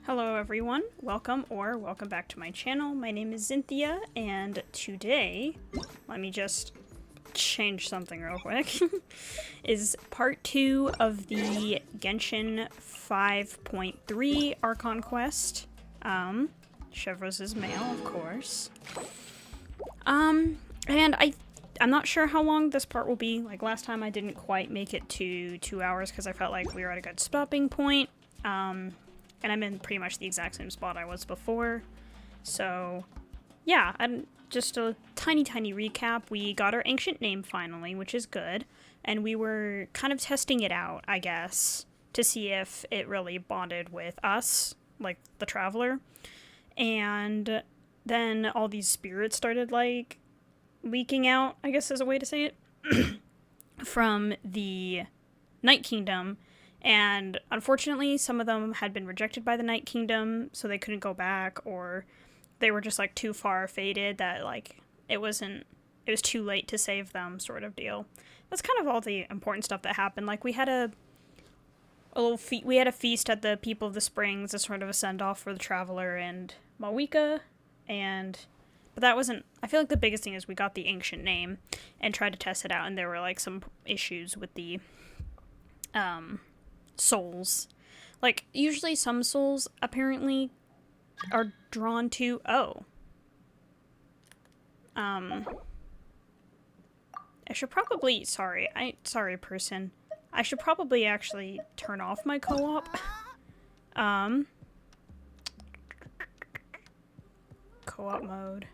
Hello everyone, welcome back to my channel. My name is Xynthia, and today, let me just change something real quick, is part 2 of the Genshin 5.3 Archon Quest. Chevros' mail, of course. And I'm not sure how long this part will be. Like last time I didn't quite make it to 2 hours because I felt like we were at a good stopping point. And I'm in pretty much the exact same spot I was before. So, yeah, and just a tiny recap. We got our ancient name finally, which is good. And we were kind of testing it out, I guess, to see if it really bonded with us, like the traveler. And then all these spirits started, like, leaking out, I guess is a way to say it, from the Night Kingdom. And unfortunately, some of them had been rejected by the Night Kingdom, so they couldn't go back, or they were just, like, too far faded that, like, it was too late to save them, sort of deal. That's kind of all the important stuff that happened. Like, we had a feast at the People of the Springs as sort of a send-off for the Traveler and Mawika, but that wasn't, I feel like the biggest thing is we got the ancient name and tried to test it out, and there were, like, some issues with the, souls. Like, usually some souls apparently are drawn to... I should probably... Sorry, person. I should probably actually turn off my co-op. Co-op mode.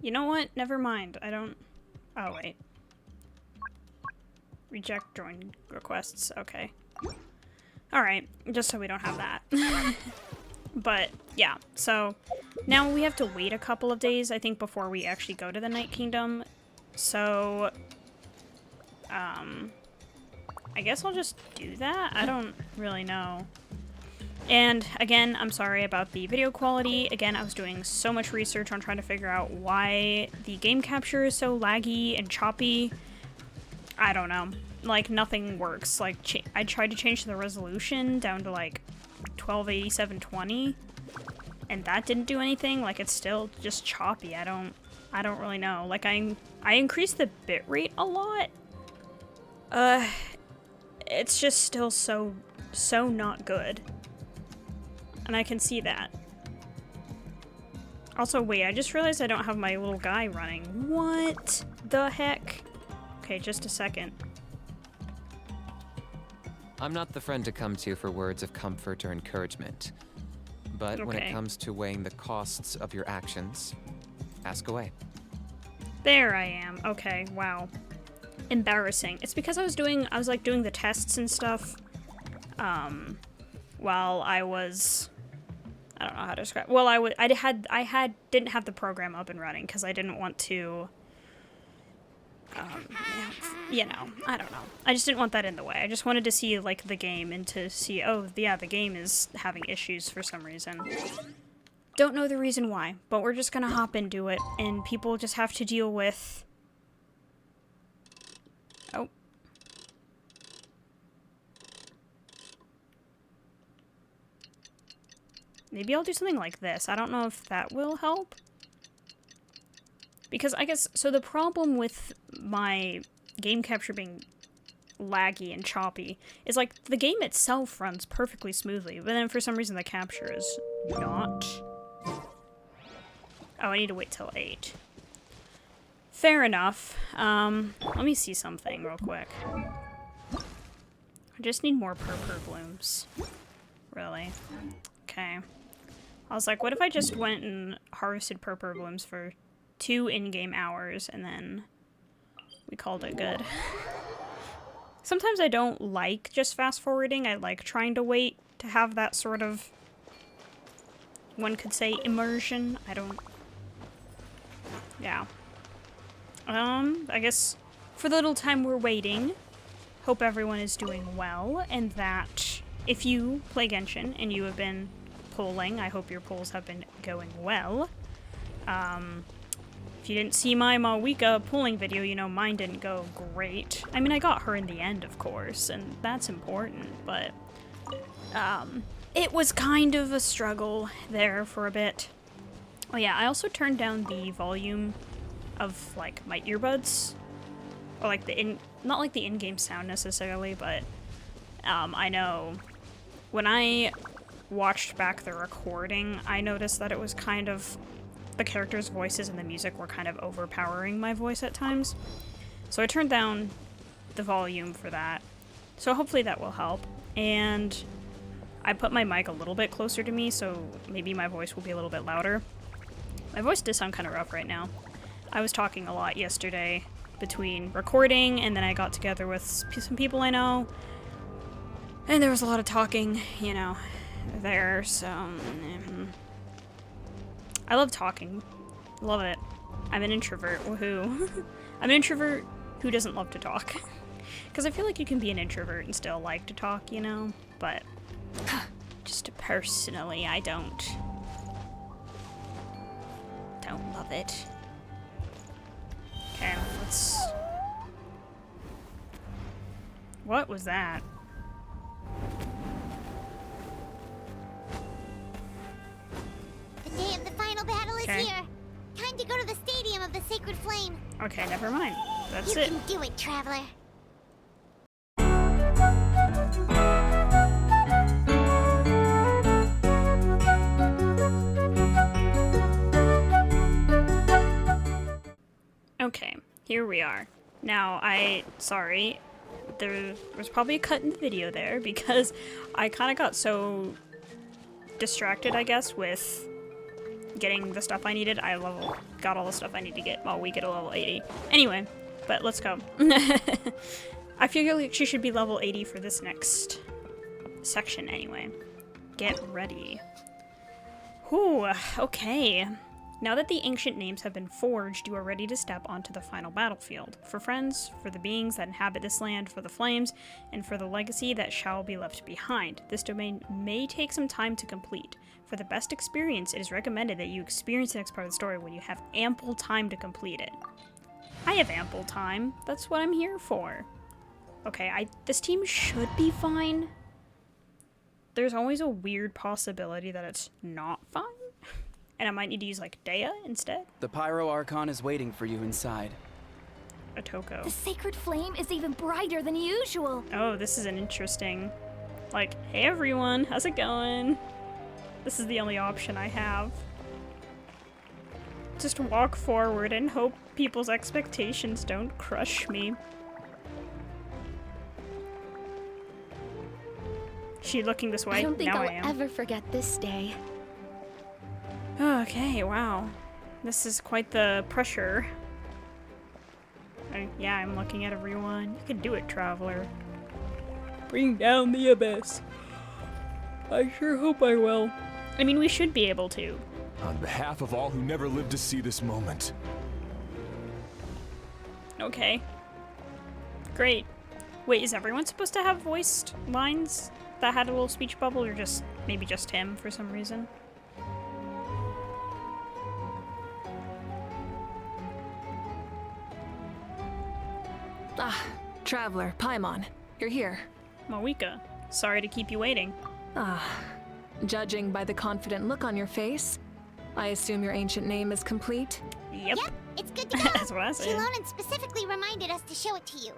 You know what? Never mind. I don't... Oh, wait. Reject join requests. Okay. Alright, just so we don't have that. But, yeah. So, now we have to wait a couple of days, I think, before we actually go to the Night Kingdom. So, I guess I'll just do that? I don't really know. And, again, I'm sorry about the video quality. Again, I was doing so much research on trying to figure out why the game capture is so laggy and choppy. I don't know. Like, nothing works. Like, I tried to change the resolution down to, like, 1280-720, and that didn't do anything. Like, it's still just choppy. I don't really know. Like, I increased the bitrate a lot. It's just still so not good. And I can see that. Also, wait, I just realized I don't have my little guy running. What the heck? Okay, just a second. I'm not the friend to come to for words of comfort or encouragement. But when it comes to weighing the costs of your actions, ask away. There I am. Okay, wow. Embarrassing. It's because I was doing the tests and stuff, while I was... I don't know how to describe... Well, I didn't have the program up and running, because I didn't want to... you know, I don't know. I just didn't want that in the way. I just wanted to see, like, the game and to see, oh, yeah, the game is having issues for some reason. Don't know the reason why, but we're just gonna hop into it, and people just have to deal with... Oh. Maybe I'll do something like this. I don't know if that will help. Because I guess, so the problem with my game capture being laggy and choppy is, like, the game itself runs perfectly smoothly, but then for some reason the capture is not. Oh, I need to wait till 8. Fair enough. Let me see something real quick. I just need more purple blooms. Really. Okay. I was like, what if I just went and harvested purple blooms for 2 in-game hours, and then we called it good. Sometimes I don't like just fast-forwarding. I like trying to wait to have that sort of, one could say, immersion. I don't... Yeah. I guess for the little time we're waiting, hope everyone is doing well, and that if you play Genshin and you have been polling, I hope your polls have been going well. If you didn't see my Mawika pulling video, you know mine didn't go great. I mean, I got her in the end, of course, and that's important, but it was kind of a struggle there for a bit. Oh yeah, I also turned down the volume of, like, my earbuds. Or, like, not like the in-game sound necessarily, but I know when I watched back the recording, I noticed that it was kind of, the characters' voices and the music were kind of overpowering my voice at times. So I turned down the volume for that. So hopefully that will help. And I put my mic a little bit closer to me, so maybe my voice will be a little bit louder. My voice does sound kind of rough right now. I was talking a lot yesterday between recording, and then I got together with some people I know, and there was a lot of talking, you know, there, so... I love talking. Love it. I'm an introvert, woohoo. I'm an introvert who doesn't love to talk. Because I feel like you can be an introvert and still like to talk, you know? But just personally, I don't love it. Okay, let's... What was that? The day of the final battle is here. Time to go to the Stadium of the Sacred Flame. Okay, never mind. That's it. You can do it, Traveler. Okay, here we are. Now, sorry, there was probably a cut in the video there because I kind of got so distracted, I guess, with getting the stuff I needed. I got all the stuff I need to get while we get a level 80. Anyway, but let's go. I feel like she should be level 80 for this next section anyway. Get ready. Whew, okay. Now that the ancient names have been forged, you are ready to step onto the final battlefield. For friends, for the beings that inhabit this land, for the flames, and for the legacy that shall be left behind. This domain may take some time to complete. For the best experience, it is recommended that you experience the next part of the story when you have ample time to complete it. I have ample time. That's what I'm here for. Okay, this team should be fine. There's always a weird possibility that it's not fine. And I might need to use, like, Dea instead. The Pyro Archon is waiting for you inside. A Toko. The sacred flame is even brighter than usual. Oh, this is an interesting... Like, hey everyone, how's it going? This is the only option I have. Just walk forward and hope people's expectations don't crush me. She looking this way? I don't think now I'll ever forget this day. Okay, wow. This is quite the pressure. Yeah, I'm looking at everyone. You can do it, Traveler. Bring down the abyss. I sure hope I will. I mean, we should be able to. On behalf of all who never lived to see this moment. Okay. Great. Wait, is everyone supposed to have voiced lines that had a little speech bubble, or just maybe just him for some reason? Ah, Traveler, Paimon, you're here. Mawika, sorry to keep you waiting. Ah, judging by the confident look on your face, I assume your ancient name is complete? Yep. Yep, it's good to go. That's what I said. Chilonan specifically reminded us to show it to you.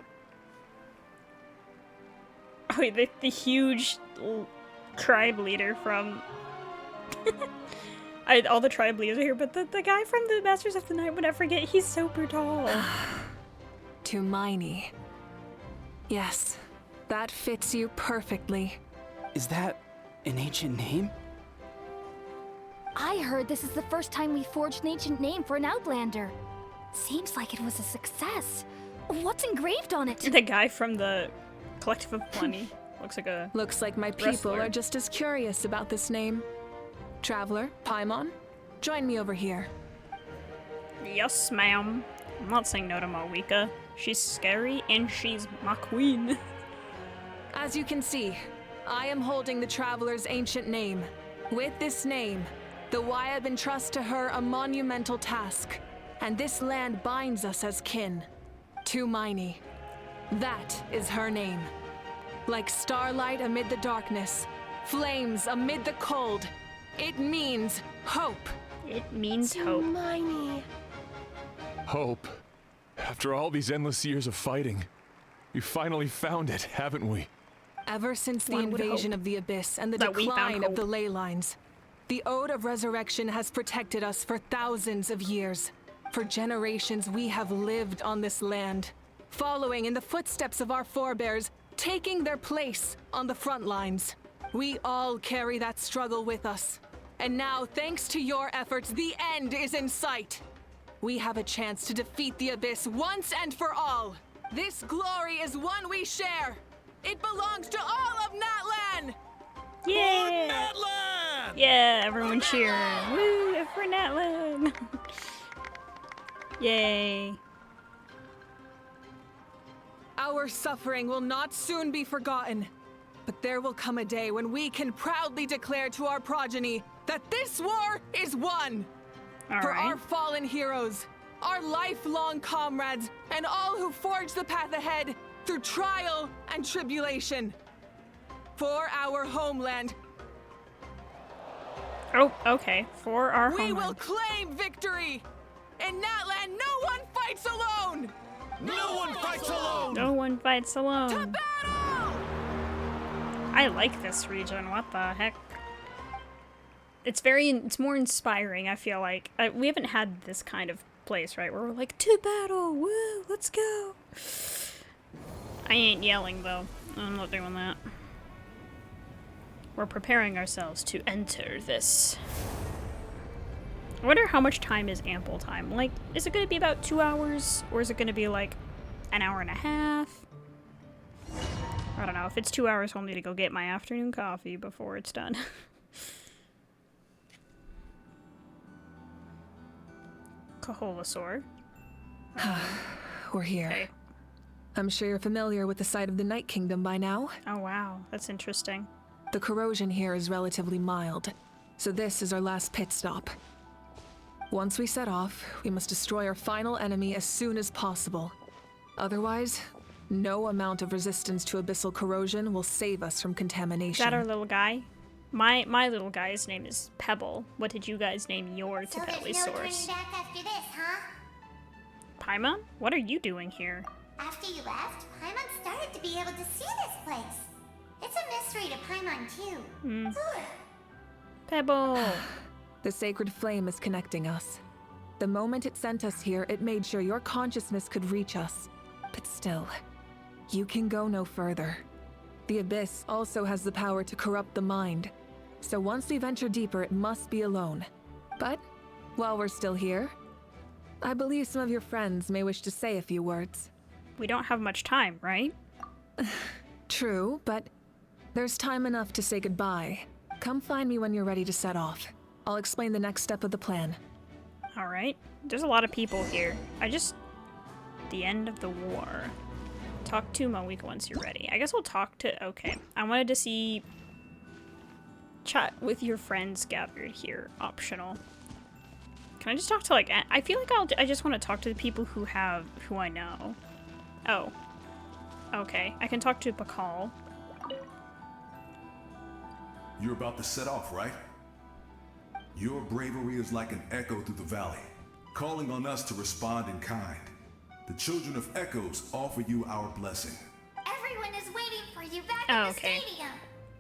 Oh, wait, the huge tribe leader from... all the tribe leaders are here, but the guy from the Masters of the Night, when I forget, he's super tall. Tumaini. Yes, that fits you perfectly. Is that an ancient name? I heard this is the first time we forged an ancient name for an Outlander. Seems like it was a success. What's engraved on it? The guy from the Collective of Plenty. Looks like my wrestler. people are just as curious about this name. Traveler, Paimon, join me over here. Yes, ma'am. I'm not saying no to Mawika. She's scary and she's my queen. As you can see, I am holding the Traveler's ancient name. With this name, the Wyab entrust to her a monumental task. and this land binds us as kin. Tumaini. That is her name. Like starlight amid the darkness, flames amid the cold, it means hope. It means hope. Hope. After all these endless years of fighting, we finally found it, haven't we? Ever since the One would invasion hope of the Abyss and the that we found decline of hope. the ley lines, the Ode of Resurrection has protected us for thousands of years. For generations, we have lived on this land, following in the footsteps of our forebears, taking their place on the front lines. We all carry that struggle with us. And now, thanks to your efforts, the end is in sight. We have a chance to defeat the Abyss once and for all. This glory is one we share. It belongs to all of Natlan! Yeah! Yeah, everyone cheer. Woo, for Natlan! Yay. Our suffering will not soon be forgotten. But there will come a day when we can proudly declare to our progeny that this war is won! For our fallen heroes, our lifelong comrades, and all who forge the path ahead through trial and tribulation. For our homeland. Oh, okay. For our We homeland. will claim victory! In Natlan, no one fights alone! No one fights alone! No one fights alone. To battle! I like this region. What the heck? It's more inspiring, I feel like. We haven't had this kind of place, right? Where we're like, to battle! Woo! Let's go! I ain't yelling, though. I'm not doing that. We're preparing ourselves to enter this. I wonder how much time is ample time. Like, is it going to be about 2 hours? Or is it going to be like an hour and a half? I don't know. If it's 2 hours, I'll need to go get my afternoon coffee before it's done. Kaholasaur. We're here. Okay. I'm sure you're familiar with the site of the Night Kingdom by now. Oh wow, that's interesting. The corrosion here is relatively mild, so this is our last pit stop. Once we set off, we must destroy our final enemy as soon as possible. Otherwise, no amount of resistance to abyssal corrosion will save us from contamination. Is that our little guy? My little guy's name is Pebble. What did you guys name your So there's no turning Tipelli-saurus? back after this, huh? Paimon, what are you doing here? After you left, Paimon started to be able to see this place. It's a mystery to Paimon, too. Ugh. Pebble! The sacred flame is connecting us. The moment it sent us here, it made sure your consciousness could reach us. But still, you can go no further. The Abyss also has the power to corrupt the mind. So once we venture deeper, it must be alone. But while we're still here, I believe some of your friends may wish to say a few words. We don't have much time, right? True, but there's time enough to say goodbye. Come find me when you're ready to set off. I'll explain the next step of the plan. Alright. There's a lot of people here. The end of the war. Talk to Moika once you're ready. I guess we'll talk to... Okay. I wanted to see... Chat with your friends gathered here. Optional. Can I just talk to, like... I feel like I just want to talk to the people who I know. Oh. Okay. I can talk to Pakal. You're about to set off, right? Your bravery is like an echo through the valley, calling on us to respond in kind. The children of Echoes offer you our blessing. Everyone is waiting for you back Oh, in the okay. stadium.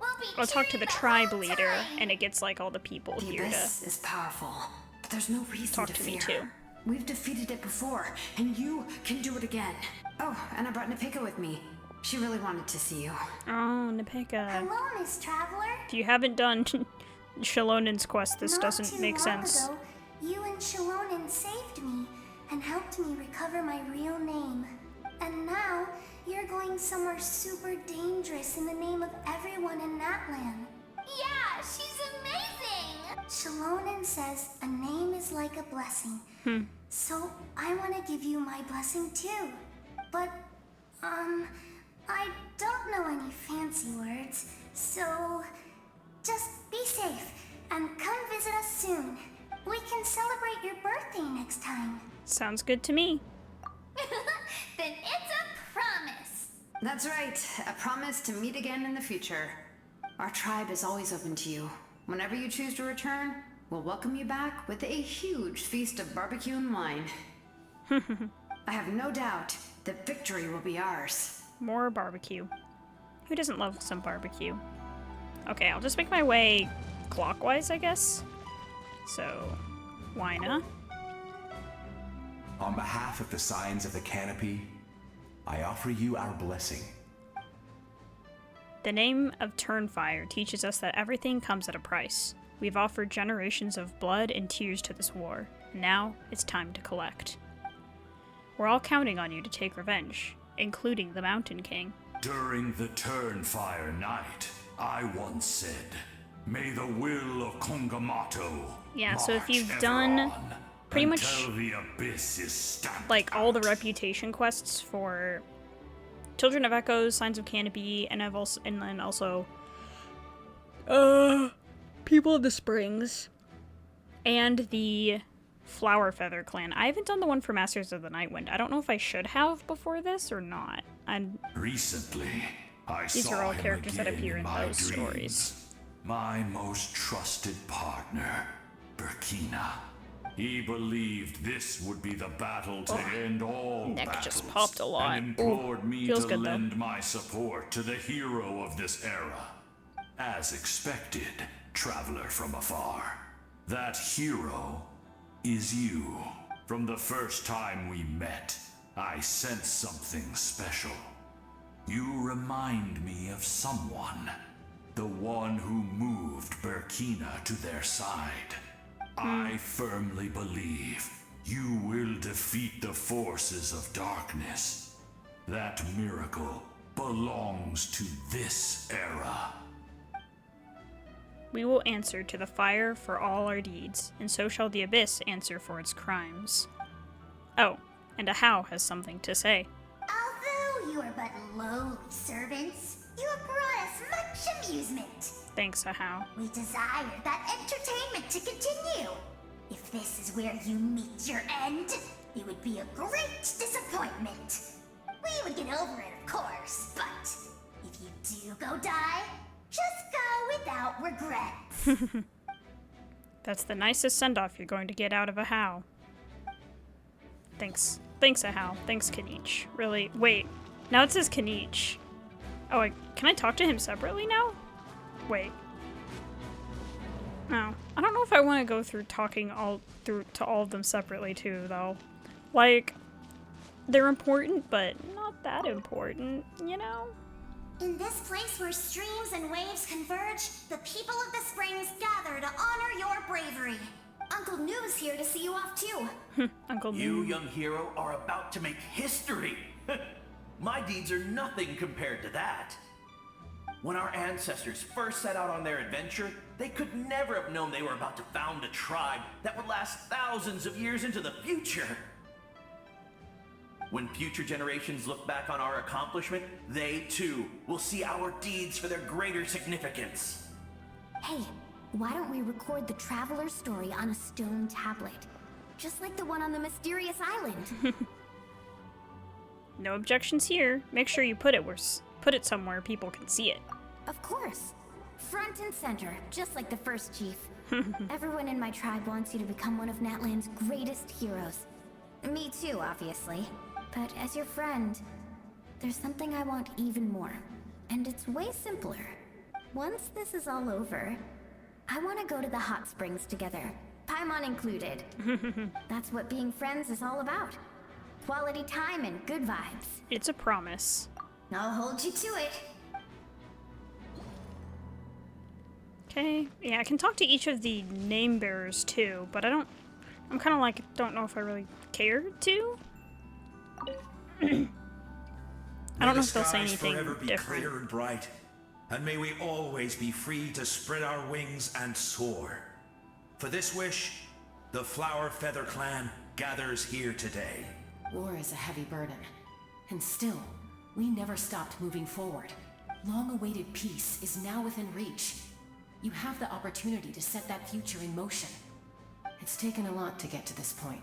We'll be I'll talk to cheering the the tribe whole leader, time. and it gets, like, all the people The here Abyss to is powerful, but there's no reason talk to to me, fear. too. We've defeated it before, and you can do it again. Oh, and I brought Nepika with me. She really wanted to see you. Oh, Nepika. Hello, Miss Traveler. If you haven't done Shalonen's quest, this Not doesn't too make long sense. ago, you and Shalonen saved me and helped me recover my real name. And now, you're going somewhere super dangerous in the name of everyone in Natlan. Yeah, she's amazing! Shalonen says a name is like a blessing. So, I want to give you my blessing too. But, I don't know any fancy words, so just be safe and come visit us soon. We can celebrate your birthday next time. Sounds good to me. Then it's a promise. That's right. A promise to meet again in the future. Our tribe is always open to you. Whenever you choose to return, we'll welcome you back with a huge feast of barbecue and wine. I have no doubt that victory will be ours. More barbecue. Who doesn't love some barbecue? Okay, I'll just make my way clockwise, I guess. So, Wyna. On behalf of the Scions of the Canopy, I offer you our blessing. The name of Turnfire teaches us that everything comes at a price. We've offered generations of blood and tears to this war. Now, it's time to collect. We're all counting on you to take revenge, including the Mountain King. During the Turnfire night, I once said, "May the will of Kongamato Yeah, so if march you've ever done on pretty much until the abyss is stamped like all the out." reputation quests for Children of Echoes, Signs of Canopy, and then also People of the Springs and the Flower Feather clan. I haven't done the one for Masters of the Nightwind. I don't know if I should have before this or not. Recently, I These saw are all him characters that again appear in my those dreams. stories. My most trusted partner, Burkina. He believed this would be the battle to end all Neck battles, just popped a lot. and implored me feels to good, though. lend my support to the hero of this era. As expected, traveler from afar. That hero is you. From the first time we met, I sensed something special. You remind me of someone. The one who moved Burkina to their side. I firmly believe you will defeat the forces of darkness. That miracle belongs to this era. We will answer to the fire for all our deeds, and so shall the abyss answer for its crimes. Oh, and Ahau has something to say. Although you are but lowly servants, you have brought us much amusement. Thanks, Ahau. We desire that entertainment to continue. If this is where you meet your end, it would be a great disappointment. We would get over it, of course, but if you do go die, just go without regrets. That's the nicest send-off you're going to get out of Ahau. Thanks. Thanks, Ahau. Thanks, Kanich. Really? Wait. Now it says Kanich. Oh, can I talk to him separately now? Wait. No. I don't know if I want to go through talking to all of them separately, too, though. Like, they're important, but not that important, you know? In this place where streams and waves converge, the people of the springs gather to honor your bravery. Uncle Noo's here to see you off too. Uncle You, Noo. young hero, are about to make history. My deeds are nothing compared to that. When our ancestors first set out on their adventure, they could never have known they were about to found a tribe that would last thousands of years into the future. When future generations look back on our accomplishment, they too will see our deeds for their greater significance. Hey, why don't we record the traveler's story on a stone tablet? Just like the one on the mysterious island. No objections here. Make sure you put it somewhere people can see it. Of course. Front and center, just like the first chief. Everyone in my tribe wants you to become one of Natlan's greatest heroes. Me too, obviously. But as your friend, there's something I want even more. And it's way simpler. Once this is all over, I want to go to the hot springs together. Paimon included. That's what being friends is all about. Quality time and good vibes. It's a promise. I'll hold you to it. Okay. Yeah, I can talk to each of the name bearers too, but I'm kind of like, don't know if I really care to. I don't know if they'll say anything forever be different. clear and bright, and may we always be free to spread our wings and soar. For this wish, the Flower Feather clan gathers here today. War is a heavy burden, and still, we never stopped moving forward. Long-awaited peace is now within reach. You have the opportunity to set that future in motion. It's taken a lot to get to this point.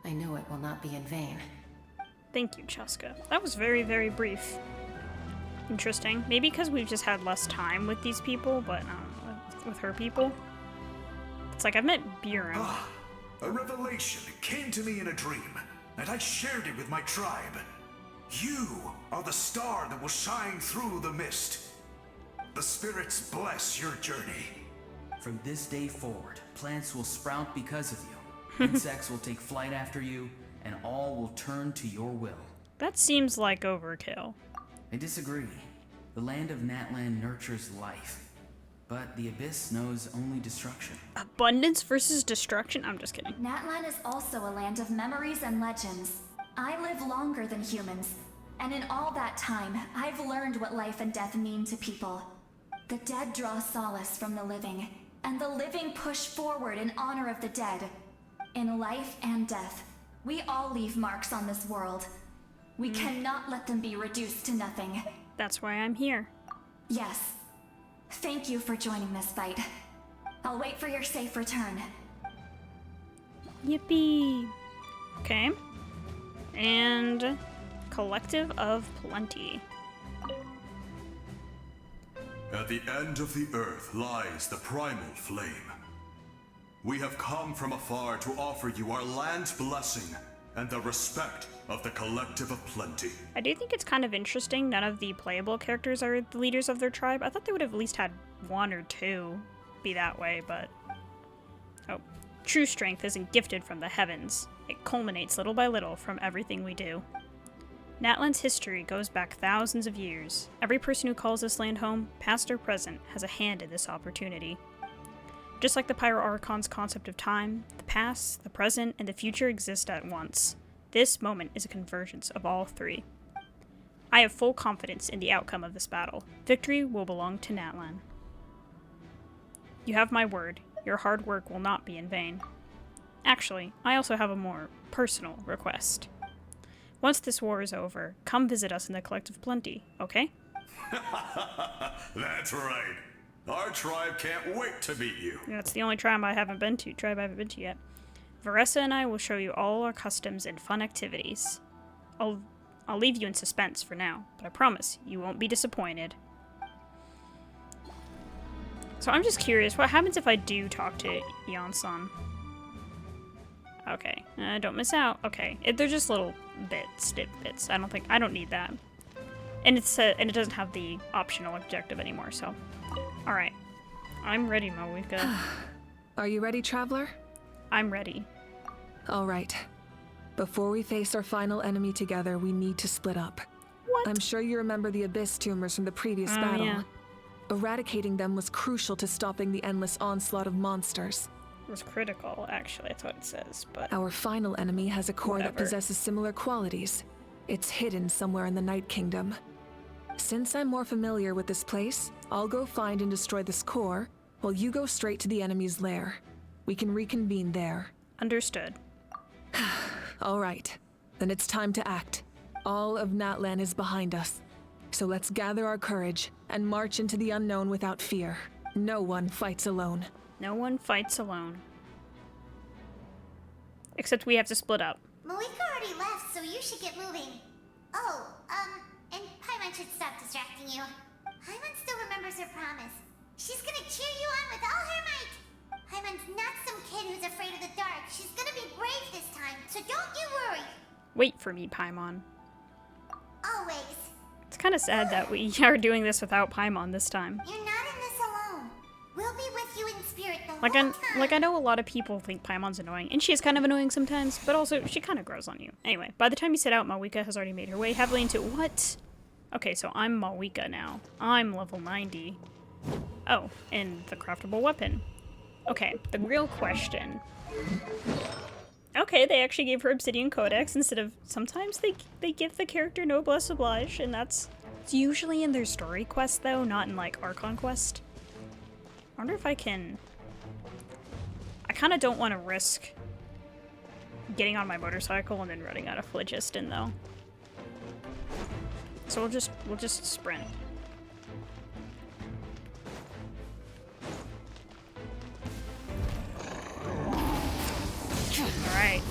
I know it will not be in vain. Thank you, Chaska. That was very, very brief. Interesting. Maybe because we've just had less time with these people, but with her people. It's like I've met Buren. Ah, a revelation came to me in a dream, and I shared it with my tribe. You are the star that will shine through the mist. The spirits bless your journey. From this day forward, plants will sprout because of you. Insects will take flight after you, and all will turn to your will. That seems like overkill. I disagree. The land of Natlan nurtures life, but the Abyss knows only destruction. Abundance versus destruction? I'm just kidding. Natlan is also a land of memories and legends. I live longer than humans, and in all that time, I've learned what life and death mean to people. The dead draw solace from the living, and the living push forward in honor of the dead. In life and death, we all leave marks on this world. We cannot let them be reduced to nothing. That's why I'm here. Yes. Thank you for joining this fight. I'll wait for your safe return. Yippee! Okay. And Collective of Plenty. At the end of the earth lies the primal flame. We have come from afar to offer you our land's blessing and the respect of the Collective of Plenty. I do think it's kind of interesting none of the playable characters are the leaders of their tribe. I thought they would have at least had one or two be that way, but... Oh. True strength isn't gifted from the heavens. It culminates little by little from everything we do. Natlan's history goes back thousands of years. Every person who calls this land home, past or present, has a hand in this opportunity. Just like the Pyro Archon's concept of time, the past, the present, and the future exist at once. This moment is a convergence of all three. I have full confidence in the outcome of this battle. Victory will belong to Natlan. You have my word. Your hard work will not be in vain. Actually, I also have a more personal request. Once this war is over, come visit us in the Collective Plenty, okay? That's right. Our tribe can't wait to meet you. That's the only tribe I haven't been to yet. Varessa and I will show you all our customs and fun activities. I'll leave you in suspense for now, but I promise you won't be disappointed. So I'm just curious, what happens if I do talk to Yansan? Okay, don't miss out. Okay, they're just little bits. I don't need that. And it doesn't have the optional objective anymore, so. Alright. I'm ready, Mawika. Are you ready, Traveler? I'm ready. Alright. Before we face our final enemy together, we need to split up. What? I'm sure you remember the Abyss tumors from the previous battle. Yeah. Eradicating them was crucial to stopping the endless onslaught of monsters. It was critical, actually, that's what it says, but... Our final enemy has a core whatever. that possesses similar qualities. It's hidden somewhere in the Night Kingdom. Since I'm more familiar with this place, I'll go find and destroy this core, while you go straight to the enemy's lair. We can reconvene there. Understood. All right. Then it's time to act. All of Natlan is behind us. So let's gather our courage and march into the unknown without fear. No one fights alone. No one fights alone. Except we have to split up. Mawika already left, so you should get moving. Oh, and Paimon should stop distracting you. Paimon still remembers her promise. She's gonna cheer you on with all her might. Paimon's not some kid who's afraid of the dark. She's gonna be brave this time, so don't you worry. Wait for me, Paimon. Always. It's kind of sad that we are doing this without Paimon this time. You're not in this alone. We'll be with you in spirit the whole time. Like I know a lot of people think Paimon's annoying, and she is kind of annoying sometimes, but also she kind of grows on you. Anyway, by the time you set out, Mawika has already made her way heavily into what? Okay, so I'm Mawika now. I'm level 90. Oh, and the craftable weapon. Okay, the real question. Okay, they actually gave her Obsidian Codex instead of... Sometimes they give the character Noblesse Oblige, and it's usually in their story quest, though, not in, like, Archon Quest. I wonder if I can... I kind of don't want to risk getting on my motorcycle and then running out of phlogiston, though. So we'll just sprint. Alright.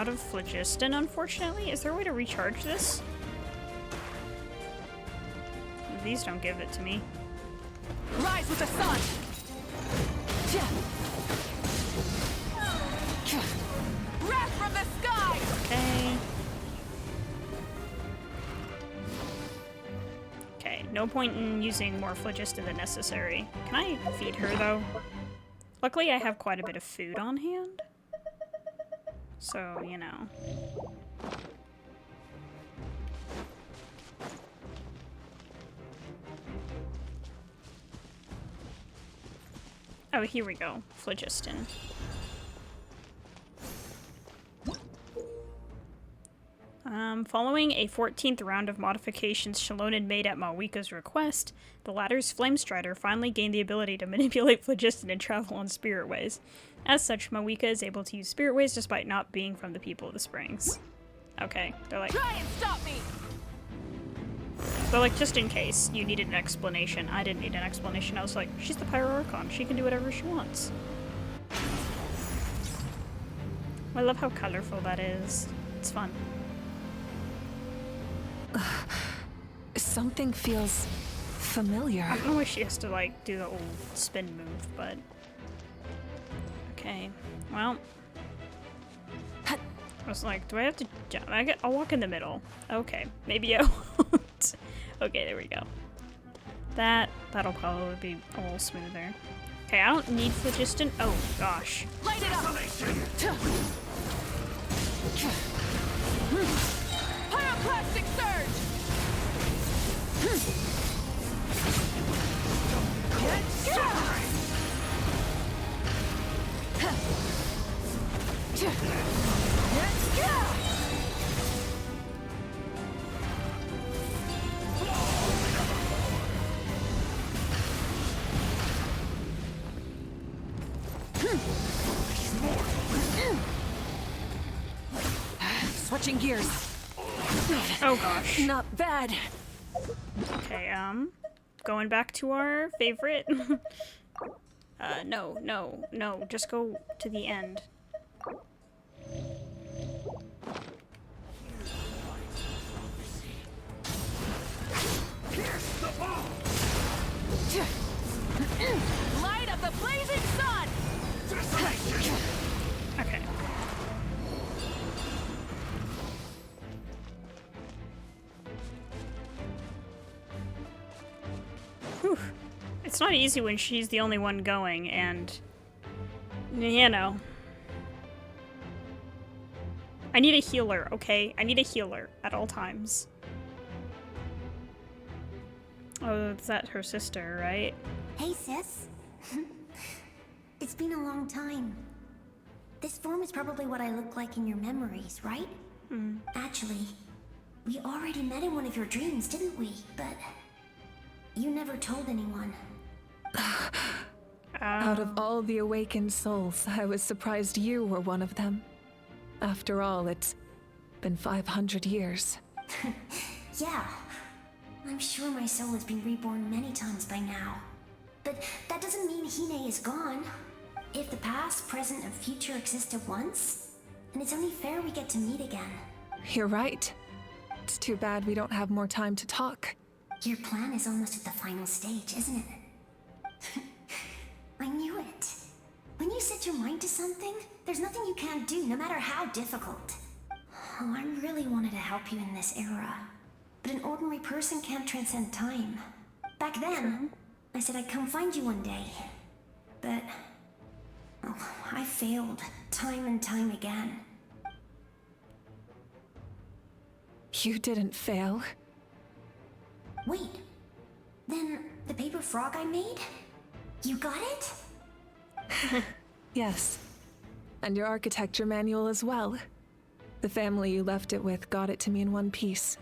out of phlogiston, unfortunately. Is there a way to recharge this? These don't give it to me. Rise with the sun! Wrath from the sky! Okay. Okay, no point in using more phlogiston than necessary. Can I feed her, though? Luckily, I have quite a bit of food on hand. So, you know. Oh, here we go. Phlogiston. Following a 14th round of modifications Shallonen made at Mawika's request, the latter's Flamestrider finally gained the ability to manipulate phlogiston and travel on spirit ways. As such, Mawika is able to use spirit ways despite not being from the people of the springs. Okay, they're like... Try and stop me! But like, just in case you needed an explanation. I didn't need an explanation. I was like, she's the Pyro Archon. She can do whatever she wants. I love how colorful that is. It's fun. Something feels familiar. I don't know why she has to like do the old spin move, but... Okay, well... I was like, do I have to jump? I'll walk in the middle. Okay, maybe I won't. Okay, there we go. That'll probably be a little smoother. Okay, I don't need phlogiston. Oh gosh. Light it up! Pyroclastic surge! Switching gears. Oh gosh. Not bad. Okay, going back to our favorite. No, just go to the end. Light of the blazing sun! Okay. Whew. It's not easy when she's the only one going, and... you know. I need a healer, okay? I need a healer at all times. Oh, is that her sister, right? Hey, sis. It's been a long time. This form is probably what I look like in your memories, right? Actually, we already met in one of your dreams, didn't we? But you never told anyone. Out of all the awakened souls, I was surprised you were one of them. After all, it's been 500 years. Yeah. I'm sure my soul has been reborn many times by now. But that doesn't mean Hine is gone. If the past, present, and future exist at once, then it's only fair we get to meet again. You're right. It's too bad we don't have more time to talk. Your plan is almost at the final stage, isn't it? I knew it. When you set your mind to something, there's nothing you can't do, no matter how difficult. Oh, I really wanted to help you in this era. But an ordinary person can't transcend time. Back then, I said I'd come find you one day. But... oh, I failed, time and time again. You didn't fail. Wait. Then, the paper frog I made? You got it? Yes. And your architecture manual as well. The family you left it with got it to me in one piece.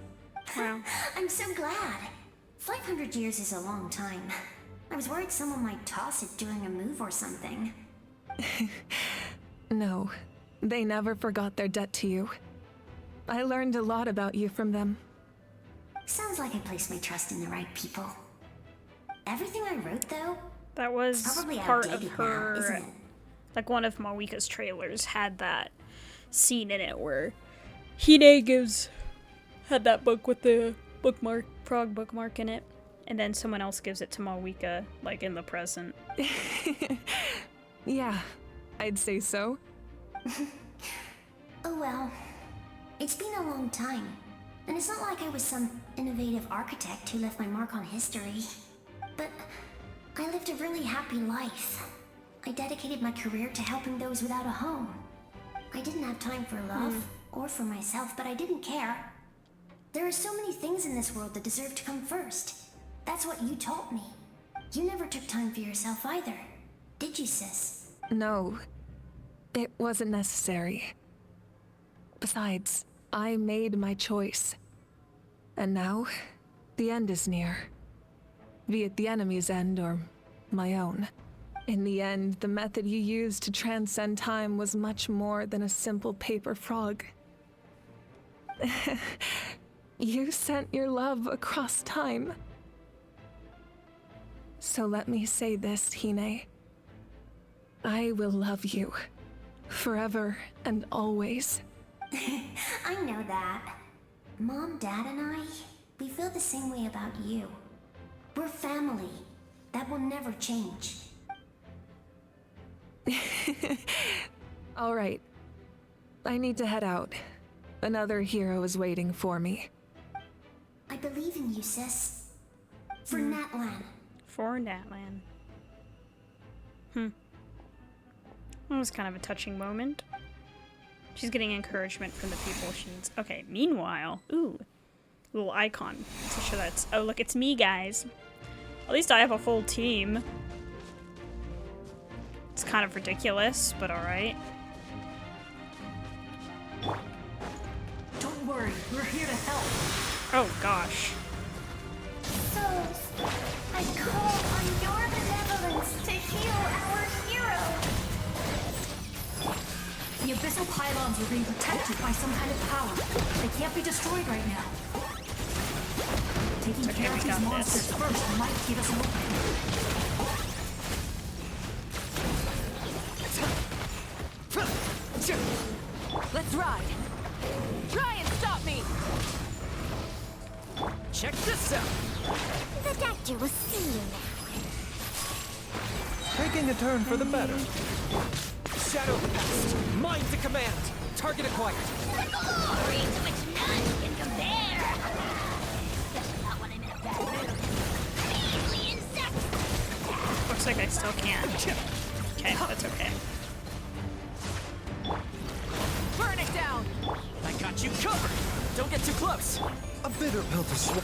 Wow. I'm so glad. 500 years is a long time. I was worried someone might toss it during a move or something. No, they never forgot their debt to you. I learned a lot about you from them. Sounds like I placed my trust in the right people. Everything I wrote, though, that was probably part of outdated her, now, isn't it? like one of Mawika's trailers had that scene in it where Hine had that book with the bookmark, frog bookmark in it, and then someone else gives it to Malwika, like in the present. Yeah, I'd say so. Oh well, it's been a long time, and it's not like I was some innovative architect who left my mark on history. But I lived a really happy life. I dedicated my career to helping those without a home. I didn't have time for love, or for myself, but I didn't care. There are so many things in this world that deserve to come first. That's what you taught me. You never took time for yourself either, did you, sis? No, it wasn't necessary. Besides, I made my choice. And now, the end is near. Be it the enemy's end or my own. In the end, the method you used to transcend time was much more than a simple paper frog. You sent your love across time. So let me say this, Hine. I will love you. Forever and always. I know that. Mom, Dad, and I, we feel the same way about you. We're family. That will never change. All right. I need to head out. Another hero is waiting for me. I believe in you, sis. For Natlan. For Natlan. That was kind of a touching moment. She's getting encouragement from the people she needs. Okay, meanwhile, ooh, little icon to show that's, oh look, it's me, guys. At least I have a full team. It's kind of ridiculous, but alright. Don't worry, we're here to help. Oh gosh. So, I call on your benevolence to heal our hero. The abyssal pylons are being protected by some kind of power. They can't be destroyed right now. Taking care of these monsters first might give us an opening. Let's ride. Try and stop me. Check this out. The doctor will see you now. Taking a turn for the better. Shadow Pest. Mine to command. Target acquired. The glory to which none can compare. That's not what I meant that mood. Measly insects. Looks like I still can't. Okay, that's okay. Burn it down. I got you covered. Don't get too close. A bitter pill to swallow.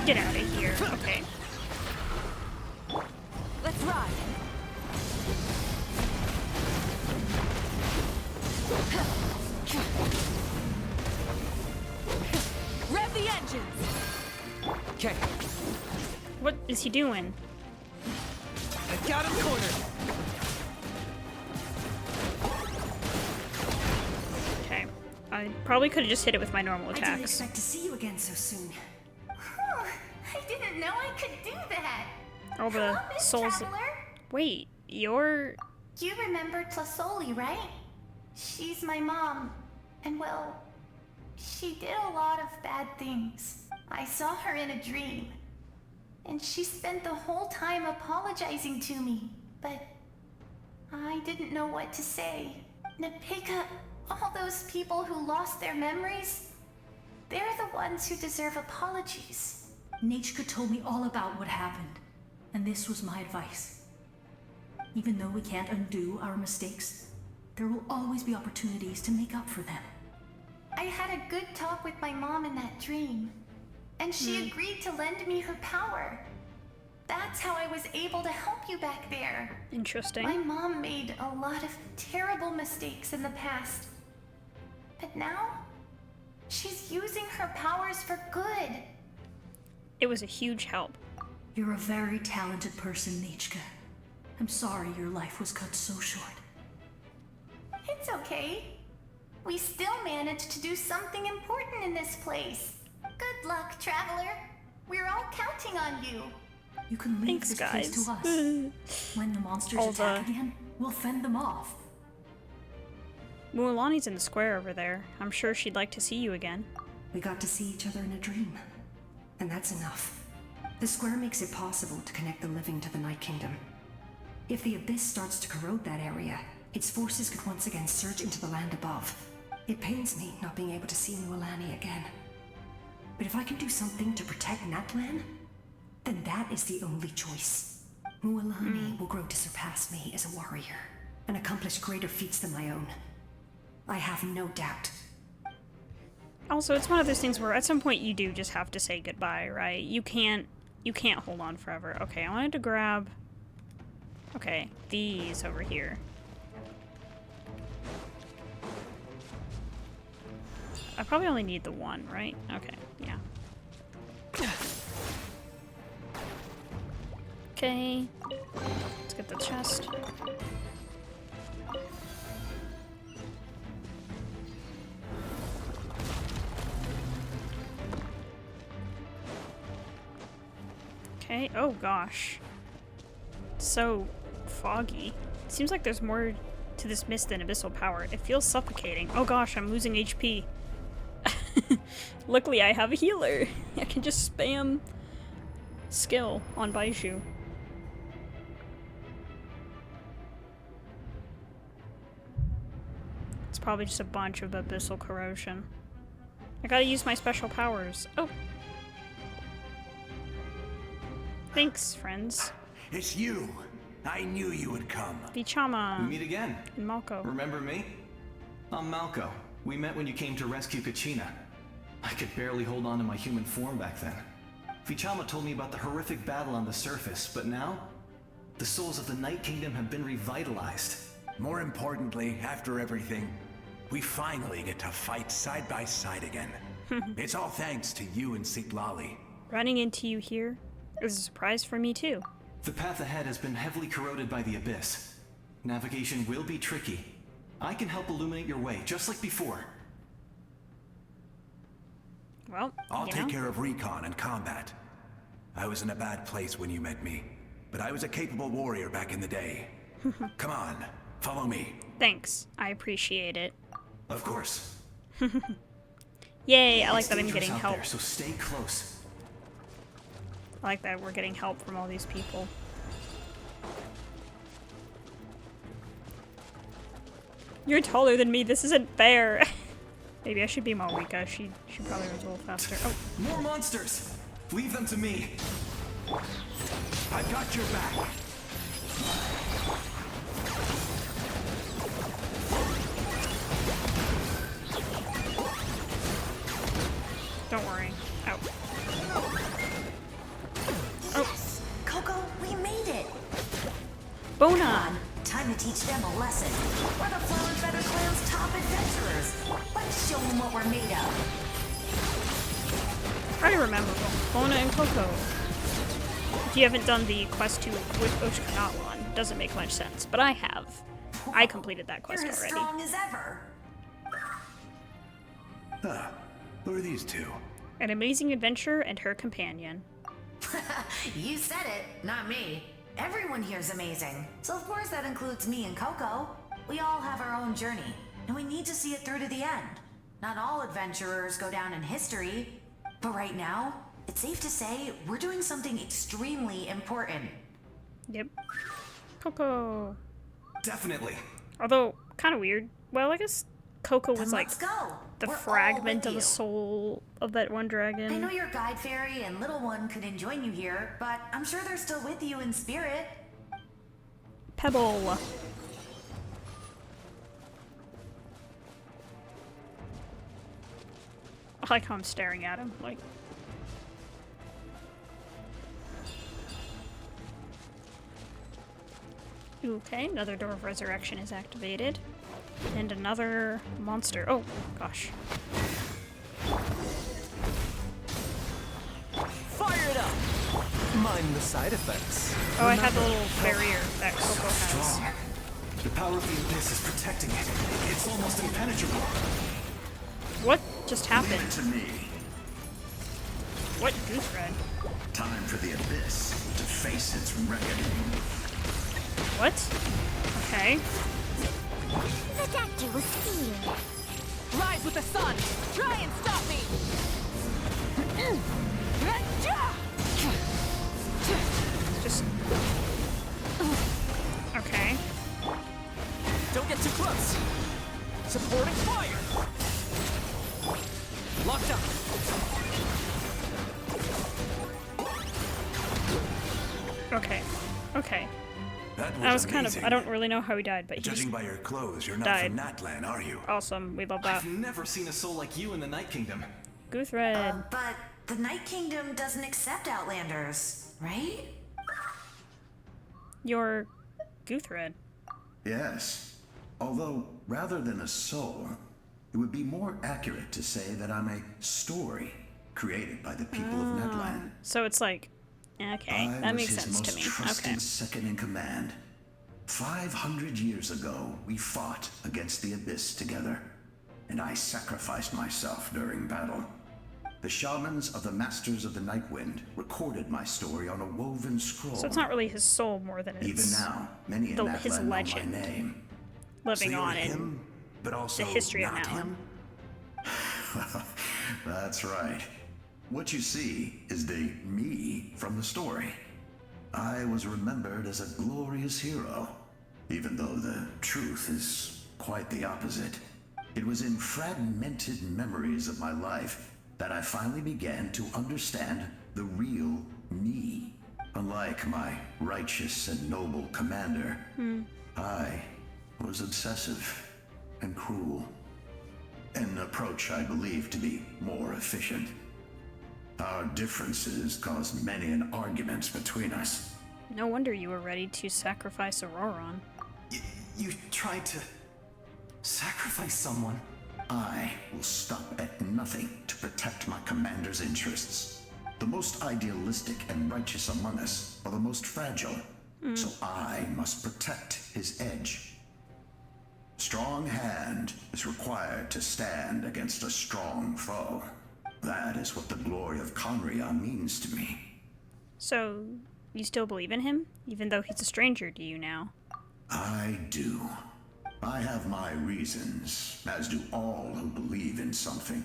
Get out of here. Okay. Let's ride. Rev the engines. Okay. What is he doing? I got him cornered. Okay. I probably could have just hit it with my normal I didn't attacks. expect to see you again so soon. I didn't know I could do that. All the Hello, Miss souls. Traveler. Wait, you're. You remember Tlasoli, right? She's my mom. And well, she did a lot of bad things. I saw her in a dream. And she spent the whole time apologizing to me. But I didn't know what to say. Napika, all those people who lost their memories, they're the ones who deserve apologies. Nachka told me all about what happened, and this was my advice. Even though we can't undo our mistakes, there will always be opportunities to make up for them. I had a good talk with my mom in that dream, and she agreed to lend me her power. That's how I was able to help you back there. Interesting. My mom made a lot of terrible mistakes in the past, but now she's using her powers for good. It was a huge help. You're a very talented person, Nachka. I'm sorry your life was cut so short. It's okay. We still managed to do something important in this place. Good luck, Traveler. We're all counting on you. You can leave this place to us. When the monsters attack again, we'll fend them off. Mualani's in the square over there. I'm sure she'd like to see you again. We got to see each other in a dream. And that's enough. The square makes it possible to connect the living to the Night Kingdom. If the Abyss starts to corrode that area, its forces could once again surge into the land above. It pains me not being able to see Mualani again. But if I can do something to protect Natlan, then that is the only choice. Mualani will grow to surpass me as a warrior, and accomplish greater feats than my own. I have no doubt. Also, it's one of those things where at some point you do just have to say goodbye, right? You can't hold on forever. Okay, I wanted to grab... Okay, these over here. I probably only need the one, right? Okay, yeah. Okay. Let's get the chest. Okay, oh gosh. So foggy. Seems like there's more to this mist than abyssal power. It feels suffocating. Oh gosh, I'm losing HP. Luckily I have a healer. I can just spam skill on Baishu. It's probably just a bunch of abyssal corrosion. I gotta use my special powers. Oh. Thanks, friends. It's you. I knew you would come. Vichama. We meet again. And Malko. Remember me? I'm Malko. We met when you came to rescue Kachina. I could barely hold on to my human form back then. Vichama told me about the horrific battle on the surface, but now, the souls of the Night Kingdom have been revitalized. More importantly, after everything, we finally get to fight side by side again. It's all thanks to you and Siglali. Running into you here is a surprise for me too. The path ahead has been heavily corroded by the Abyss. Navigation will be tricky. I can help illuminate your way, just like before. Well, I'll take care of recon and combat. I was in a bad place when you met me, but I was a capable warrior back in the day. Come on, follow me. Thanks, I appreciate it. Of course. Yay, I like that I'm getting help. There, so stay close. I like that we're getting help from all these people. You're taller than me, this isn't fair. Maybe I should be Malwika, she probably runs a little faster. Oh. More monsters! Leave them to me. I've got your back. Don't worry. Ow. Yes! Coco, we made it! Bona! Time to teach them a lesson. We're the Flower and Feather Clan's top adventurers. Let's show them what we're made of. I remember Bona and Coco. If you haven't done the quest 2 with Oshkanatlan, it doesn't make much sense, but I have. I completed that quest You're already. As strong as ever. Who are these two? An amazing adventurer and her companion. You said it, not me. Everyone here's amazing. So of course that includes me and Coco. We all have our own journey, and we need to see it through to the end. Not all adventurers go down in history, but right now, it's safe to say we're doing something extremely important. Yep. Coco. Definitely. Although, kind of weird. Well, I guess Coco was like go. the We're fragment all of with the you. soul of that one dragon. I know your guide fairy and little one couldn't join you here, but I'm sure they're still with you in spirit. Pebble. I like how I'm staring at him, like. Okay, another door of resurrection is activated. And another monster. Oh, gosh. Fire it up! Mind the side effects. Oh, I had the little barrier that Coco has. The power of the abyss is protecting it. It's almost impenetrable. What just happened? Leave it to me. What goose red? Time for the abyss to face its reckoning. What? Okay. The doctor was sealed. Rise with the sun! Try and stop me! Just... Okay. Don't get too close. Supporting fire. Locked up. Okay. Okay. That was kind of... amazing. I don't really know how he died, but he Judging by your clothes, you're not died. from Natlan, are you? Awesome. We love that. I've never seen a soul like you in the Night Kingdom. Guthred. But the Night Kingdom doesn't accept Outlanders, right? You're Guthred. Yes. Although, rather than a soul, it would be more accurate to say that I'm a story created by the people of Natlan. So it's like... Okay, that makes sense to me. I was his most trusted Okay. second in command. 500 years ago, we fought against the Abyss together, and I sacrificed myself during battle. The shamans of the Masters of the Nightwind recorded my story on a woven scroll. So it's not really his soul more than it's... Even now, many in Natlan his know legend my name. living So you're on in him, but also the history of not Natlan. him? That's right. What you see is the me from the story. I was remembered as a glorious hero, even though the truth is quite the opposite. It was in fragmented memories of my life that I finally began to understand the real me. Unlike my righteous and noble commander, I was obsessive and cruel. An approach I believe to be more efficient. Our differences caused many an arguments between us. No wonder you were ready to sacrifice Auroron. You tried to sacrifice someone? I will stop at nothing to protect my commander's interests. The most idealistic and righteous among us are the most fragile, so I must protect his edge. Strong hand is required to stand against a strong foe. That is what the glory of Conria means to me. So, you still believe in him? Even though he's a stranger to you now? I do. I have my reasons, as do all who believe in something.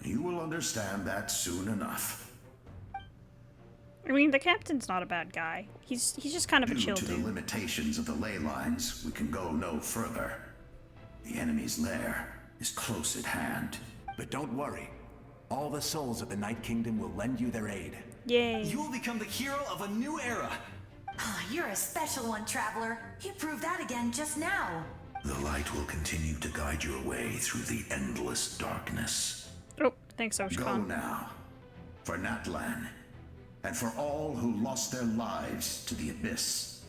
You will understand that soon enough. I mean, the captain's not a bad guy. He's just kind of a chill Due to the dude. limitations of the ley lines, we can go no further. The enemy's lair is close at hand. But don't worry. All the souls of the Night Kingdom will lend you their aid. Yay. You will become the hero of a new era. Oh, you're a special one, Traveler. You proved that again just now. The light will continue to guide your way through the endless darkness. Oh, thanks, Go Oshkan. now, for Natlan, and for all who lost their lives to the Abyss.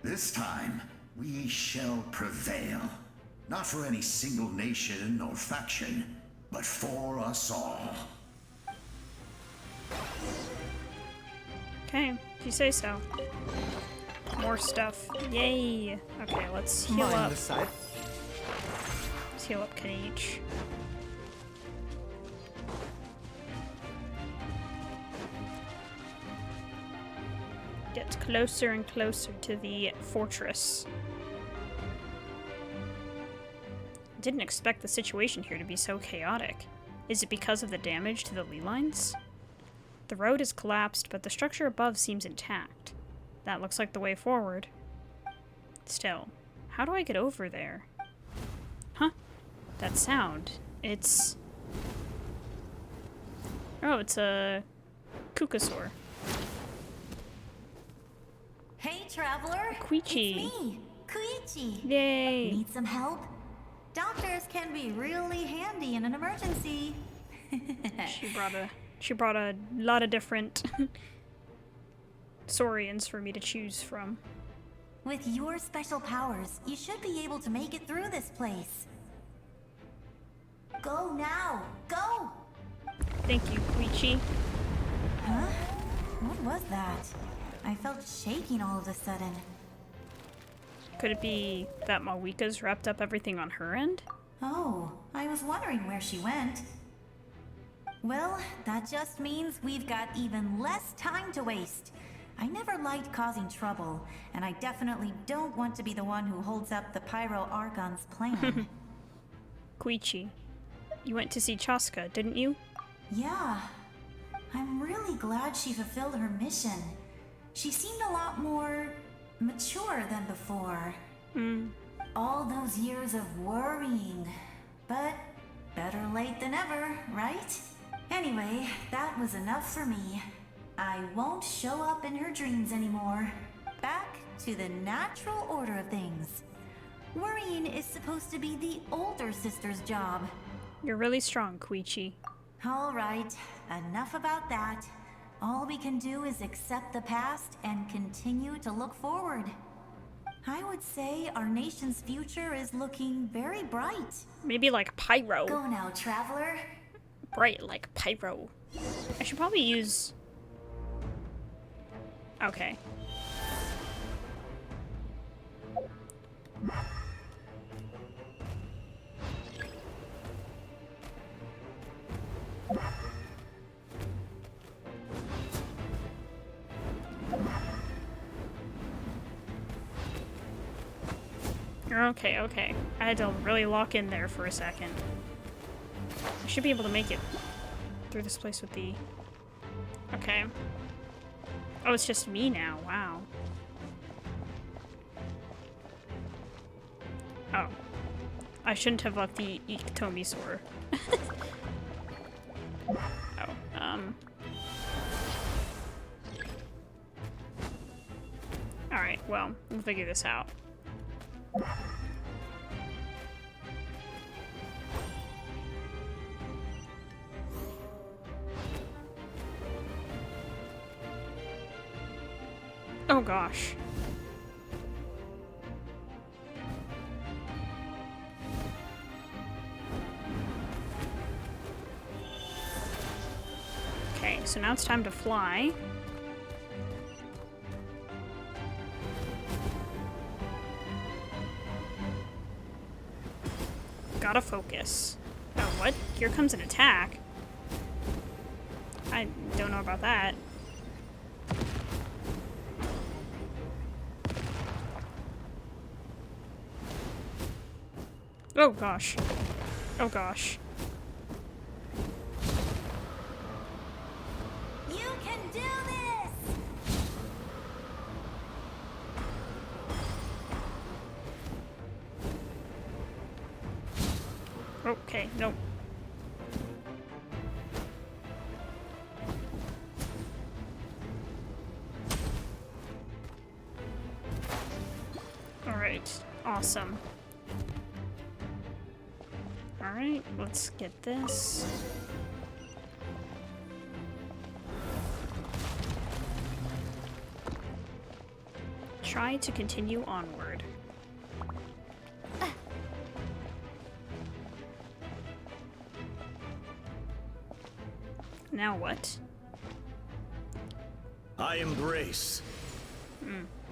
This time, we shall prevail. Not for any single nation or faction, but for us all. Okay, if you say so. More stuff. Yay! Okay, let's heal Mine up. this side. Let's heal up Kaniche. Get closer and closer to the fortress. Didn't expect the situation here to be so chaotic. Is it because of the damage to the ley lines? The road is collapsed, but the structure above seems intact. That looks like the way forward. Still, how do I get over there? Huh? That sound. It's... Oh, it's a... Kukasaur. Hey, Traveler! Queechy. It's me, Queechy. Yay! Need some help? Doctors can be really handy in an emergency. She brought a lot of different Saurians for me to choose from. With your special powers, you should be able to make it through this place. Go now! Go! Thank you, Queechy. Huh? What was that? I felt shaking all of a sudden. Could it be that Mawika's wrapped up everything on her end? Oh, I was wondering where she went. Well, that just means we've got even less time to waste. I never liked causing trouble, and I definitely don't want to be the one who holds up the Pyro Archon's plan. Koichi, you went to see Chaska, didn't you? Yeah. I'm really glad she fulfilled her mission. She seemed a lot more mature than before. All those years of worrying. But better late than ever, right? Anyway, that was enough for me. I won't show up in her dreams anymore. Back to the natural order of things. Worrying is supposed to be the older sister's job. You're really strong, Koichi. All right, enough about that. All we can do is accept the past and continue to look forward. I would say our nation's future is looking very bright. Maybe like Pyro. Go now, traveler. Bright like Pyro. I should probably use... Okay. Okay, okay. I had to really lock in there for a second. I should be able to make it through this place with the... Okay. Oh, it's just me now. Wow. Oh. I shouldn't have left the Ikitomi sword. Alright, well, we'll figure this out. Oh gosh. Okay, so now it's time to fly. Gotta focus. Oh, what? Here comes an attack. I don't know about that. Oh gosh. Oh gosh. You can do this! Okay, nope. Alright, awesome. Alright, let's get this. Try to continue onward. Now what? I embrace.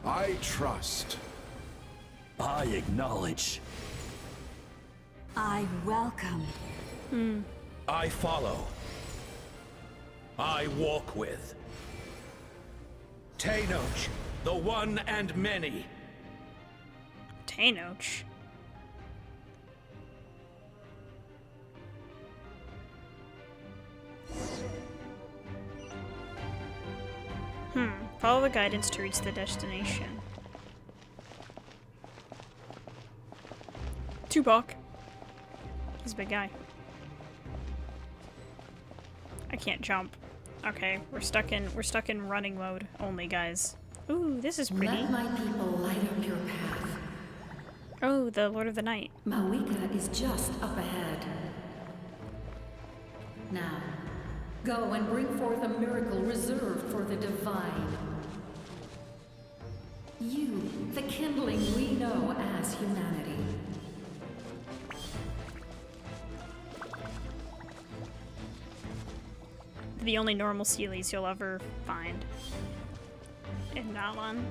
I trust. I acknowledge. I welcome. I follow. I walk with. Tenoch, the one and many. Tenoch. Follow the guidance to reach the destination. Tuvok. He's a big guy. I can't jump. Okay, we're stuck in running mode only, guys. Ooh, this is pretty. Let my people light up your path. Oh, the Lord of the Night. Mawika is just up ahead. Now, go and bring forth a miracle reserved for the divine. You, the kindling we know as humanity. The only normal Sealies you'll ever find in Nalan.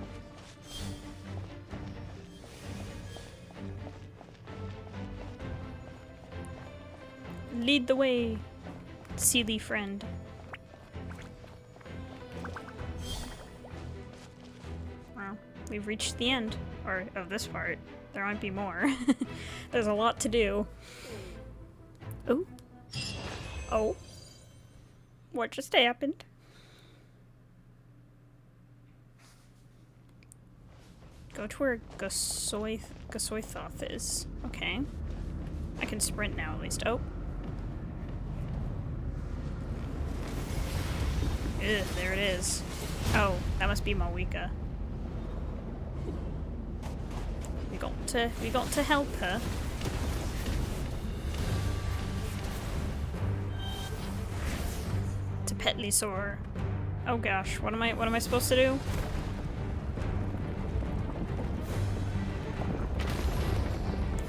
Lead the way, Sealy friend. Well, we've reached the end, or of this part. There might be more. There's a lot to do. Oh. Oh. What just happened? Go to where Gasoithoth is. Okay. I can sprint now at least. Oh. Ugh, there it is. Oh, that must be Malwika. We got to help her. To Petlisor. Oh gosh, what am I supposed to do?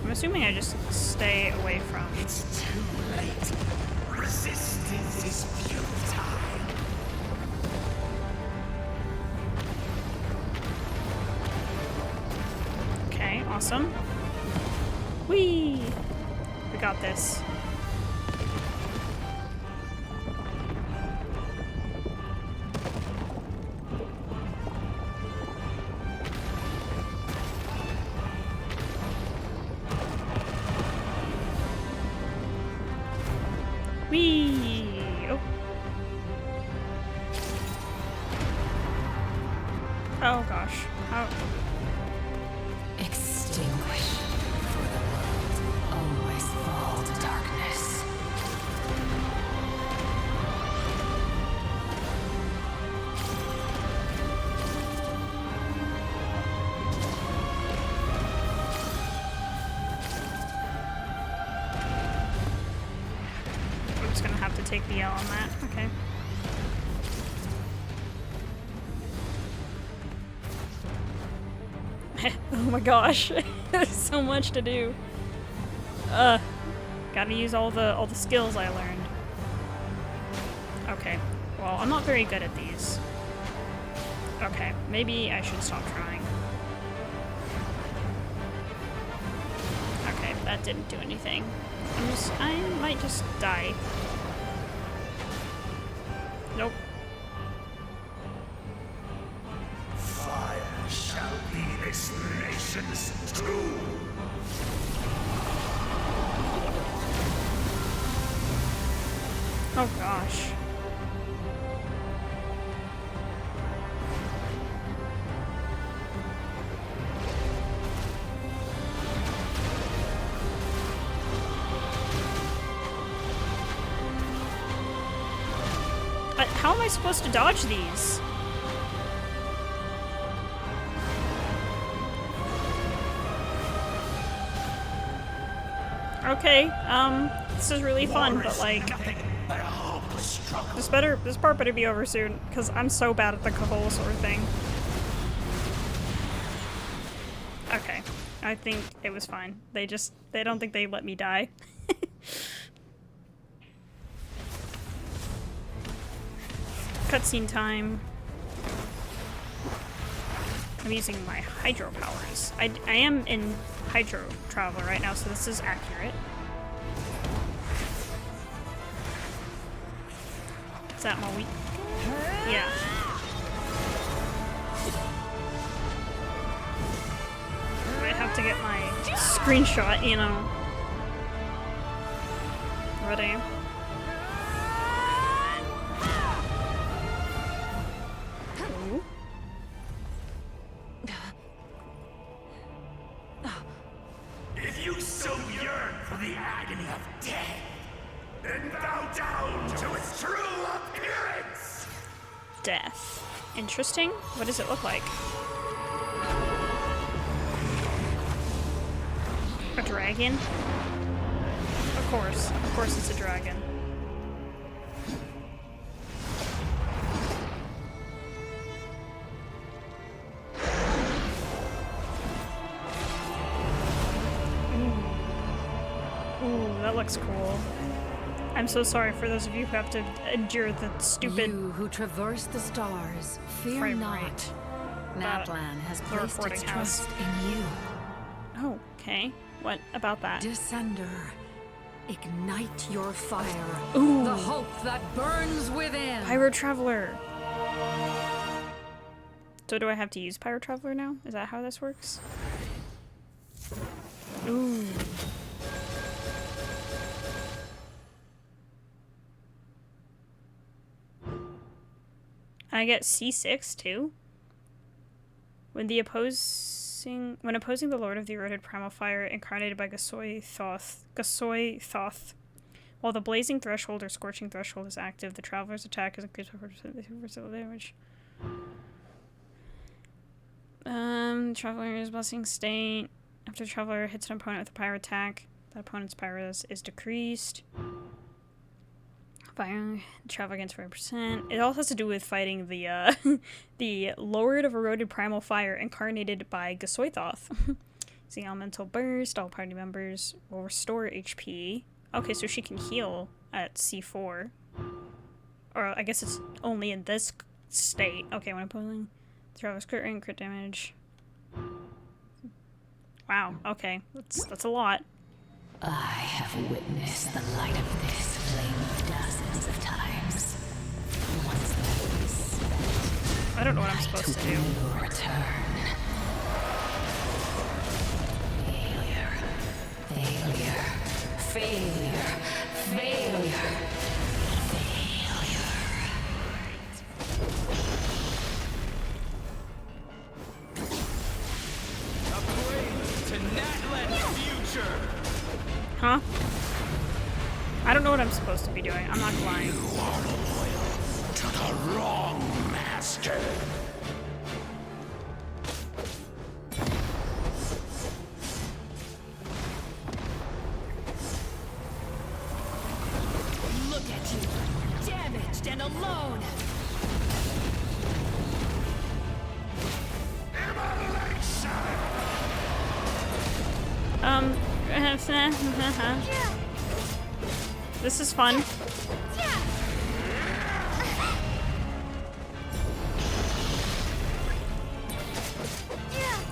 I'm assuming I just stay away from. It's too late. Resistance is futile. Okay, awesome. Whee! We got this. Whee! Oh. Oh gosh. How? Extinguish, for the world always fall to darkness. I'm just gonna have to take the L on that. Okay. Oh my gosh, there's so much to do. Gotta use all the skills I learned. Okay, well, I'm not very good at these. Okay, maybe I should stop trying. Okay, that didn't do anything. I might just die. Nope. Fire shall be this nation's tomb. Oh gosh. How am I supposed to dodge these? Okay, this is really fun, but like, this part better be over soon, because I'm so bad at the Kaholasaur thing. Okay, I think it was fine. They don't think they let me die. Cutscene time. I'm using my hydro powers. I am in hydro traveler right now, so this is accurate. Is that my weak? Yeah. I have to get my screenshot, you know. Ready? If you so yearn for the agony of death, then bow down to its true appearance! Death. Interesting. What does it look like? A dragon? Of course it's a dragon. Ooh, that looks cool. I'm so sorry for those of you who have to endure the stupid. You who traverse the stars, fear not. Naplan has placed its trust in you. Oh, okay. What about that? Descender, Ignite your fire. Ooh. The hope that burns within. Pyro Traveler. So do I have to use Pyro Traveler now? Is that how this works? Ooh. I get C6 too. When opposing the Lord of the Eroded Primal Fire, incarnated by Gasoi Thoth, while the Blazing Threshold or Scorching Threshold is active, the Traveler's attack is increased by 4% damage. Traveler is Blessing State. After the Traveler hits an opponent with a Pyro attack, that opponent's Pyro is decreased. Fire travel against 40%. It all has to do with fighting the the Lord of Eroded Primal Fire, incarnated by Gasoithoth. The Elemental Burst. All party members will restore HP. Okay, so she can heal at C4. Or I guess it's only in this state. Okay, when opposing Traveler's crit rate, crit damage. Wow. Okay, that's a lot. I have witnessed the light of this flame dozens of times. Once the is spent, I don't know what I'm supposed to do. Return. Failure. Failure. Failure. Huh? I don't know what I'm supposed to be doing. I'm not lying. You are loyal to the wrong master. Look at you, damaged and alone. This is fun.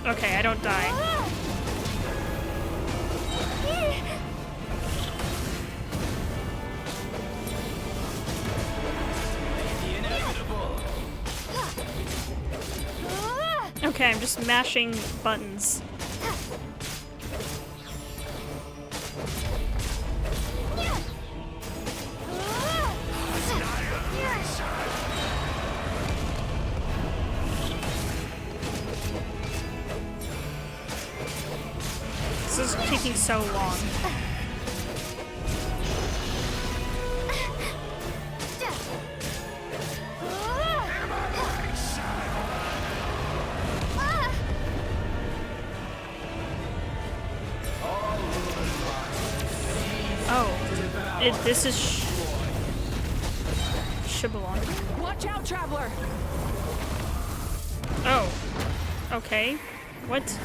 Okay, I don't die. Okay, I'm just mashing buttons. This is taking so long. Oh, this is Shibalon. Watch out, Traveler! Oh, okay. What?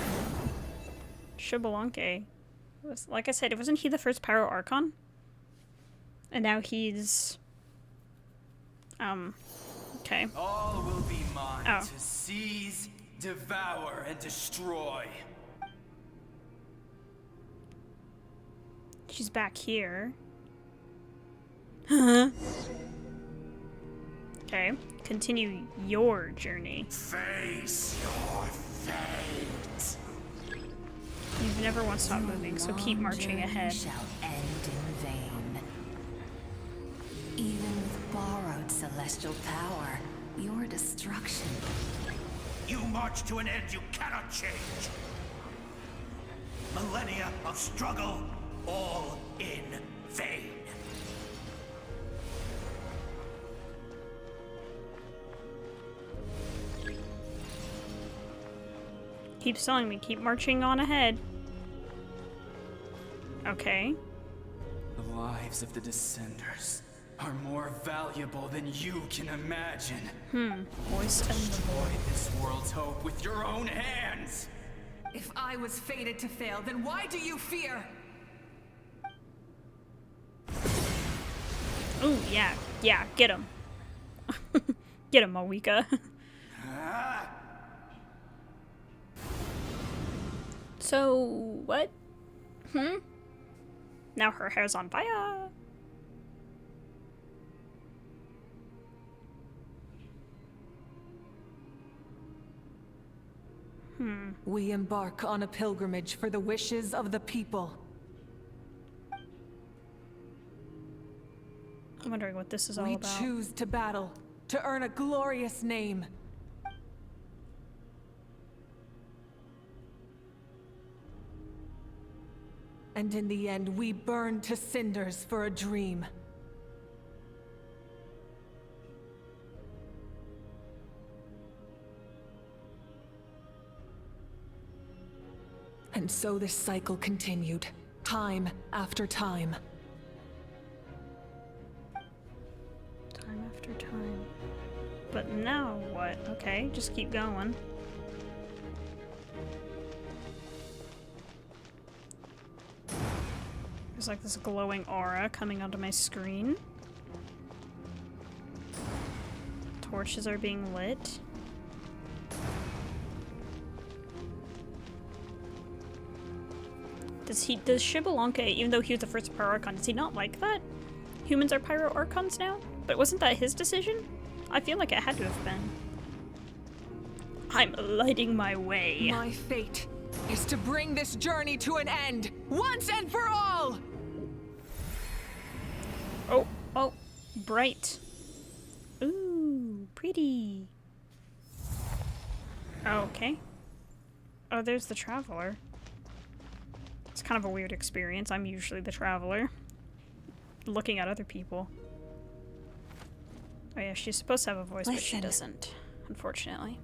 Shibalonke. Like I said, wasn't he the first Pyro Archon? And now he's... okay. All will be mine Oh. to seize, devour, and destroy. She's back here. Huh? Okay. Continue your journey. Face your fate. You've never once stopped moving, so keep marching ahead. Shall end in vain. Even with borrowed celestial power, your destruction. You march to an end you cannot change. Millennia of struggle, all in vain. Keep telling me, keep marching on ahead. Okay. The lives of the Descenders are more valuable than you can imagine. Voice and the Destroy this world's hope with your own hands. If I was fated to fail, then why do you fear? Ooh, yeah. Yeah, get him. Get him, Mawika. So, what? Now her hair's on fire. We embark on a pilgrimage for the wishes of the people. I'm wondering what this is all We about. choose to battle, to earn a glorious name. And in the end, we burn to cinders for a dream. And so this cycle continued, time after time. Time after time. But now what? Okay, just keep going. There's like this glowing aura coming onto my screen. Torches are being lit. Does Shibalonka, even though he was the first Pyro Archon, does he not like that? Humans are Pyro Archons now? But wasn't that his decision? I feel like it had to have been. I'm lighting my way. My fate is to bring this journey to an end, once and for all! Oh, bright. Ooh, pretty. Oh, okay. Oh, there's the Traveler. It's kind of a weird experience. I'm usually the Traveler. Looking at other people. Oh yeah, she's supposed to have a voice, but she doesn't, unfortunately.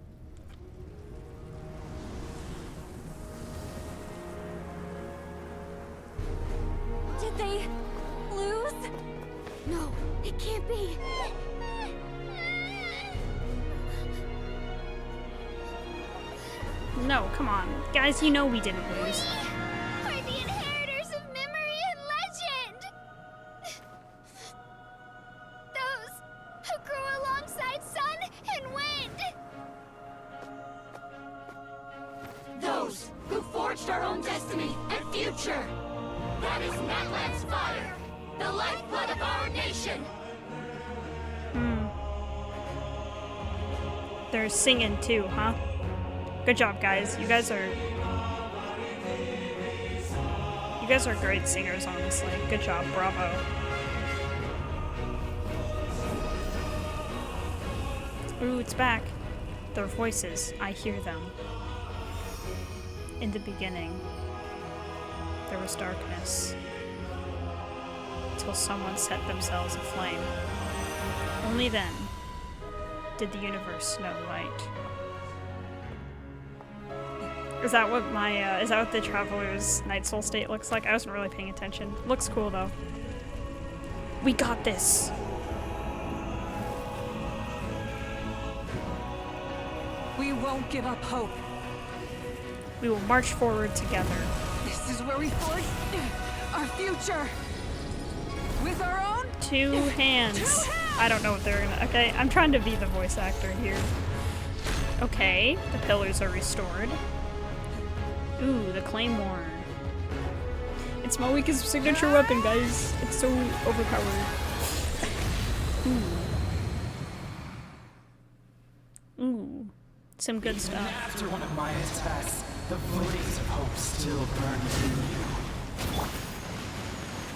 Did they lose? No, it can't be. No, come on. Guys, you know we didn't lose. Are the inheritors of memory and legend! Those who grew alongside sun and wind! Those who forged our own destiny and future! That is Natlan's fire! The lifeblood of our nation! They're singing too, huh? Good job, guys. You guys are great singers, honestly. Good job. Bravo. Ooh, it's back. Their voices. I hear them. In the beginning, there was darkness. Till someone set themselves aflame. Only then did the universe know light. Is that what my, is that what the Traveler's Night Soul state looks like? I wasn't really paying attention. Looks cool, though. We got this! We won't give up hope. We will march forward together. This is where we forge our future. With our own Two hands. I don't know what they're gonna... Okay, I'm trying to be the voice actor here. Okay, the pillars are restored. Ooh, the Claymore. It's Malika's signature weapon, guys. It's so overpowered. Ooh. Some good stuff. Even after one of my attacks, the blaze of hope still burns in you.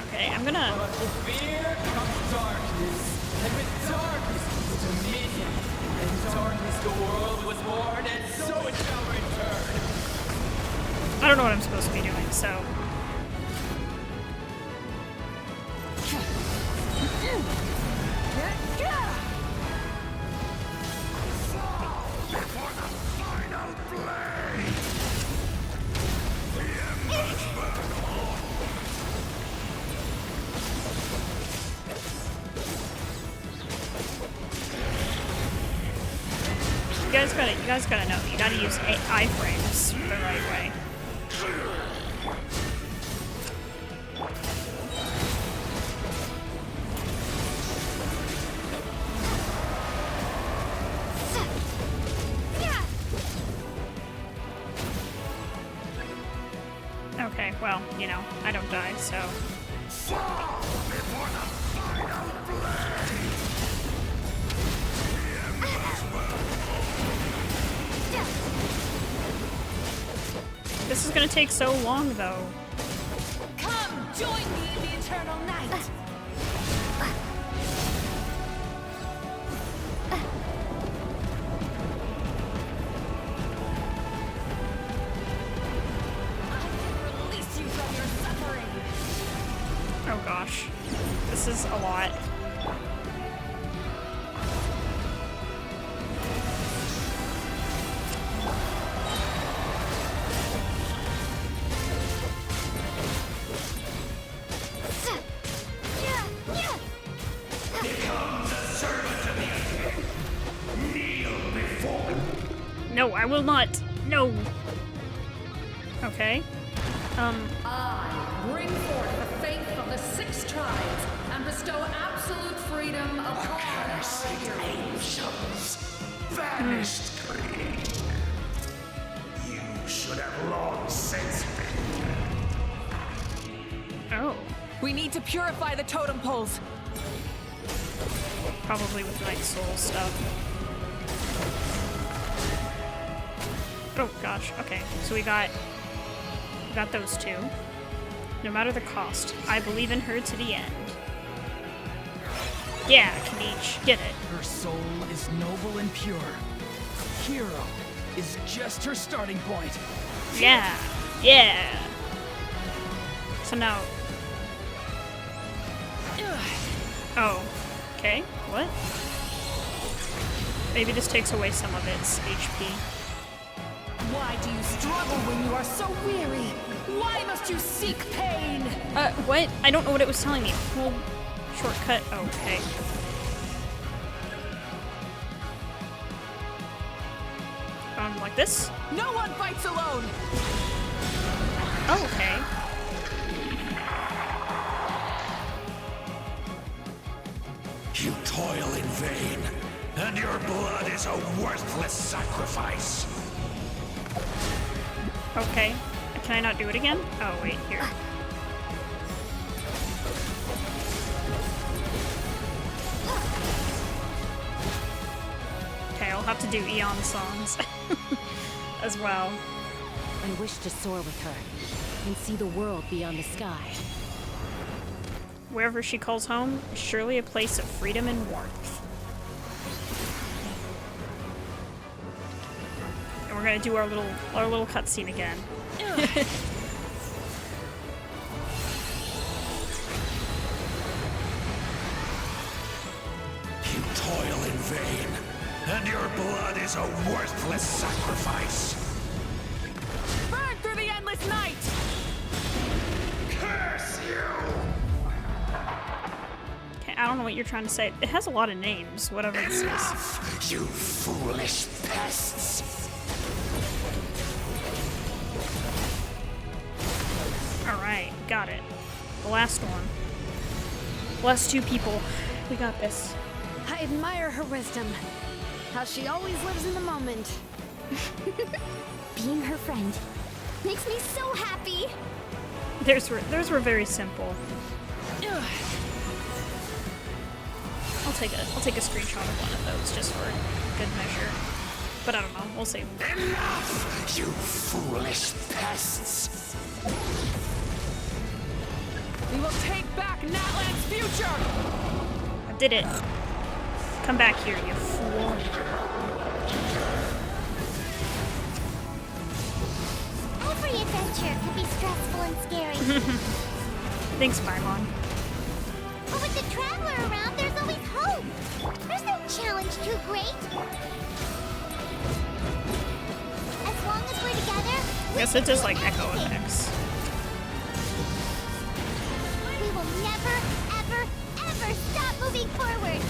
Okay, I'm gonna... But with fear comes darkness, and with darkness comes dominion. In darkness the world was born, and so it shall return. I don't know what I'm supposed to be doing, so... Before the final blade! The embers burn on! You guys gotta know. You gotta use iframes the right way. Okay, well, you know, I don't die, so Fall before the final blade! This is gonna take so long, though. Come, join me in the eternal night! Oh gosh. This is a lot. No, I will not. No. Okay. I bring forth the faith of the 6 tribes and bestow absolute freedom upon Accursed angels, vanished greed. You should have long since been. Oh. We need to purify the totem poles. Probably with Night Soul stuff. Oh gosh, okay. So we got those two. No matter the cost, I believe in her to the end. Yeah, Kanich, get it. Her soul is noble and pure. Hero is just her starting point. Yeah, yeah. So now. Oh, okay. What? Maybe this takes away some of its HP. Why do you struggle when you are so weary? Why must you seek pain? What? I don't know what it was telling me. Well, shortcut. Okay. Like this? No one fights alone! Oh, okay. You toil in vain, and your blood is a worthless sacrifice. Okay. Can I not do it again? Oh, wait, here. Okay, I'll have to do Eon songs as well. I wish to soar with her and see the world beyond the sky. Wherever she calls home is surely a place of freedom and warmth. And we're gonna do our little cutscene again. You toil in vain, and your blood is a worthless sacrifice. Burn through the endless night! Curse you! Okay, I don't know what you're trying to say. It has a lot of names, whatever it says. Enough, you foolish pests! Alright, got it. The last one. Last 2 people. We got this. I admire her wisdom. How she always lives in the moment. Being her friend makes me so happy. Theirs were very simple. I'll take a screenshot of one of those just for good measure. But I don't know, we'll see. Enough, you foolish pests! We will take back Natlan's future! I did it. Come back here, you fool. Every adventure can be stressful and scary. Thanks, Paimon. But with the Traveler around, there's always hope. There's no challenge too great. As long as we're together, I guess it does like echo effects. we will never, ever, ever stop moving forward.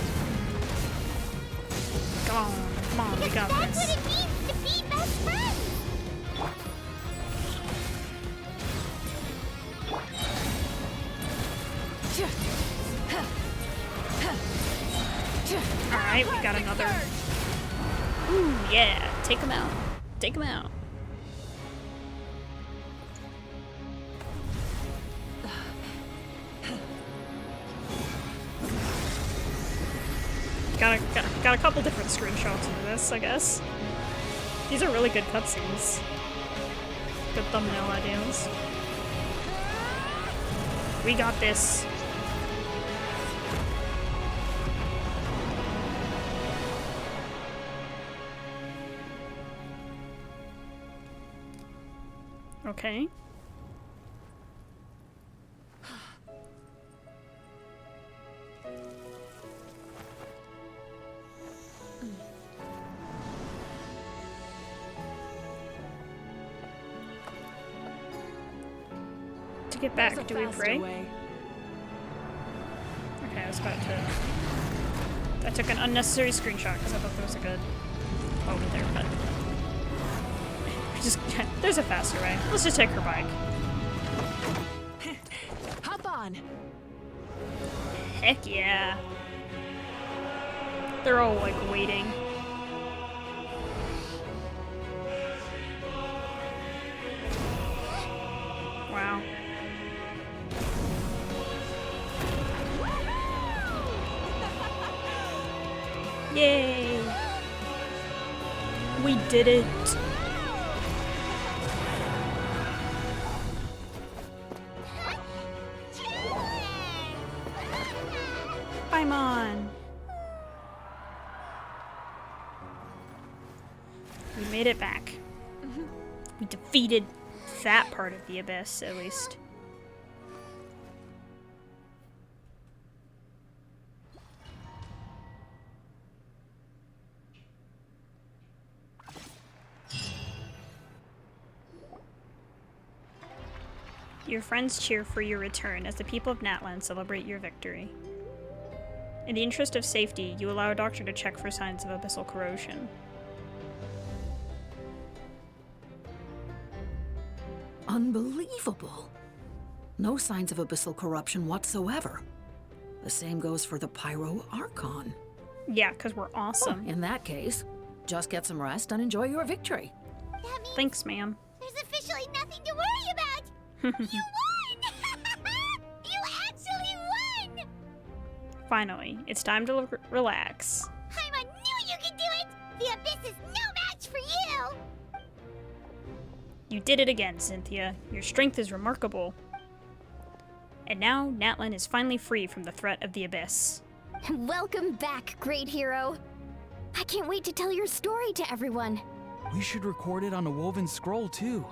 Come on, we got That's this. what it means to be best friends. Alright, we got another. Ooh, yeah. Take him out. Take him out. Got a couple different screenshots of this, I guess. These are really good cutscenes. Good thumbnail ideas. We got this. Okay. To get back, do we pray? Okay, I was about to... I took an unnecessary screenshot because I thought there was a good over there, but... Just, there's a faster way. Let's just take her bike. Hop on. Heck yeah. They're all like waiting. Wow. Yay! We did it! Paimon! We made it back. We defeated that part of the abyss, at least. Your friends cheer for your return as the people of Natlan celebrate your victory. In the interest of safety, you allow a doctor to check for signs of abyssal corrosion. Unbelievable. No signs of abyssal corruption whatsoever. The same goes for the Pyro Archon. Yeah, because we're awesome. In that case, just get some rest and enjoy your victory. Thanks, ma'am. There's officially nothing to worry about! You won! You actually won! Finally, it's time to relax. Paimon knew you could do it! The Abyss is no match for you! You did it again, Xynthia. Your strength is remarkable. And now, Natlan is finally free from the threat of the Abyss. Welcome back, great hero. I can't wait to tell your story to everyone. We should record it on a woven scroll, too.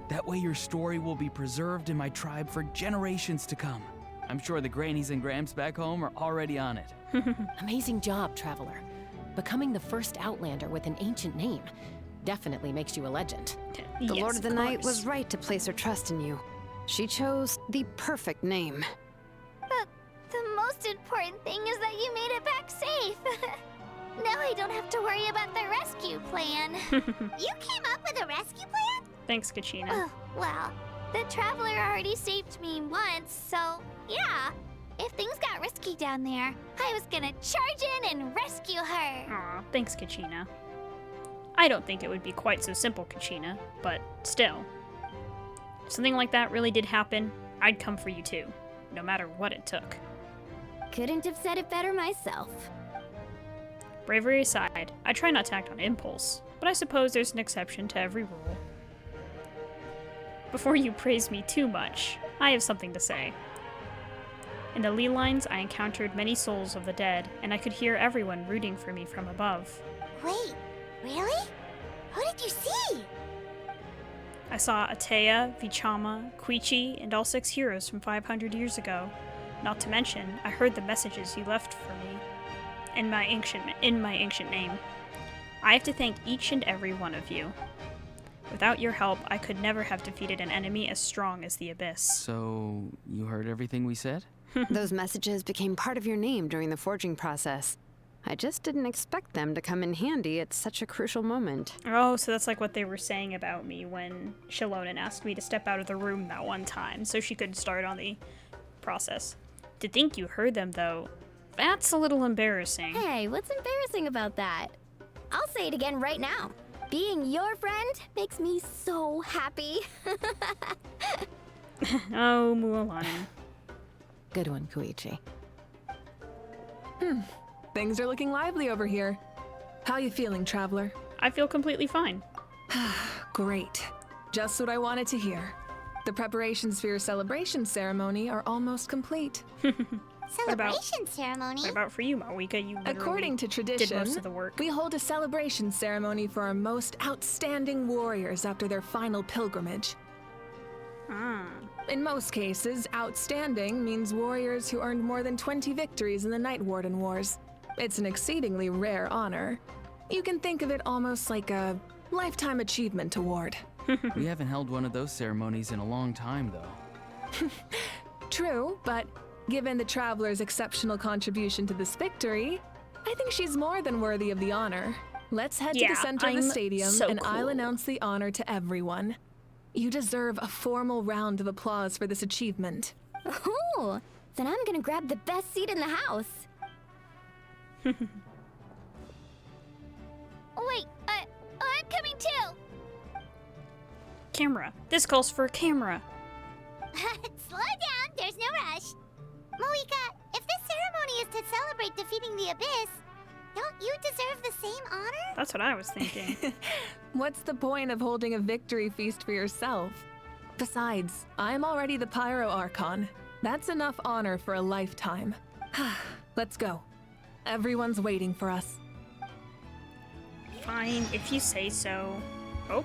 That way your story will be preserved in my tribe for generations to come. I'm sure the grannies and gramps back home are already on it. Amazing job, Traveler. Becoming the first Outlander with an ancient name definitely makes you a legend. The Lord of the Night was right to place her trust in you. She chose the perfect name. But the most important thing is that you made it back safe. Now I don't have to worry about the rescue plan. You came up with a rescue plan? Thanks, Kachina. Oh, well, the Traveler already saved me once, so yeah. If things got risky down there, I was gonna charge in and rescue her. Aw, thanks, Kachina. I don't think it would be quite so simple, Kachina, but still. If something like that really did happen, I'd come for you too, no matter what it took. Couldn't have said it better myself. Bravery aside, I try not to act on impulse, but I suppose there's an exception to every rule. Before you praise me too much, I have something to say. In the ley lines, I encountered many souls of the dead, and I could hear everyone rooting for me from above. Wait, really? Who did you see? I saw Atea, Vichama, Koichi, and all 6 heroes from 500 years ago. Not to mention, I heard the messages you left for me in my ancient name. I have to thank each and every one of you. Without your help, I could never have defeated an enemy as strong as the Abyss. So, you heard everything we said? Those messages became part of your name during the forging process. I just didn't expect them to come in handy at such a crucial moment. Oh, so that's like what they were saying about me when Shilonen asked me to step out of the room that one time so she could start on the process. To think you heard them, though, that's a little embarrassing. Hey, what's embarrassing about that? I'll say it again right now. Being your friend makes me so happy. Oh, Mualani. Good one, Koichi. Things are looking lively over here. How you feeling, Traveler? I feel completely fine. Great. Just what I wanted to hear. The preparations for your celebration ceremony are almost complete. Celebration ceremony? What about for you, Mawika? You literally According to tradition, did most of the work. we hold a celebration ceremony for our most outstanding warriors after their final pilgrimage. In most cases, outstanding means warriors who earned more than 20 victories in the Night Warden Wars. It's an exceedingly rare honor. You can think of it almost like a lifetime achievement award. We haven't held one of those ceremonies in a long time, though. True, but given the Traveler's exceptional contribution to this victory, I think she's more than worthy of the honor. Let's head to the center of the stadium, and I'll announce the honor to everyone. You deserve a formal round of applause for this achievement. Ooh, then I'm gonna grab the best seat in the house. Wait, I'm coming too! Camera. This calls for a camera. Slow down, there's no rush. Moika, if this ceremony is to celebrate defeating the Abyss, don't you deserve the same honor? That's what I was thinking. What's the point of holding a victory feast for yourself? Besides, I'm already the Pyro Archon. That's enough honor for a lifetime. Let's go. Everyone's waiting for us. Fine, if you say so. Oh.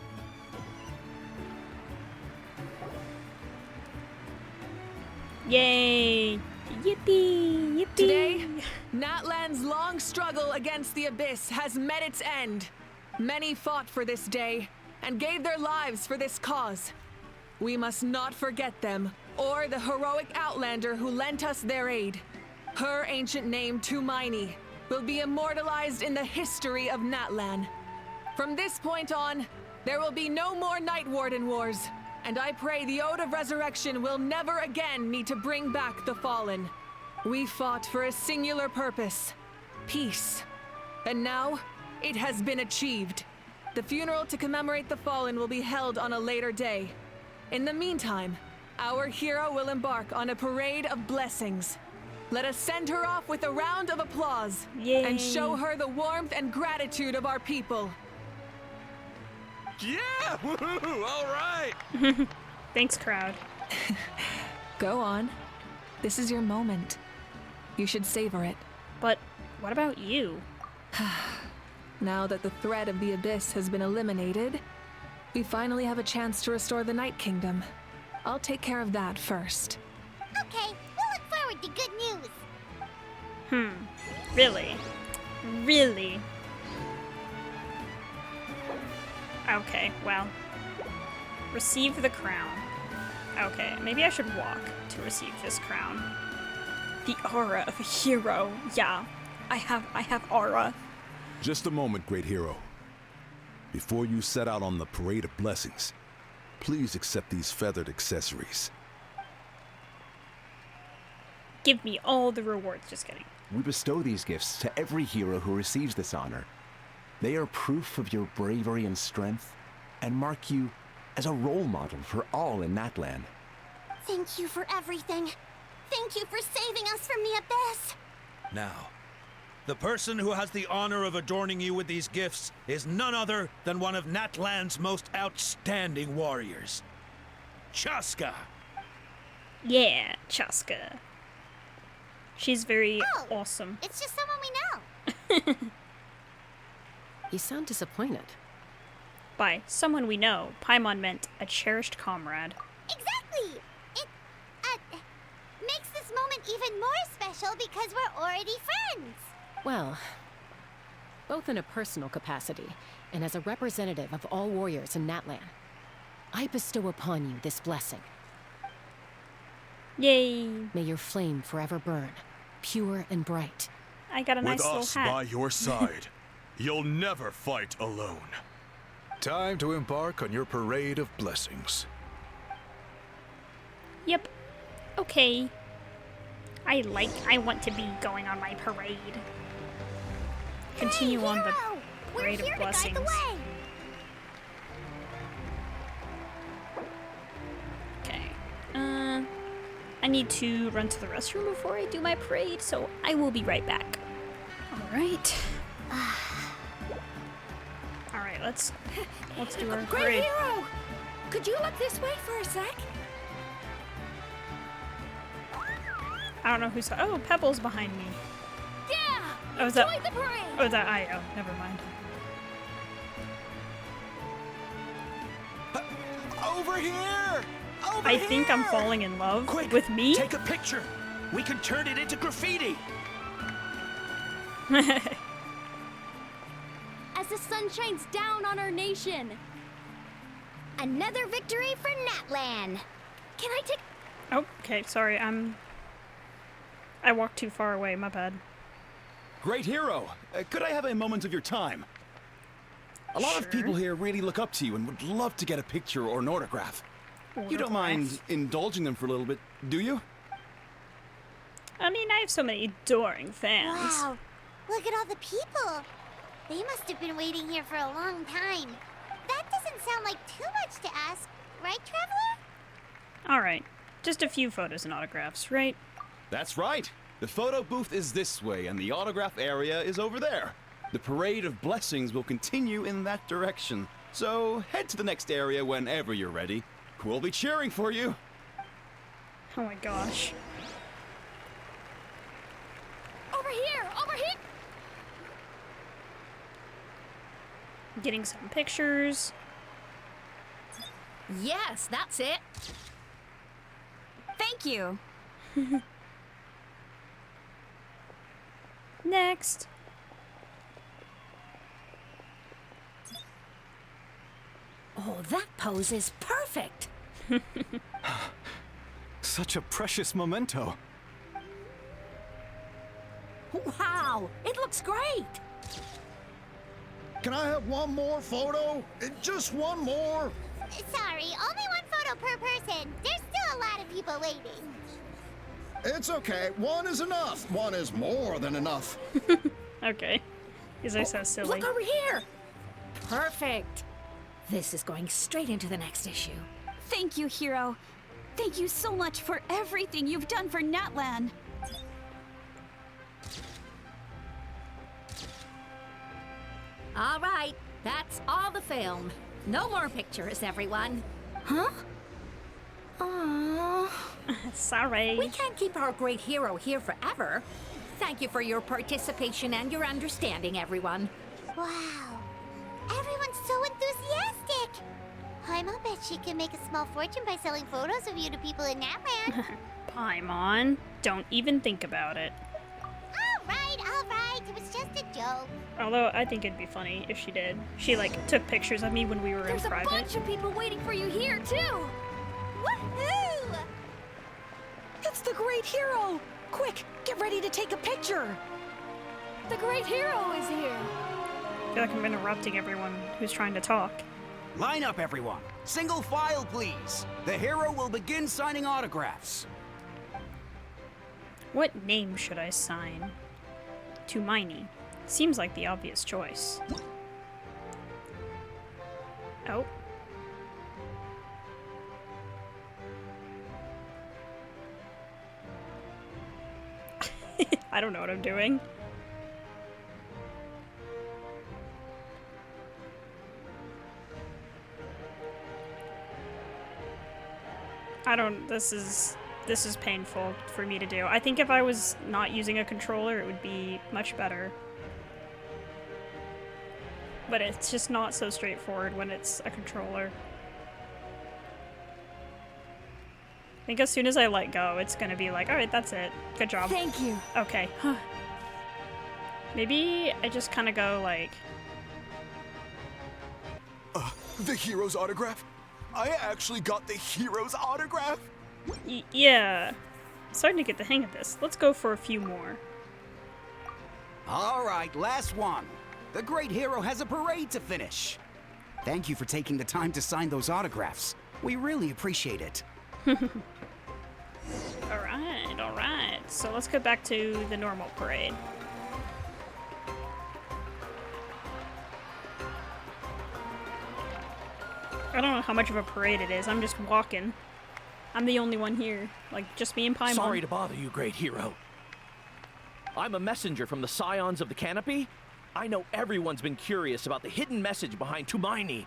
Yay! Yippee! Yippee! Today, Natlan's long struggle against the Abyss has met its end. Many fought for this day and gave their lives for this cause. We must not forget them or the heroic Outlander who lent us their aid. Her ancient name, Tumaini, will be immortalized in the history of Natlan. From this point on, there will be no more Night Warden Wars, and I pray the Ode of Resurrection will never again need to bring back the Fallen. We fought for a singular purpose, peace. And now, it has been achieved. The funeral to commemorate the Fallen will be held on a later day. In the meantime, our hero will embark on a parade of blessings. Let us send her off with a round of applause. Yay. And show her the warmth and gratitude of our people. Yeah! Woohoo! All right! Thanks, crowd. Go on. This is your moment. You should savor it. But what about you? Now that the threat of the Abyss has been eliminated, we finally have a chance to restore the Night Kingdom. I'll take care of that first. Okay, we'll look forward to good news. Really? Really? Okay, well. Receive the crown. Okay, maybe I should walk to receive this crown. The aura of a hero. Yeah, I have aura. Just a moment, great hero. Before you set out on the parade of blessings, please accept these feathered accessories. Give me all the rewards, just kidding. We bestow these gifts to every hero who receives this honor. They are proof of your bravery and strength, and mark you as a role model for all in Natlan. Thank you for everything. Thank you for saving us from the Abyss. Now, the person who has the honor of adorning you with these gifts is none other than one of Natlan's most outstanding warriors, Chaska. Yeah, Chaska. She's very awesome. It's just someone we know. You sound disappointed. By someone we know, Paimon meant a cherished comrade. Exactly! It, makes this moment even more special because we're already friends. Well, both in a personal capacity and as a representative of all warriors in Natlan, I bestow upon you this blessing. Yay! May your flame forever burn, pure and bright. I got a nice little hat. With us by your side, you'll never fight alone. Time to embark on your parade of blessings. Yep. Okay. I want to be going on my parade. Continue on the parade of blessings. Okay. I need to run to the restroom before I do my parade, so I will be right back. I'm Alright. Alright, let's do our Great parade. Hero! Could you look this way for a sec? I don't know who's. Oh, Pebble's behind me. Yeah! Oh, is that? Enjoy the parade! Oh, is that Io? Never mind. Over here! Over I think I'm falling in love with me. Take a picture. We can turn it into graffiti. As the sun shines down on our nation. Another victory for Natlan. Can I take... Oh, okay, sorry, I walked too far away, my bad. Great Hero, could I have a moment of your time? A lot of people here really look up to you and would love to get a picture or an autograph. You don't mind indulging them for a little bit, do you? I mean, I have so many adoring fans. Wow, look at all the people. They must have been waiting here for a long time. That doesn't sound like too much to ask, right, Traveler? Alright, just a few photos and autographs, right? That's right. The photo booth is this way and the autograph area is over there. The Parade of Blessings will continue in that direction. So head to the next area whenever you're ready. We'll be cheering for you. Oh my gosh. Over here! Over here! Getting some pictures. Yes, that's it. Thank you. Next. Oh, that pose is perfect. Such a precious memento. Wow, it looks great. Can I have one more photo? Just one more. Sorry, only one photo per person. There's still a lot of people waiting. It's okay. One is enough. One is more than enough. Okay. These are so silly. Look over here. Perfect. This is going straight into the next issue. Thank you, Hero. Thank you so much for everything you've done for Natlan. All right, that's all the film. No more pictures, everyone. Huh? Aww. Sorry. We can't keep our great hero here forever. Thank you for your participation and your understanding, everyone. Wow, everyone's so enthusiastic. Paimon bet she can make a small fortune by selling photos of you to people in Natlan. Paimon, don't even think about it. All right, it was just a joke. Although, I think it'd be funny if she did. She, like, took pictures of me when we were There's in private. There's a bunch of people waiting for you here, too! Woohoo! It's the Great Hero! Quick, get ready to take a picture! The Great Hero is here! I feel like I'm interrupting everyone who's trying to talk. Line up, everyone. Single file, please. The hero will begin signing autographs. What name should I sign? Tumaini. Seems like the obvious choice. Oh. I don't know what I'm doing. This is painful for me to do. I think if I was not using a controller, it would be much better. But it's just not so straightforward when it's a controller. I think as soon as I let go, it's gonna be like, alright, that's it. Good job. Thank you. Okay. Maybe I just kind of go like... The hero's autograph? I actually got the hero's autograph? Yeah. Starting to get the hang of this. Let's go for a few more. All right, last one. The great hero has a parade to finish. Thank you for taking the time to sign those autographs. We really appreciate it. Alright. So let's go back to the normal parade. I don't know how much of a parade it is. I'm just walking. I'm the only one here. Like, just me and Paimon. Sorry to bother you, great hero. I'm a messenger from the Scions of the Canopy. I know everyone's been curious about the hidden message behind Tumaini.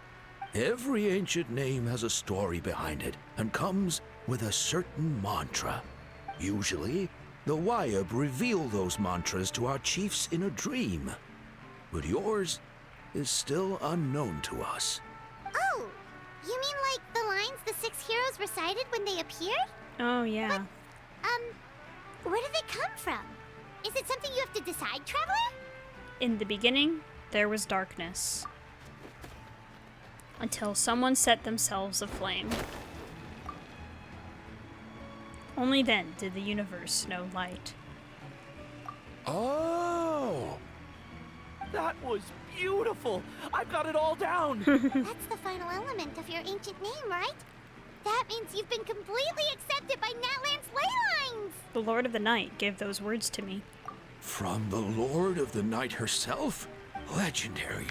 Every ancient name has a story behind it and comes with a certain mantra. Usually, the Wayab reveal those mantras to our chiefs in a dream. But yours is still unknown to us. Oh, you mean like the lines the 6 heroes recited when they appeared? Oh, yeah. But, where did they come from? Is it something you have to decide, Traveler? In the beginning, there was darkness. Until someone set themselves aflame. Only then did the universe know light. Oh! That was beautiful! I've got it all down! That's the final element of your ancient name, right? That means you've been completely accepted by Natlan's ley lines! The Lord of the Night gave those words to me. From the Lord of the Night herself? Legendary.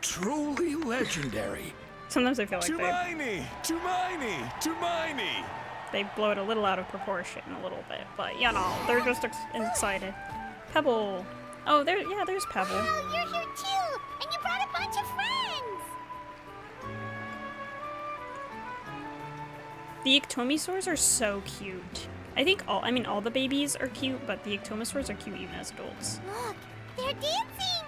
Truly legendary. Sometimes I feel like Tumaini! they blow it a little out of proportion a little bit, but you know, they're just excited. Pebble. Oh, there's Pebble. Oh, you're here too! And you brought a bunch of friends! The Ictomisaurs are so cute. I think all the babies are cute, but the Ictomisaurs are cute even as adults. Look, they're dancing!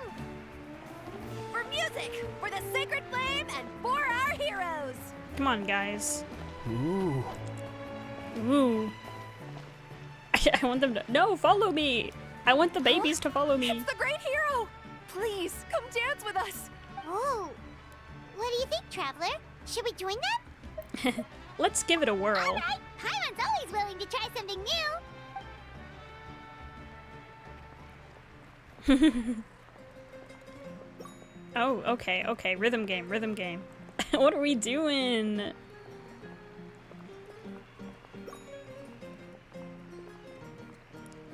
For music, for the sacred flame, and for our heroes! Come on, guys. Ooh. Ooh. I want them to— No, follow me! I want the babies to follow me. It's the great hero! Please, come dance with us! Oh. What do you think, Traveler? Should we join them? Let's give it a whirl. All right. Paimon's always willing to try something new. Oh, okay. Rhythm game. What are we doing?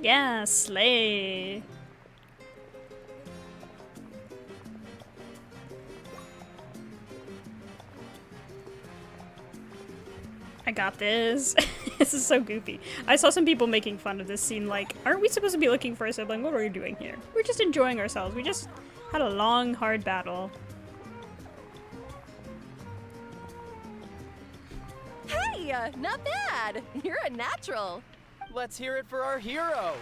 Yeah, slay. I got this. This is so goofy. I saw some people making fun of this scene like, aren't we supposed to be looking for a sibling? What are we doing here? We're just enjoying ourselves. We just had a long, hard battle. Hey, not bad! You're a natural! Let's hear it for our hero!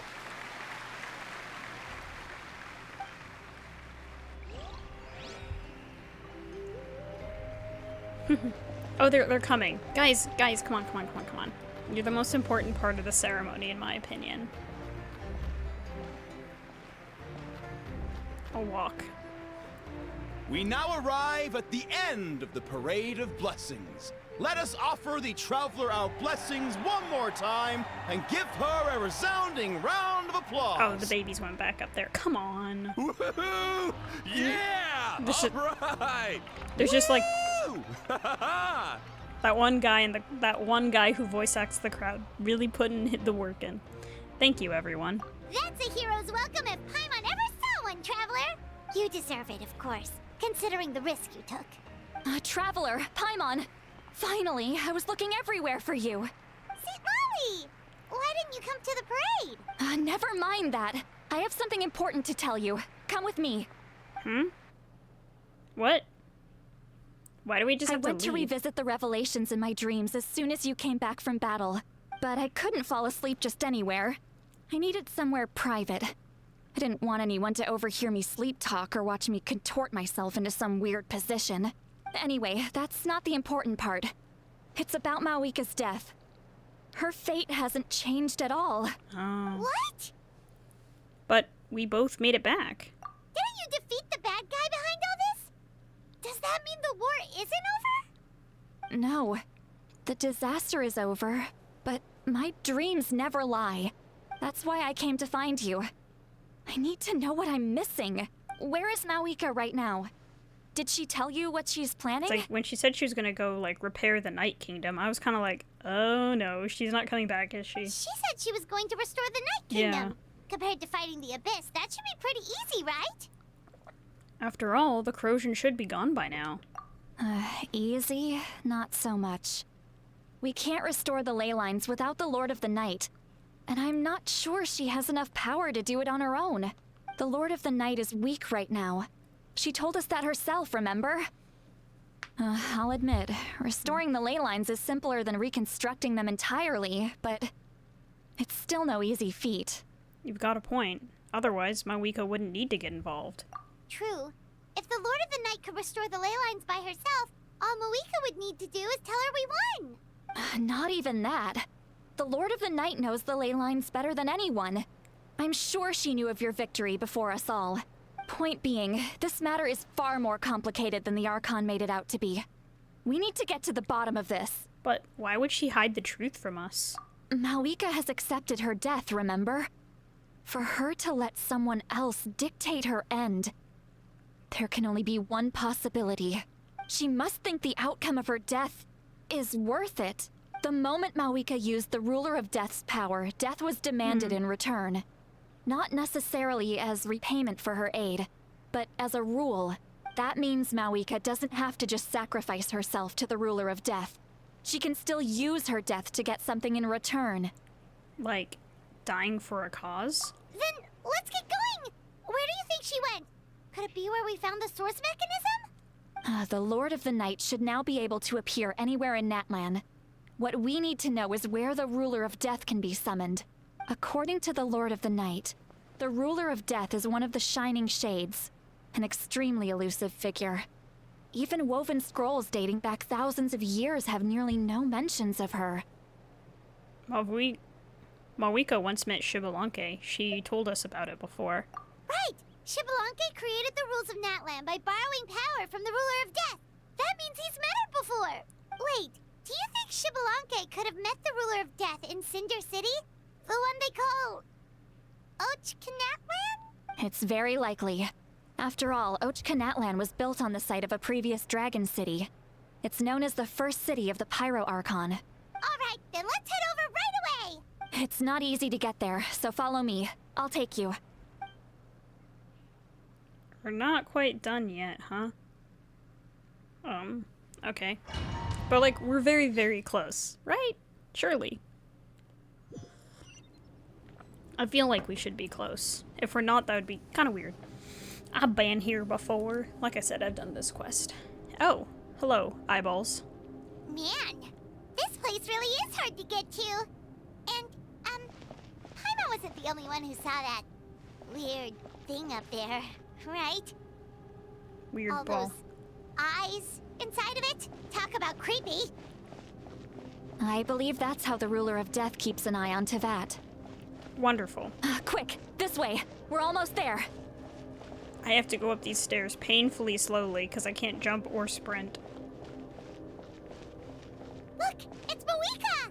Oh, they're coming. Guys, come on. You're the most important part of the ceremony, in my opinion. I'll walk. We now arrive at the end of the Parade of Blessings. Let us offer the Traveler our blessings one more time and give her a resounding round of applause. Oh, the babies went back up there. Come on. Woohoo! Yeah! Alright! There's just like that one guy who voice acts the crowd really putting the work in. Thank you, everyone. That's a hero's welcome if Paimon ever saw one, Traveler. You deserve it, of course, considering the risk you took. Traveler, Paimon! Finally, I was looking everywhere for you. St. Molly! Why didn't you come to the parade? Never mind that. I have something important to tell you. Come with me. What? Why do we just have to leave? I went to revisit the revelations in my dreams as soon as you came back from battle. But I couldn't fall asleep just anywhere. I needed somewhere private. I didn't want anyone to overhear me sleep talk or watch me contort myself into some weird position. Anyway, that's not the important part. It's about Mawika's death. Her fate hasn't changed at all. Oh. What? But we both made it back. Didn't you defeat the bad guy behind all this? Does that mean the war isn't over? No. The disaster is over, but my dreams never lie. That's why I came to find you. I need to know what I'm missing. Where is Mawika right now? Did she tell you what she's planning? It's like when she said she was gonna go like repair the Night Kingdom, I was kind of like, oh no, she's not coming back, is she? She said she was going to restore the Night Kingdom. Yeah. Compared to fighting the Abyss, that should be pretty easy, right? After all, the corrosion should be gone by now. Easy? Not so much. We can't restore the ley lines without the Lord of the Night. and I'm not sure she has enough power to do it on her own. The Lord of the Night is weak right now. She told us that herself, remember? I'll admit, restoring the ley lines is simpler than reconstructing them entirely, but it's still no easy feat. You've got a point. Otherwise, Mawika wouldn't need to get involved. True. If the Lord of the Night could restore the ley lines by herself, all Mawika would need to do is tell her we won. Not even that. The Lord of the Night knows the ley lines better than anyone. I'm sure she knew of your victory before us all. Point being, this matter is far more complicated than the Archon made it out to be. We need to get to the bottom of this. But why would she hide the truth from us? Mawika has accepted her death, remember? For her to let someone else dictate her end, there can only be one possibility. She must think the outcome of her death is worth it. The moment Mawika used the Ruler of Death's power, death was demanded in return. Not necessarily as repayment for her aid, but as a rule. That means Mawika doesn't have to just sacrifice herself to the Ruler of Death. She can still use her death to get something in return. Like, dying for a cause? Then let's get going! Where do you think she went? Could it be where we found the source mechanism? The Lord of the Night should now be able to appear anywhere in Natlan. What we need to know is where the Ruler of Death can be summoned. According to the Lord of the Night, the Ruler of Death is one of the Shining Shades, an extremely elusive figure. Even woven scrolls dating back thousands of years have nearly no mentions of her. Mawika once met Xbalanque. She told us about it before. Right! Xbalanque created the rules of Natlan by borrowing power from the Ruler of Death. That means he's met her before. Wait, do you think Xbalanque could have met the Ruler of Death in Cinder City? The one they call Natlan? It's very likely. After all, Natlan was built on the site of a previous dragon city. It's known as the first city of the Pyro Archon. Alright, then let's head over right away! It's not easy to get there, so follow me. I'll take you. We're not quite done yet, huh? Okay. But, like, we're very, very close, right? Surely. I feel like we should be close. If we're not, that would be kind of weird. I've been here before. Like I said, I've done this quest. Oh, hello, eyeballs. Man, this place really is hard to get to. And, Paimon wasn't the only one who saw that weird thing up there, right? Weird all ball. those eyes inside of it? Talk about creepy. I believe that's how the Ruler of Death keeps an eye on Tevat. Wonderful. Quick, this way. We're almost there. I have to go up these stairs painfully slowly because I can't jump or sprint. Look, it's Mawika!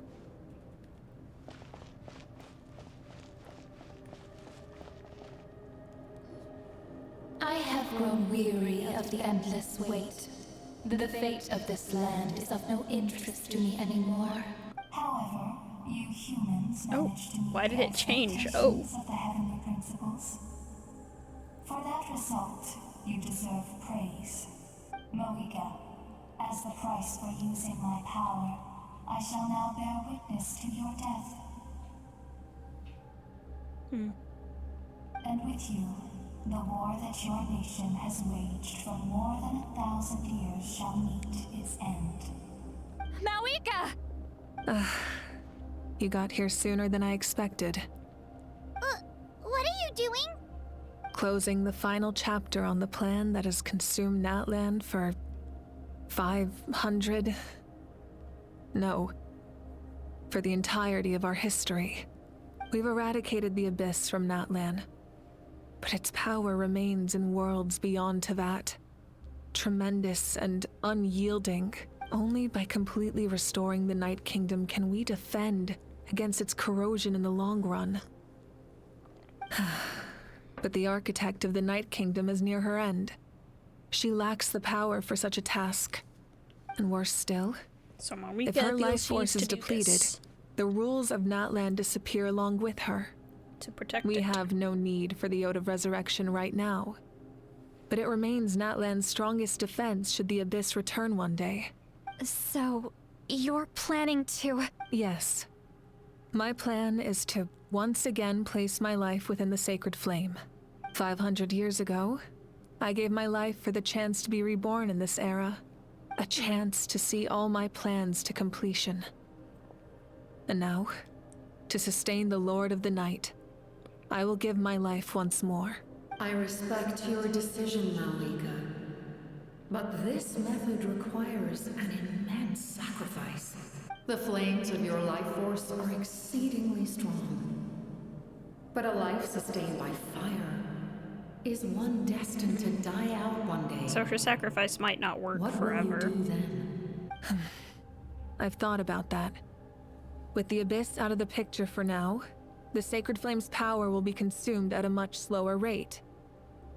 I have grown weary of the endless wait. The fate of this land is of no interest to me anymore. However, you humans managed to meet why did it the change? expectations of the heavenly principles. For that result, you deserve praise. Mawika, as the price for using my power, I shall now bear witness to your death. And with you, the war that your nation has waged for more than 1,000 years shall meet its end. Mawika! You got here sooner than I expected. What are you doing? Closing the final chapter on the plan that has consumed Natlan for 500... No. For the entirety of our history. We've eradicated the Abyss from Natlan. But its power remains in worlds beyond Tevat. Tremendous and unyielding. Only by completely restoring the Night Kingdom can we defend against its corrosion in the long run. But the architect of the Night Kingdom is near her end. She lacks the power for such a task. And worse still, So Mawika if her feels life she force needs is to do depleted, this the rules of Natlan disappear along with her. to protect We it. have no need for the Ode of Resurrection right now. But it remains Natlan's strongest defense should the Abyss return one day. So, you're planning to... Yes. My plan is to once again place my life within the sacred flame. 500 years ago, I gave my life for the chance to be reborn in this era. A chance to see all my plans to completion. And now, to sustain the Lord of the Night, I will give my life once more. I respect your decision, Malika. But this method requires an immense sacrifice. The flames of your life force are exceedingly strong. But a life sustained by fire is one destined to die out one day. So her sacrifice might not work forever. What will you do then? I've thought about that. With the Abyss out of the picture for now, the Sacred Flame's power will be consumed at a much slower rate.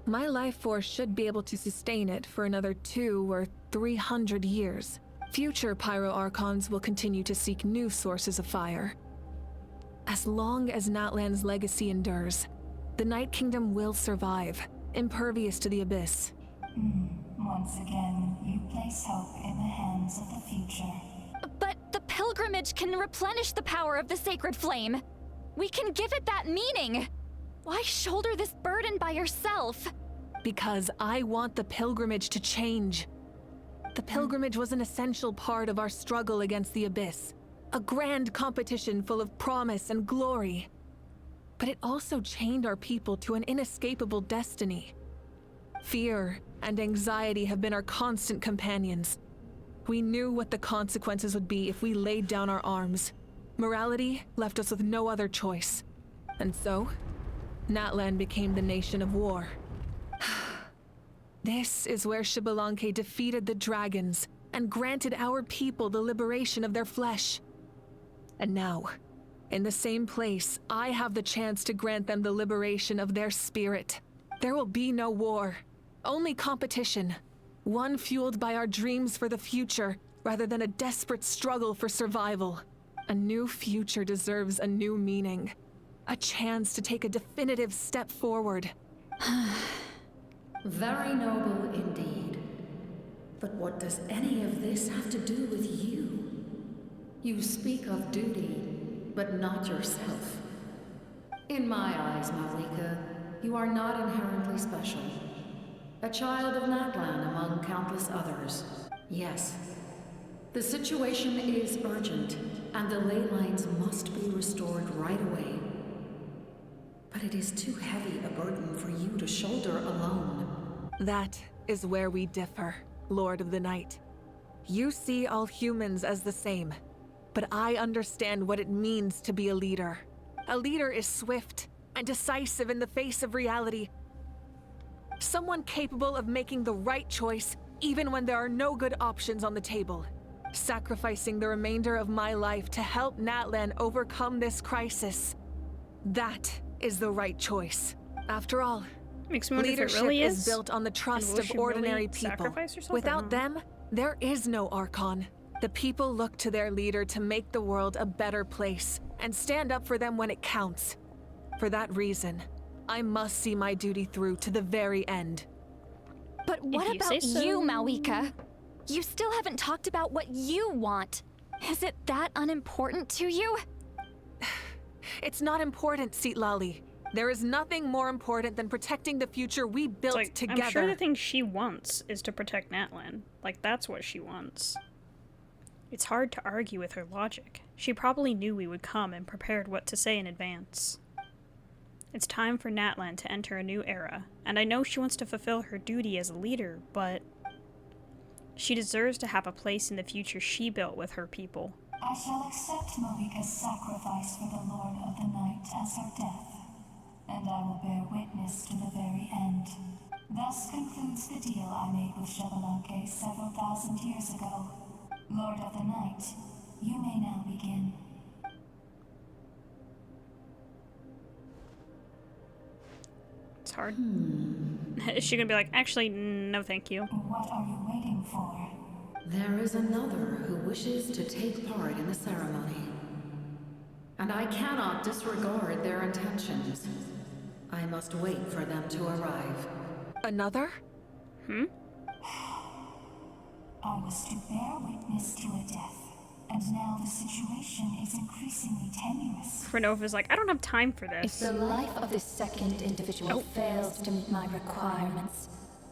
My life force should be able to sustain it for another 200 or 300 years. Future Pyro Archons will continue to seek new sources of fire. As long as Natlan's legacy endures, the Night Kingdom will survive, impervious to the Abyss. Once again, you place hope in the hands of the future. But the pilgrimage can replenish the power of the sacred flame. We can give it that meaning. Why shoulder this burden by yourself? Because I want the pilgrimage to change. The pilgrimage was an essential part of our struggle against the Abyss. A grand competition full of promise and glory. But it also chained our people to an inescapable destiny. Fear and anxiety have been our constant companions. We knew what the consequences would be if we laid down our arms. Morality left us with no other choice. And so, Natlan became the nation of war. This is where Xbalanque defeated the dragons and granted our people the liberation of their flesh. And now, in the same place, I have the chance to grant them the liberation of their spirit. There will be no war, only competition. One fueled by our dreams for the future, rather than a desperate struggle for survival. A new future deserves a new meaning. A chance to take a definitive step forward. Very noble indeed. But what does any of this have to do with you? You speak of duty, but not yourself. In my eyes, Malika, you are not inherently special. A child of Natlan among countless others. Yes, the situation is urgent, and the ley lines must be restored right away. But it is too heavy a burden for you to shoulder alone. That is where we differ, Lord of the Night. You see all humans as the same, but I understand what it means to be a leader. A leader is swift and decisive in the face of reality. Someone capable of making the right choice even when there are no good options on the table. Sacrificing the remainder of my life to help Natlan overcome this crisis. That is the right choice. After all, Makes me wonder if it leadership really is built on the trust of ordinary people. Without them, there is no Archon. The people look to their leader to make the world a better place and stand up for them when it counts. For that reason, I must see my duty through to the very end. But what about you, Malika? You still haven't talked about what you want. Is it that unimportant to you? It's not important, Citlali. There is nothing more important than protecting the future we built together. I'm sure the thing she wants is to protect Natlan. Like, that's what she wants. It's hard to argue with her logic. She probably knew we would come and prepared what to say in advance. It's time for Natlan to enter a new era, and I know she wants to fulfill her duty as a leader, but she deserves to have a place in the future she built with her people. I shall accept Malika's sacrifice for the Lord of the Night as her death, and I will bear witness to the very end. Thus concludes the deal I made with Xbalanque several thousand years ago. Lord of the Night, you may now begin. It's hard. Is she gonna be like, actually, no thank you? What are you waiting for? There is another who wishes to take part in the ceremony. And I cannot disregard their intentions. I must wait for them to arrive. Another? I was to bear witness to a death, and now the situation is increasingly tenuous. Renova's like, I don't have time for If this. the life of this second individual fails to meet my requirements,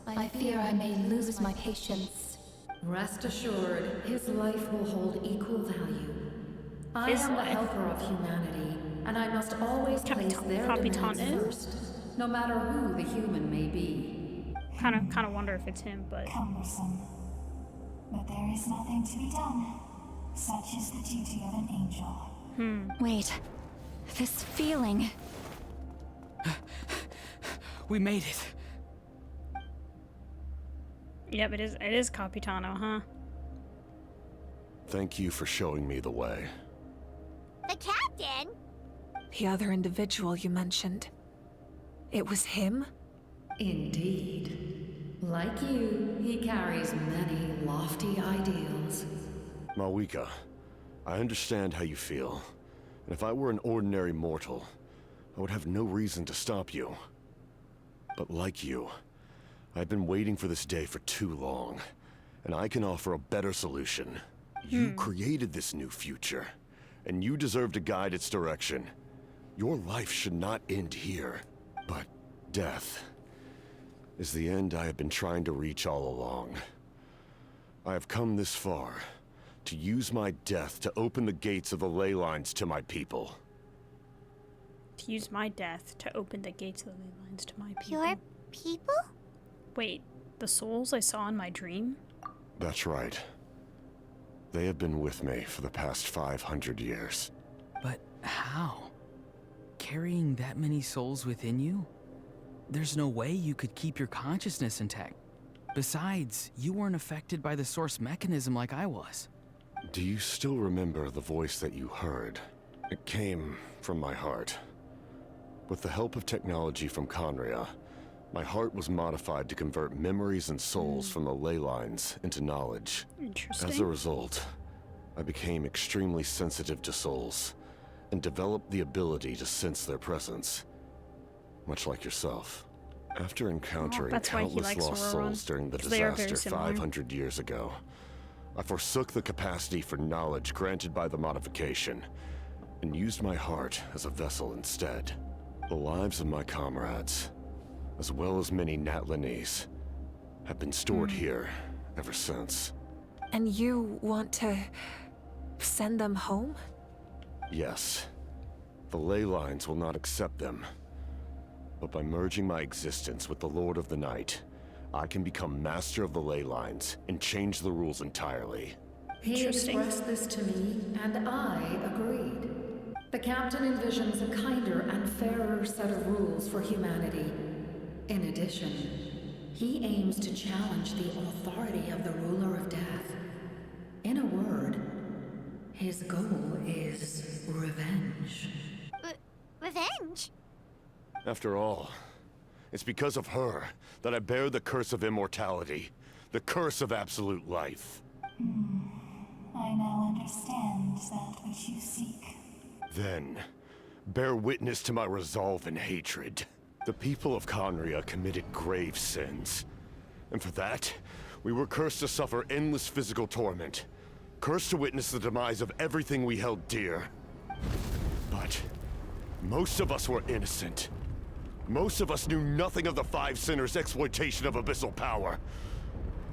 I fear I may lose my patience. Rest assured, his life will hold equal value. I am the helper of humanity, and I must always place their demands first, no matter who the human may be. Kind of wonder if it's him, but Cumbersome. But there is nothing to be done. Such is the duty of an angel. Wait. This feeling. We made it. Yep, it is Capitano, huh? Thank you for showing me the way. The captain? The other individual you mentioned. It was him? Indeed. Like you, he carries many lofty ideals. Mawika, I understand how you feel. And if I were an ordinary mortal, I would have no reason to stop you. But like you, I've been waiting for this day for too long, and I can offer a better solution. You created this new future, and you deserve to guide its direction. Your life should not end here, but death is the end I have been trying to reach all along. I have come this far to use my death to open the gates of the ley lines to my people. To use my death to open the gates of the ley lines to my people. Your people? Wait, the souls I saw in my dream? That's right. They have been with me for the past 500 years. But how? Carrying that many souls within you? There's no way you could keep your consciousness intact. Besides, you weren't affected by the source mechanism like I was. Do you still remember the voice that you heard? It came from my heart. With the help of technology from Conria, my heart was modified to convert memories and souls from the ley lines into knowledge. Interesting. As a result, I became extremely sensitive to souls and developed the ability to sense their presence, much like yourself. After encountering countless lost souls during the disaster 500 years ago, I forsook the capacity for knowledge granted by the modification and used my heart as a vessel instead. The lives of my comrades, as well as many Natlanese, have been stored here ever since. And you want to send them home? Yes. The ley lines will not accept them. But by merging my existence with the Lord of the Night, I can become master of the ley lines and change the rules entirely. He expressed this to me, and I agreed. The captain envisions a kinder and fairer set of rules for humanity. In addition, he aims to challenge the authority of the ruler of death. In a word, his goal is revenge. Revenge? After all, it's because of her that I bear the curse of immortality, the curse of absolute life. I now understand that which you seek. Then, bear witness to my resolve and hatred. The people of Conria committed grave sins. And for that, we were cursed to suffer endless physical torment. Cursed to witness the demise of everything we held dear. But most of us were innocent. Most of us knew nothing of the Five Sinners' exploitation of abyssal power.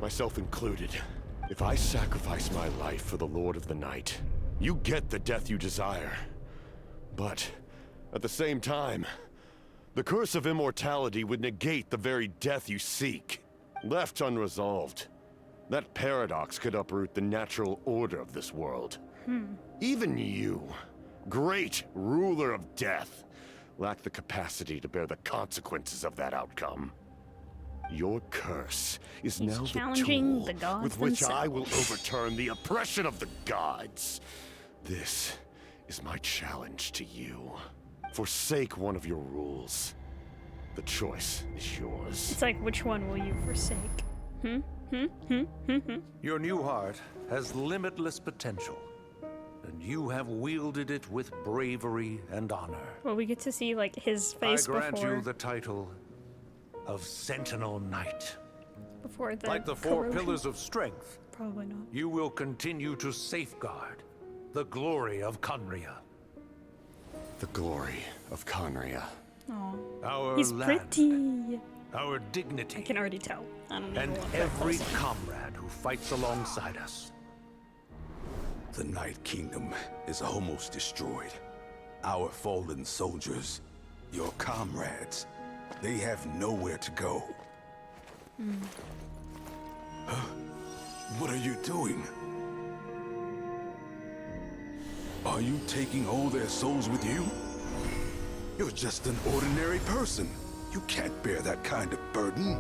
Myself included. If I sacrifice my life for the Lord of the Night, you get the death you desire. But, at the same time, the curse of immortality would negate the very death you seek. Left unresolved, that paradox could uproot the natural order of this world. Even you, great ruler of death, lack the capacity to bear the consequences of that outcome. Your curse is now the tool with which I will overturn the oppression of the gods. This is my challenge to you. Forsake one of your rules. The choice is yours. It's like, which one will you forsake? Your new heart has limitless potential, and you have wielded it with bravery and honor. Well, we get to see, like, his face before. I grant you the title of Sentinel Knight. Before the like the four pillars of strength, probably not. You will continue to safeguard the glory of Conria. The glory of Conria. Oh, Our he's land, pretty. our dignity, I can already tell. I don't even and want that every close. comrade who fights alongside us. The Night Kingdom is almost destroyed. Our fallen soldiers, your comrades, they have nowhere to go. Huh? What are you doing? Are you taking all their souls with you? You're just an ordinary person. You can't bear that kind of burden.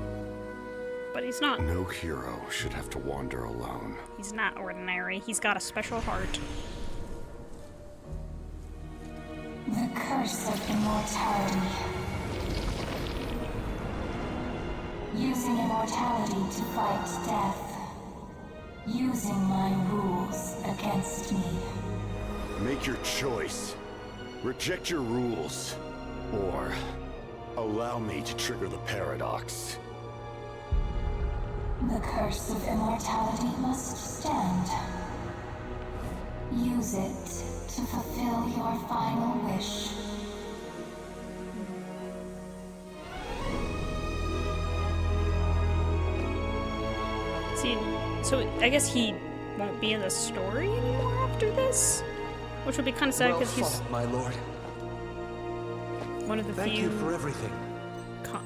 But he's not. No hero should have to wander alone. He's not ordinary. He's got a special heart. The curse of immortality. Using immortality to fight death. Using my rules against me. Make your choice. Reject your rules. Or allow me to trigger the paradox. The curse of immortality must stand. Use it to fulfill your final wish. See, so I guess he won't be in the story anymore after this? Which would be kind of sad because he's my lord. one of the Thank few... you for everything.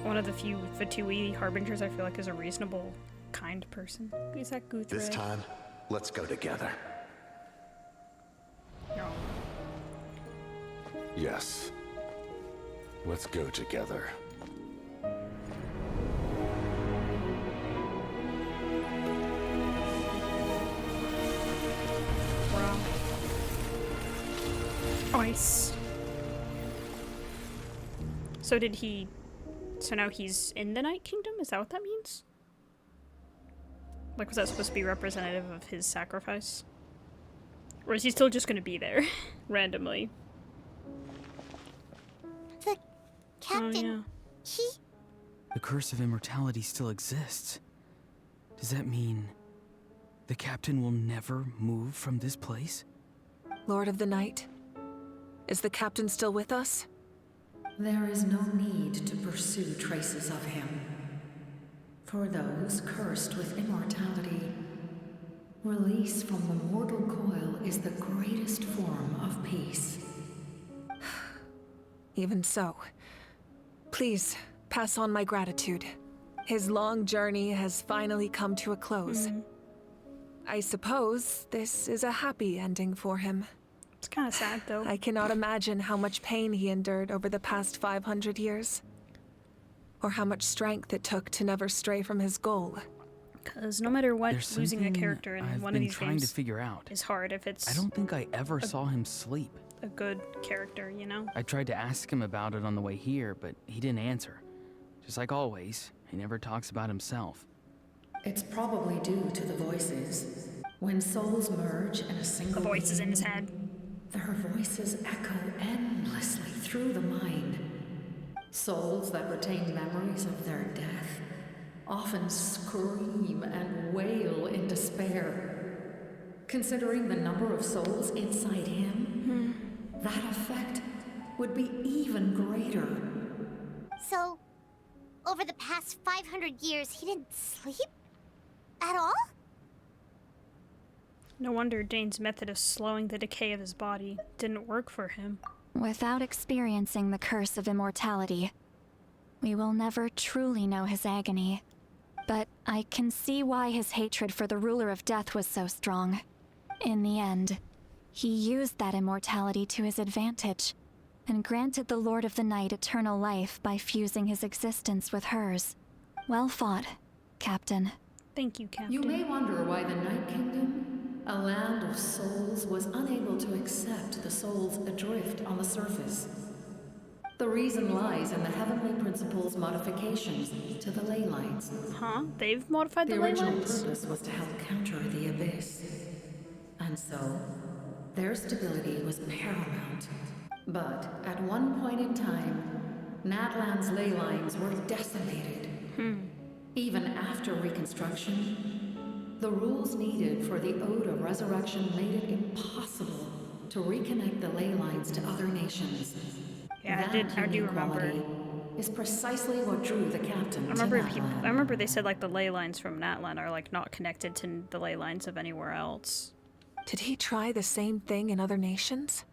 One of the few Fatui harbingers I feel like is a reasonable, kind person. Is that Guthrie? This time, let's go together. No. Yes. Let's go together. Wow. Nice. So did he... So now he's in the Night Kingdom? Is that what that means? Like, was that supposed to be representative of his sacrifice? Or is he still just gonna be there? Randomly? The captain, Oh, yeah. he... The curse of immortality still exists. Does that mean the captain will never move from this place? Lord of the Night, is the captain still with us? There is no need to pursue traces of him. For those cursed with immortality, release from the mortal coil is the greatest form of peace. Even so, please pass on my gratitude. His long journey has finally come to a close. I suppose this is a happy ending for him. It's kind of sad, though. I cannot imagine how much pain he endured over the past 500 years. Or how much strength it took to never stray from his goal. Because no matter what, There's losing a something character in I've one of been these trying games to figure out. is hard if it's I don't think I ever saw him sleep. a good character, you know? I tried to ask him about it on the way here, but he didn't answer. Just like always, he never talks about himself. It's probably due to the voices. When souls merge in a single The voices in his being, head. their voices echo endlessly through the mind. Souls that retain memories of their death often scream and wail in despair. Considering the number of souls inside him, that effect would be even greater. So, over the past 500 years, he didn't sleep? At all? No wonder Dane's method of slowing the decay of his body didn't work for him. Without experiencing the curse of immortality, we will never truly know his agony. But I can see why his hatred for the ruler of death was so strong. In the end, he used that immortality to his advantage, and granted the Lord of the Night eternal life by fusing his existence with hers. Well fought, Captain. Thank you, Captain. You may wonder why the Night Kingdom, a land of souls, was unable to accept the souls adrift on the surface. The reason lies in the Heavenly Principle's modifications to the ley lines. Huh? They've modified the ley original lines? purpose was to help counter the Abyss. And so, their stability was paramount. But at one point in time, Natlan's ley lines were decimated. Even after reconstruction, the rules needed for the Ode of Resurrection made it impossible to reconnect the ley lines to other nations. nations. Yeah, That I do unique remember. quality is precisely what drew the captain to I Natlan. remember they said like the ley lines from Natlan are like not connected to the ley lines of anywhere else. Did he try the same thing in other nations?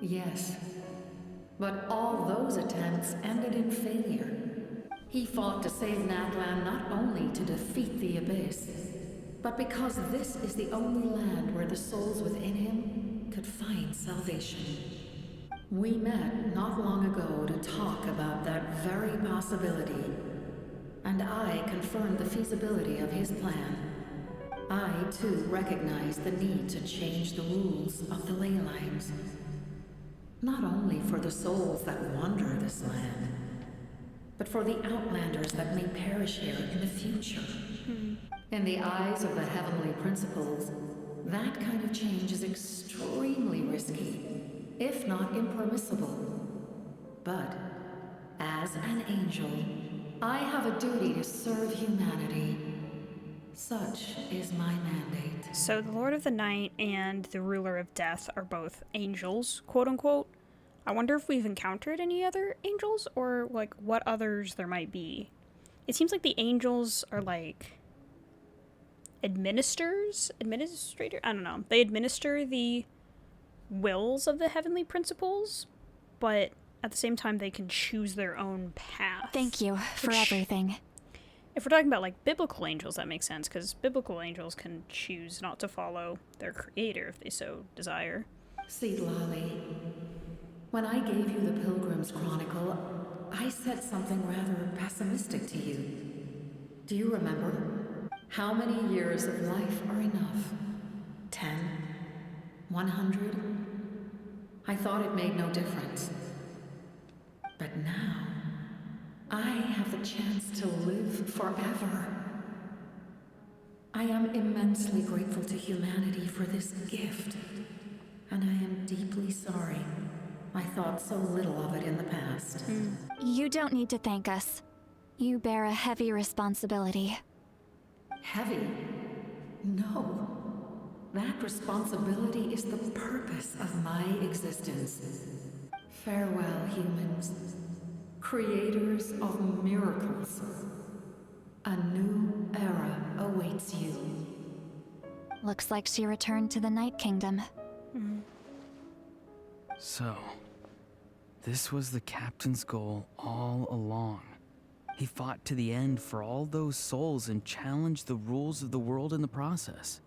Yes. But all those attempts ended in failure. He fought to save Natlan not only to defeat the Abyss, but because this is the only land where the souls within him could find salvation. We met not long ago to talk about that very possibility, and I confirmed the feasibility of his plan. I, too, recognize the need to change the rules of the ley lines. Not only for the souls that wander this land, but for the outlanders that may perish here in the future. In the eyes of the heavenly principles, that kind of change is extremely risky, if not impermissible. But, as an angel, I have a duty to serve humanity. Such is my mandate. So the Lord of the Night and the Ruler of Death are both angels, quote unquote. I wonder if we've encountered any other angels or like what others there might be. It seems like the angels are like administrator? I don't know. They administer the wills of the heavenly principles, but at the same time they can choose their own path. Thank you for everything. If we're talking about like biblical angels, that makes sense, because biblical angels can choose not to follow their creator if they so desire. See, Lolly, when I gave you the Pilgrim's Chronicle, I said something rather pessimistic to you. Do you remember? How many years of life are enough? 10? 100? I thought it made no difference. But now, I have the chance to live forever. I am immensely grateful to humanity for this gift, and I am deeply sorry I thought so little of it in the past. You don't need to thank us. You bear a heavy responsibility. Heavy? No. That responsibility is the purpose of my existence. Farewell, humans. Creators of miracles. A new era awaits you. Looks like she returned to the Night Kingdom. So, this was the captain's goal all along. He fought to the end for all those souls and challenged the rules of the world in the process.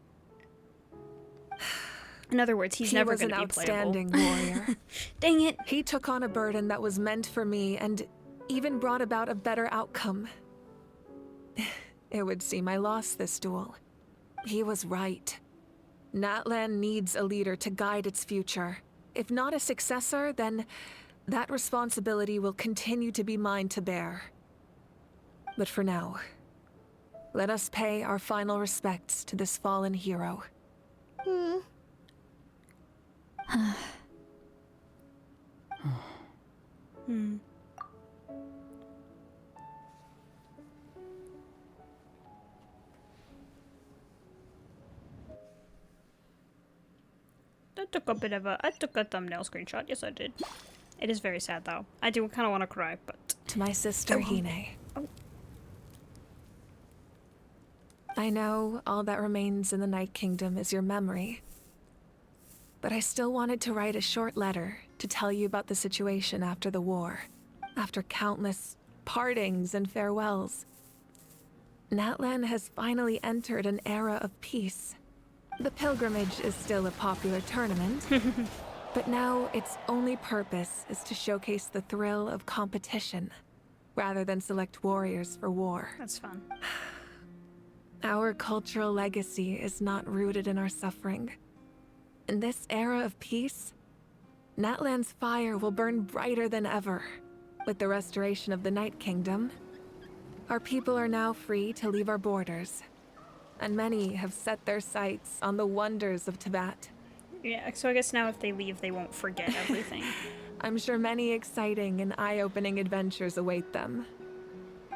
In other words, he's never going to be playable. He was an outstanding warrior. Dang it. He took on a burden that was meant for me and even brought about a better outcome. It would seem I lost this duel. He was right. Natlan needs a leader to guide its future. If not a successor, then that responsibility will continue to be mine to bear. But for now, let us pay our final respects to this fallen hero. I took a thumbnail screenshot. Yes, I did. It is very sad, though. I do kind of want to cry, but... To my sister, Hine. I know all that remains in the Night Kingdom is your memory. But I still wanted to write a short letter to tell you about the situation after the war. After countless partings and farewells. Natlan has finally entered an era of peace. The pilgrimage is still a popular tournament, but now its only purpose is to showcase the thrill of competition, rather than select warriors for war. That's fun. Our cultural legacy is not rooted in our suffering. In this era of peace, Natlan's fire will burn brighter than ever. With the restoration of the Night Kingdom, our people are now free to leave our borders, and many have set their sights on the wonders of Tibet. Yeah, so I guess now if they leave, they won't forget everything. I'm sure many exciting and eye-opening adventures await them.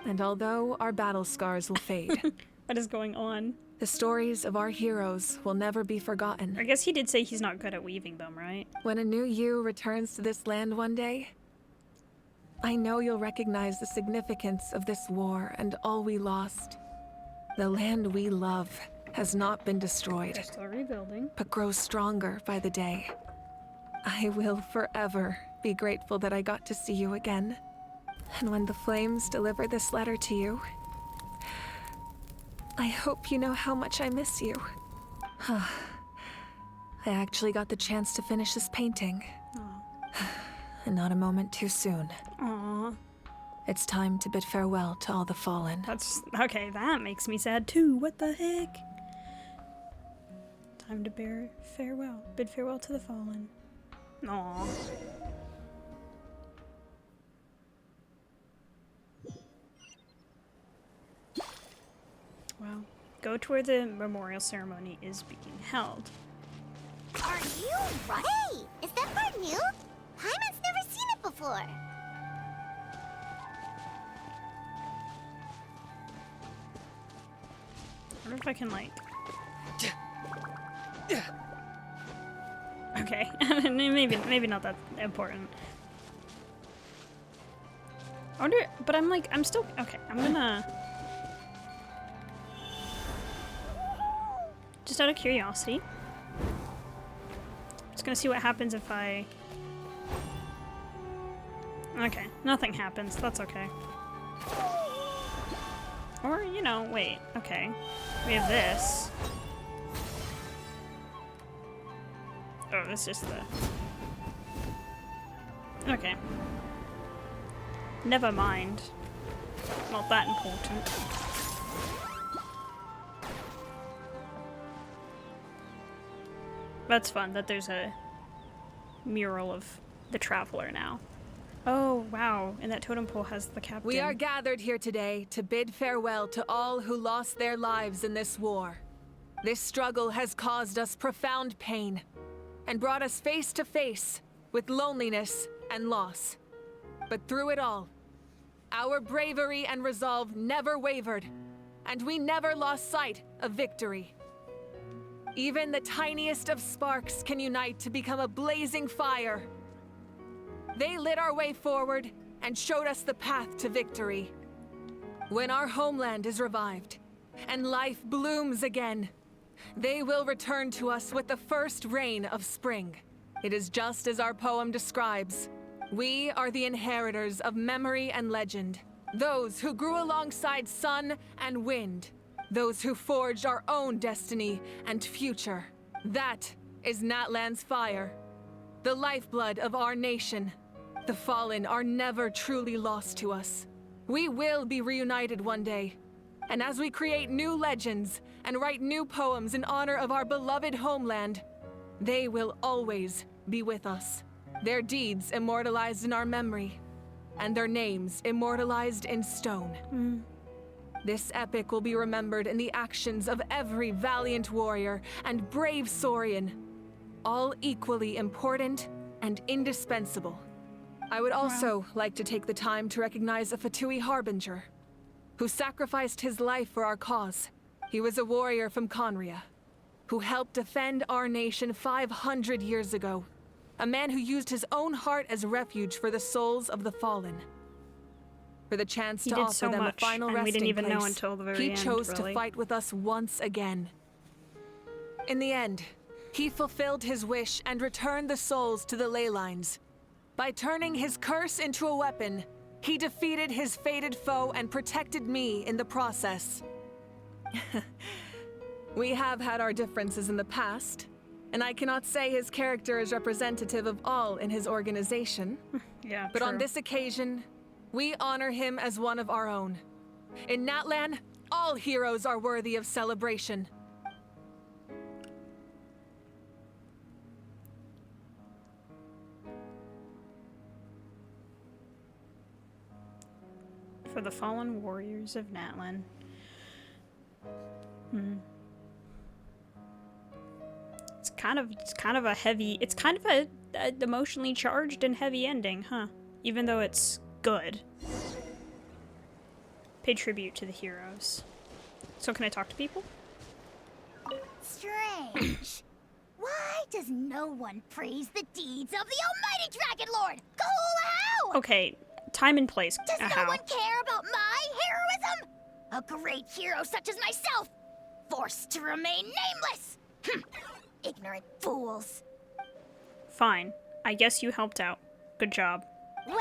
And although our battle scars will fade... What is going on? The stories of our heroes will never be forgotten. I guess he did say he's not good at weaving them, right? When a new you returns to this land one day, I know you'll recognize the significance of this war and all we lost. The land we love has not been destroyed, They're still rebuilding, but grows stronger by the day. I will forever be grateful that I got to see you again. And when the flames deliver this letter to you, I hope you know how much I miss you. I actually got the chance to finish this painting. And not a moment too soon. Aww. It's time to bid farewell to all the fallen. That's okay, that makes me sad too. What the heck? Time to bid farewell to the fallen. Aww. Wow. Go to where the memorial ceremony is being held. Are you right? Hey, is that part new? Paimon's never seen it before. I wonder if I can, like... Okay, maybe not that important. I wonder, but I'm still, okay, I'm gonna... Just out of curiosity. Just gonna see what happens if I... Okay, nothing happens, that's okay. Or, you know, wait, okay. We have this. Oh, that's just the... Okay. Never mind. Not that important. That's fun that there's a mural of the traveler now. Oh, wow. And that totem pole has the captain. We are gathered here today to bid farewell to all who lost their lives in this war. This struggle has caused us profound pain and brought us face to face with loneliness and loss. But through it all, our bravery and resolve never wavered, and we never lost sight of victory. Even the tiniest of sparks can unite to become a blazing fire. They lit our way forward and showed us the path to victory. When our homeland is revived and life blooms again, they will return to us with the first rain of spring. It is just as our poem describes. We are the inheritors of memory and legend, those who grew alongside sun and wind, those who forged our own destiny and future. That is Natlan's fire, the lifeblood of our nation. The fallen are never truly lost to us. We will be reunited one day. And as we create new legends and write new poems in honor of our beloved homeland, they will always be with us. Their deeds immortalized in our memory, and their names immortalized in stone. This epic will be remembered in the actions of every valiant warrior and brave Saurian, all equally important and indispensable. I would also like to take the time to recognize a Fatui Harbinger, who sacrificed his life for our cause. He was a warrior from Conria, who helped defend our nation 500 years ago. A man who used his own heart as refuge for the souls of the fallen. For the chance to offer them a final resting place, we didn't even know until the very end, he chose to fight with us once again. In the end, he fulfilled his wish and returned the souls to the ley lines. By turning his curse into a weapon, he defeated his fated foe and protected me in the process. We have had our differences in the past, and I cannot say his character is representative of all in his organization. Yeah, but on this occasion, we honor him as one of our own. In Natlan, all heroes are worthy of celebration. For the fallen warriors of Natlan. It's kind of a heavy, it's kind of a emotionally charged and heavy ending, huh? Even though it's good. Pay tribute to the heroes. So can I talk to people? Strange. Why does no one praise the deeds of the almighty Dragon Lord? Cool how? Okay, time and place. Does no one care about my heroism? A great hero such as myself, forced to remain nameless. Ignorant fools. Fine. I guess you helped out. Good job. Well.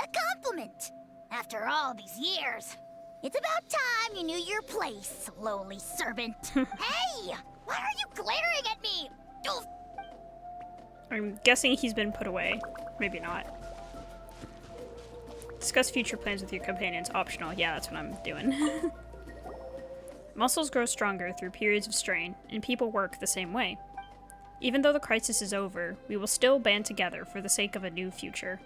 A compliment. After all these years. It's about time you knew your place, lowly servant. Hey! Why are you glaring at me? Oof. I'm guessing he's been put away. Maybe not. Discuss future plans with your companions. Optional. Yeah, that's what I'm doing. Muscles grow stronger through periods of strain, and people work the same way. Even though the crisis is over, we will still band together for the sake of a new future.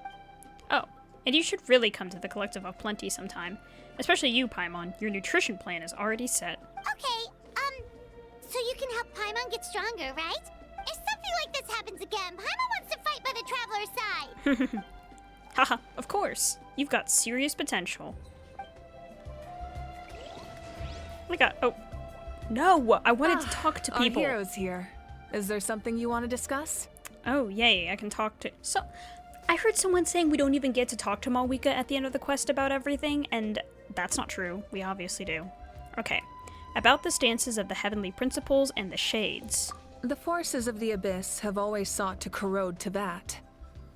Oh, and you should really come to the Collective of Plenty sometime. Especially you, Paimon. Your nutrition plan is already set. Okay, so you can help Paimon get stronger, right? If something like this happens again, Paimon wants to fight by the Traveler's side. Haha, of course. You've got serious potential. Oh, no! I wanted to talk to people. Our hero's here. Is there something you want to discuss? Oh, yay, I can talk to... So, I heard someone saying we don't even get to talk to Malwika at the end of the quest about everything, and that's not true. We obviously do. Okay. About the stances of the Heavenly Principles and the Shades. The forces of the Abyss have always sought to corrode Teyvat.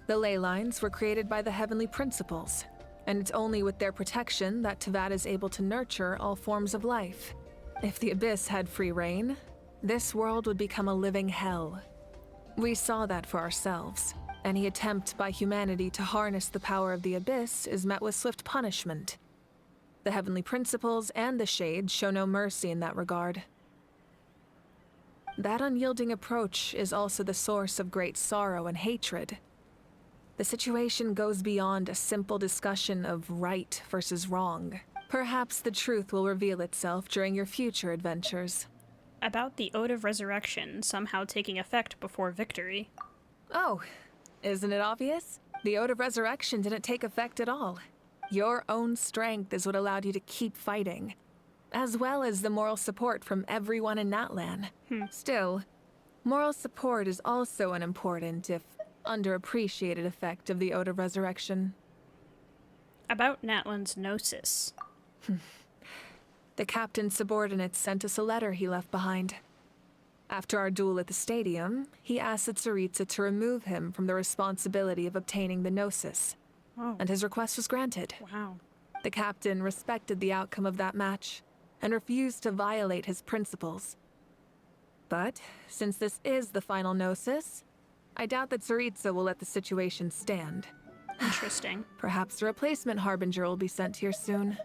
The ley lines were created by the Heavenly Principles, and it's only with their protection that Teyvat is able to nurture all forms of life. If the Abyss had free reign, this world would become a living hell. We saw that for ourselves. Any attempt by humanity to harness the power of the Abyss is met with swift punishment. The Heavenly Principles and the Shades show no mercy in that regard. That unyielding approach is also the source of great sorrow and hatred. The situation goes beyond a simple discussion of right versus wrong. Perhaps the truth will reveal itself during your future adventures. About the Ode of Resurrection somehow taking effect before victory. Oh, isn't it obvious? The Ode of Resurrection didn't take effect at all. Your own strength is what allowed you to keep fighting, as well as the moral support from everyone in Natlan. Still, moral support is also an important, if underappreciated, effect of the Ode of Resurrection. About Natlan's Gnosis. The captain's subordinates sent us a letter he left behind. After our duel at the stadium, he asked the Tsaritsa to remove him from the responsibility of obtaining the Gnosis. And his request was granted. Wow. The captain respected the outcome of that match and refused to violate his principles. But, since this is the final Gnosis, I doubt that Tsaritsa will let the situation stand. Interesting. Perhaps a replacement Harbinger will be sent here soon.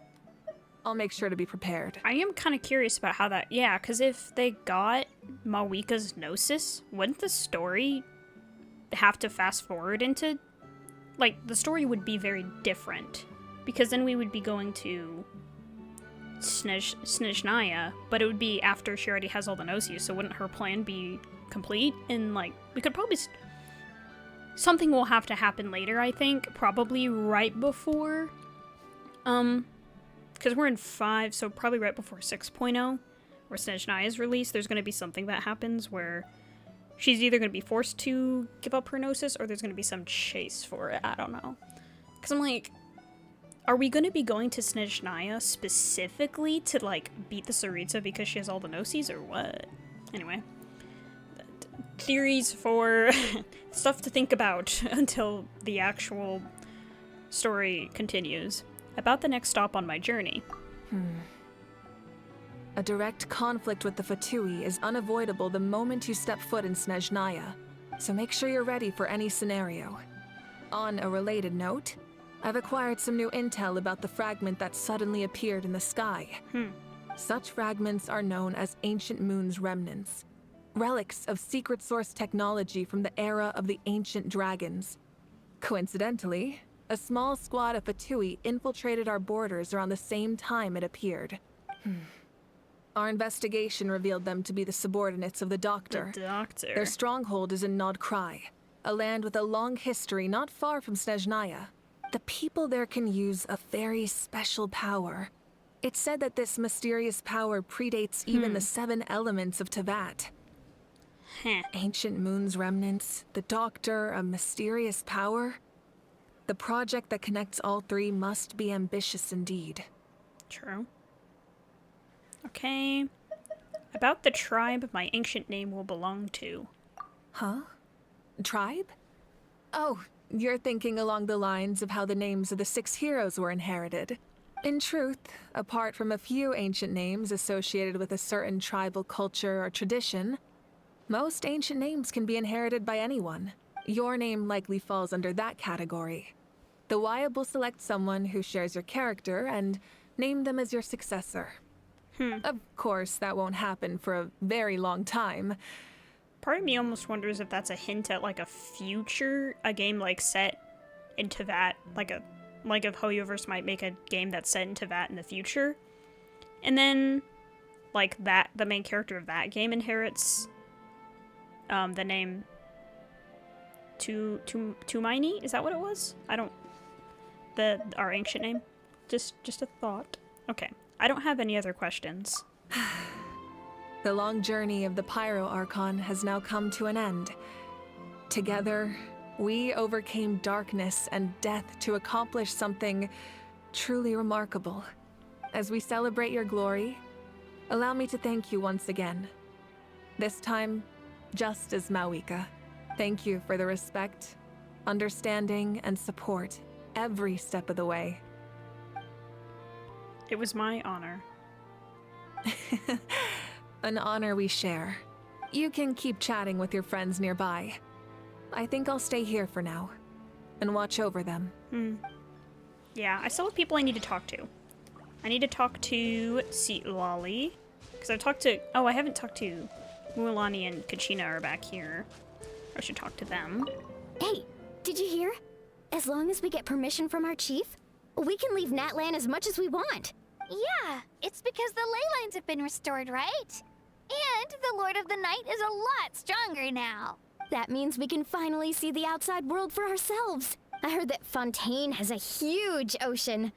I'll make sure to be prepared. I am kind of curious about how that... Yeah, because if they got Malwika's Gnosis, wouldn't the story have to fast forward into... Like, the story would be very different. Because then we would be going to Snezhnaya, but it would be after she already has all the Gnosis, so wouldn't her plan be complete? And, like, we could probably... Something will have to happen later, I think. Probably right before... Because we're in 5, so probably right before 6.0, where Snezhnaya is released, there's going to be something that happens where she's either going to be forced to give up her Gnosis, or there's going to be some chase for it. I don't know. Because I'm like, are we going to be going to Snezhnaya specifically to, like, beat the Tsaritsa because she has all the Gnosis, or what? Anyway. Theories for stuff to think about until the actual story continues. About the next stop on my journey. A direct conflict with the Fatui is unavoidable the moment you step foot in Snezhnaya, so make sure you're ready for any scenario. On a related note, I've acquired some new intel about the fragment that suddenly appeared in the sky. Such fragments are known as Ancient Moon's Remnants, relics of secret source technology from the era of the Ancient Dragons. Coincidentally, a small squad of Fatui infiltrated our borders around the same time it appeared. Our investigation revealed them to be the subordinates of the Doctor. The Doctor. Their stronghold is in Nod Krai, a land with a long history not far from Snezhnaya. The people there can use a very special power, It's said that this mysterious power predates even the 7 elements of Tevat. Ancient Moon's remnants, the Doctor, a mysterious power. The project that connects all 3 must be ambitious indeed. True. Okay. About the tribe my ancient name will belong to. Huh? Tribe? Oh, you're thinking along the lines of how the names of the 6 heroes were inherited. In truth, apart from a few ancient names associated with a certain tribal culture or tradition, most ancient names can be inherited by anyone. Your name likely falls under that category. The Wyatt will select someone who shares your character and name them as your successor. Of course, that won't happen for a very long time. Part of me almost wonders if that's a hint at like a game like set in Tevat, like if Hoyoverse might make a game that's set in Tevat in the future, and then like the main character of that game inherits the name Tumaini. Is that what it was? Our ancient name. Just a thought. Okay, I don't have any other questions. The long journey of the Pyro Archon has now come to an end. Together, we overcame darkness and death to accomplish something truly remarkable. As we celebrate your glory, allow me to thank you once again. This time, just as Mawika. Thank you for the respect, understanding, and support every step of the way. It was my honor. An honor we share. You can keep chatting with your friends nearby. I think I'll stay here for now and watch over them. Yeah, I still have people I need to talk to. I need to talk to Lolly, because I haven't talked to Mualani and Kachina are back here. I should talk to them. Hey, did you hear? As long as we get permission from our chief, we can leave Natlan as much as we want. Yeah, it's because the ley lines have been restored, right? And the Lord of the Night is a lot stronger now. That means we can finally see the outside world for ourselves. I heard that Fontaine has a huge ocean.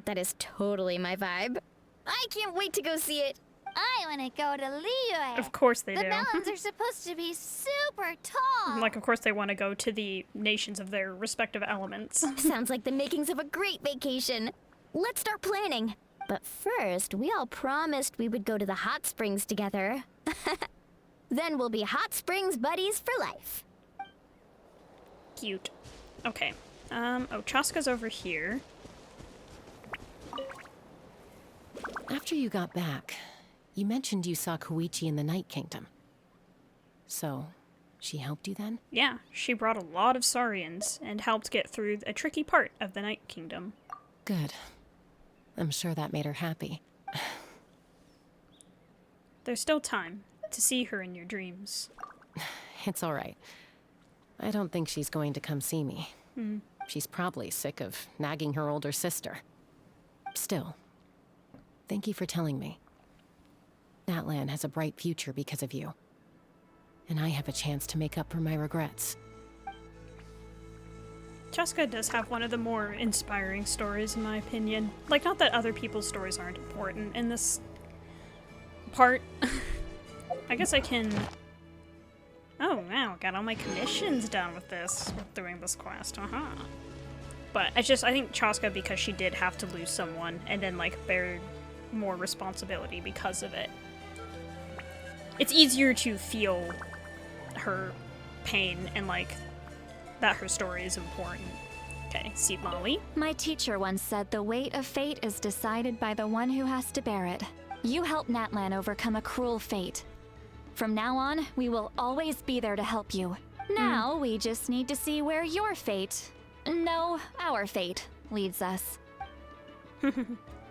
That is totally my vibe. I can't wait to go see it. I want to go to Liyue. Of course they do. The mountains are supposed to be super tall. Like, of course they want to go to the nations of their respective elements. Sounds like the makings of a great vacation. Let's start planning. But first, we all promised we would go to the hot springs together. Then we'll be hot springs buddies for life. Cute. Okay. Chaska's over here. After you got back, you mentioned you saw Koichi in the Night Kingdom. So, she helped you then? Yeah, she brought a lot of Saurians and helped get through a tricky part of the Night Kingdom. Good. I'm sure that made her happy. There's still time to see her in your dreams. It's all right. I don't think she's going to come see me. She's probably sick of nagging her older sister. Still, thank you for telling me. Natlan has a bright future because of you. And I have a chance to make up for my regrets. Chaska does have one of the more inspiring stories, in my opinion. Like, not that other people's stories aren't important in this part. I guess I can... Oh, wow, got all my commissions done with this, doing this quest, But I think Chaska, because she did have to lose someone, and then, like, bear more responsibility because of it, it's easier to feel her pain and, like, that her story is important. Okay, Seed Lolly. My teacher once said the weight of fate is decided by the one who has to bear it. You helped Natlan overcome a cruel fate. From now on, we will always be there to help you. Now, we just need to see where your fate, no, our fate, leads us.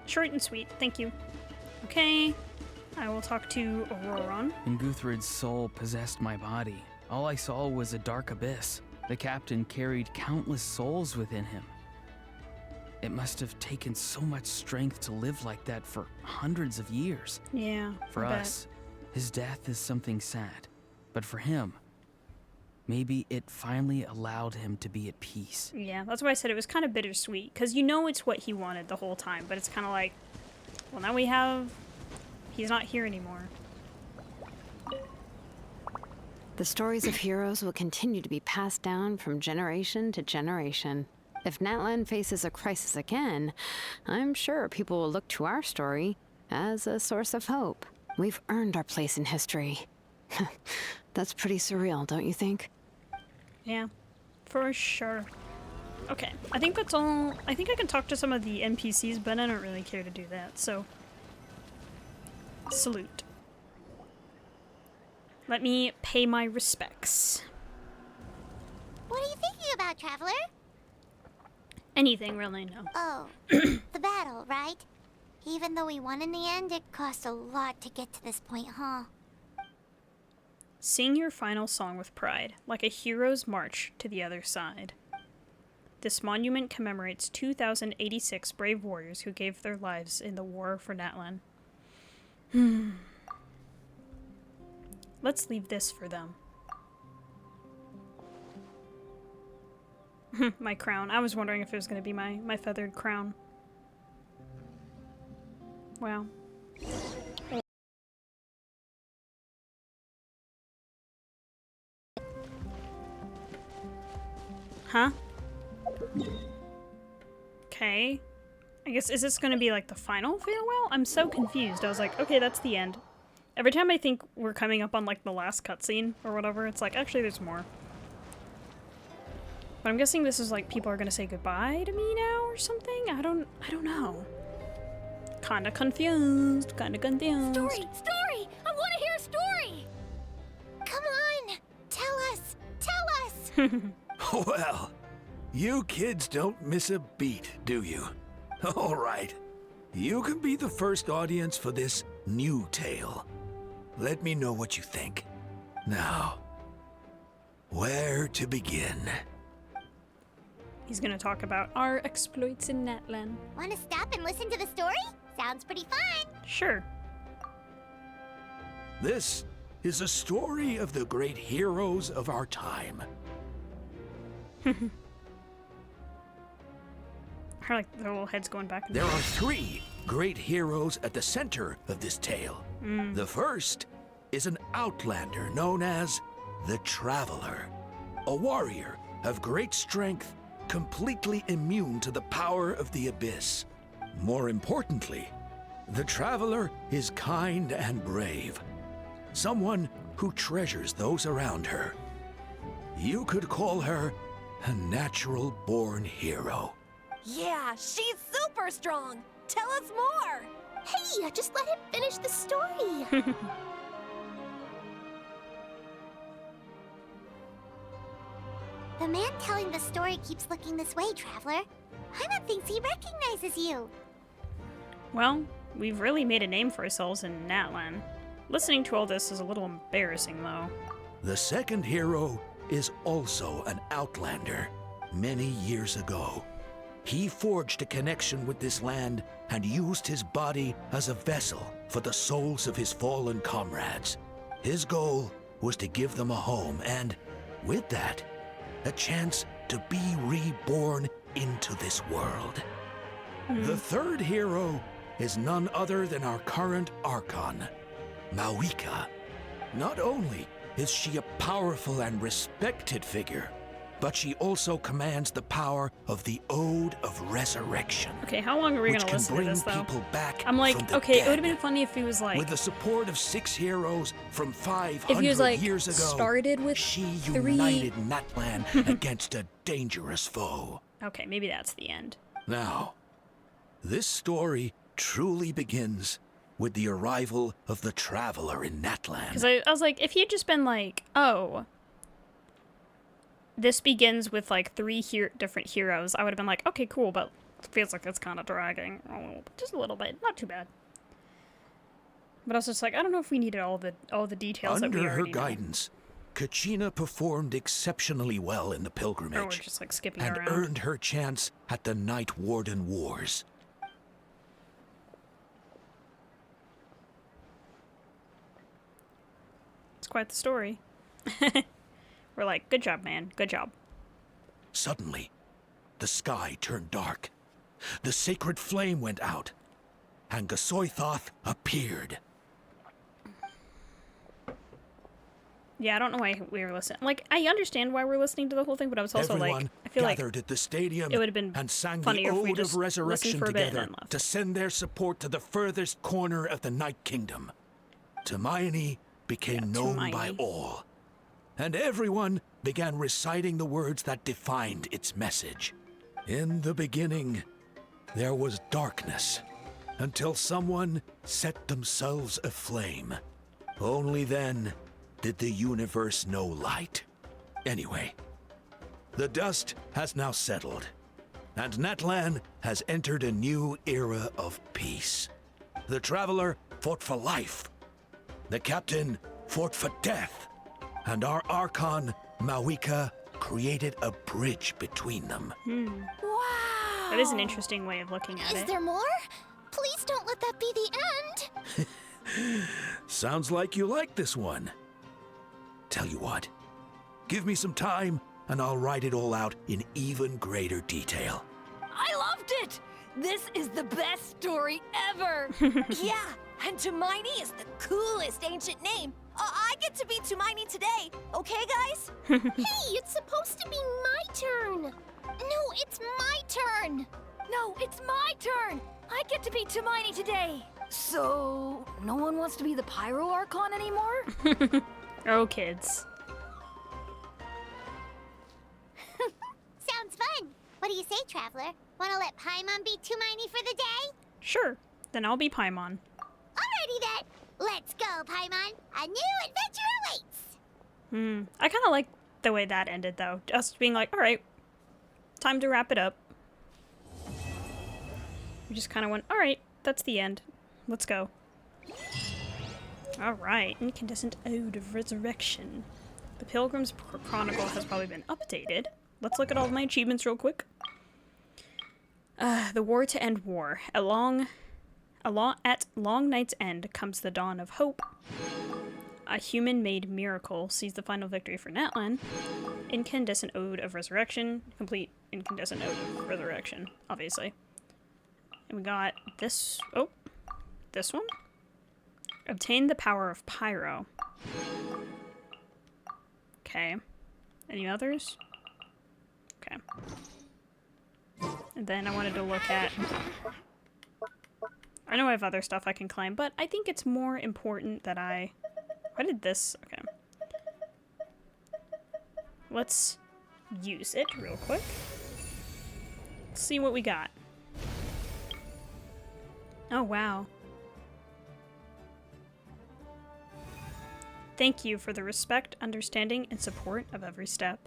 Short and sweet, thank you. Okay, I will talk to Auroron. When Guthred's soul possessed my body, all I saw was a dark abyss. The captain carried countless souls within him. It must have taken so much strength to live like that for hundreds of years. Yeah, for us, his death is something sad. But for him, maybe it finally allowed him to be at peace. Yeah, that's why I said it was kind of bittersweet, because you know it's what he wanted the whole time, but it's kind of like, Well, now we have... He's not here anymore. The stories of heroes will continue to be passed down from generation to generation. If Natlan faces a crisis again, I'm sure people will look to our story as a source of hope. We've earned our place in history. That's pretty surreal, don't you think? Yeah, for sure. Okay, I think that's all. I think I can talk to some of the NPCs, but I don't really care to do that, so... Salute. Let me pay my respects. What are you thinking about, Traveler? Anything, really, no. Oh, the battle, right? Even though we won in the end, it cost a lot to get to this point, huh? Sing your final song with pride, like a hero's march to the other side. This monument commemorates 2,086 brave warriors who gave their lives in the war for Natlan. Let's leave this for them. My crown. I was wondering if it was going to be my feathered crown. Wow. Huh? Okay. I guess, is this going to be like the final farewell? I'm so confused. I was like, okay, that's the end. Every time I think we're coming up on like the last cutscene or whatever, it's like, actually there's more. But I'm guessing this is like people are gonna say goodbye to me now or something? I don't know. Kinda confused. Story! Story! I wanna hear a story! Come on! Tell us! Tell us! Well, you kids don't miss a beat, do you? All right. You can be the first audience for this new tale. Let me know what you think. Now, where to begin? He's gonna talk about our exploits in Natlan. Wanna stop and listen to the story? Sounds pretty fun! Sure. This is a story of the great heroes of our time. I like their little heads going back and There forth. are 3 great heroes at the center of this tale. The first is an outlander known as the Traveler, a warrior of great strength, completely immune to the power of the Abyss. More importantly, the Traveler is kind and brave, someone who treasures those around her. You could call her a natural-born hero. Yeah, she's super strong! Tell us more! Hey, just let him finish the story! The man telling the story keeps looking this way, Traveler. Paimon thinks he recognizes you. Well, we've really made a name for ourselves in Natlan. Listening to all this is a little embarrassing, though. The second hero is also an outlander. Many years ago, he forged a connection with this land and used his body as a vessel for the souls of his fallen comrades. His goal was to give them a home and, with that, a chance to be reborn into this world. The third hero is none other than our current Archon, Mawika. Not only is she a powerful and respected figure, but she also commands the power of the Ode of Resurrection. Okay, how long are we gonna listen to this, though? Back I'm like, from the okay, dead. it would have been funny if he was like... With the support of 6 heroes from 500 if he was like, years ago, started with she 3... united Natlan against a dangerous foe. Okay, maybe that's the end. Now, this story truly begins with the arrival of the Traveler in Natlan. Because I was like, if he had just been like, oh, this begins with like 3 different heroes, I would have been like, okay, cool, but it feels like it's kind of dragging. Oh, just a little bit, not too bad. But I was just like, I don't know if we needed all the details that we Under her already know. guidance, Kachina performed exceptionally well in the pilgrimage, Or we're just like skipping and around. earned her chance at the Night Warden Wars. It's quite the story. We're like, good job, man, good job. Suddenly, the sky turned dark. The sacred flame went out, and Gasoithoth appeared. Yeah, I don't know why we were listening. Like, I understand why we're listening to the whole thing, but I was also Everyone like, I feel like gathered at the stadium it would have been and sang funnier the if we Ode just of Resurrection listened for a bit and together then left. to send their support to the furthest corner of the Night Kingdom. Tumaini became known by Tumaini. all, and everyone began reciting the words that defined its message. In the beginning, there was darkness, until someone set themselves aflame. Only then did the universe know light. Anyway, the dust has now settled, and Natlan has entered a new era of peace. The Traveler fought for life, the Captain fought for death, and our Archon, Mawika, created a bridge between them. Wow! That is an interesting way of looking at Is it. there more? Please don't let that be the end! Sounds like you like this one. Tell you what, give me some time and I'll write it all out in even greater detail. I loved it! This is the best story ever! Yeah, and Tumaini is the coolest ancient name. I get to be Tumaini today, okay, guys? Hey, it's supposed to be my turn! No, it's my turn! No, it's my turn! I get to be Tumaini today! So, no one wants to be the Pyro Archon anymore? Oh, kids. Sounds fun! What do you say, Traveler? Wanna let Paimon be Tumaini for the day? Sure, then I'll be Paimon. Alrighty then! Let's go, Paimon! A new adventure awaits! I kind of like the way that ended, though. Just being like, alright, time to wrap it up. We just kind of went, alright, that's the end. Let's go. Alright, Incandescent Ode of Resurrection. The Pilgrim's Chronicle has probably been updated. Let's look at all of my achievements real quick. The War to End War. At long night's end comes the dawn of hope. A human-made miracle sees the final victory for Natlan. Incandescent Ode of Resurrection. Complete Incandescent Ode of Resurrection, obviously. And we got this... Oh, this one? Obtain the power of Pyro. Okay. Any others? Okay. And then I wanted to look at... I know I have other stuff I can climb, but I think it's more important that I... Why did this... Okay. Let's use it real quick. Let's see what we got. Oh, wow. Thank you for the respect, understanding, and support of every step.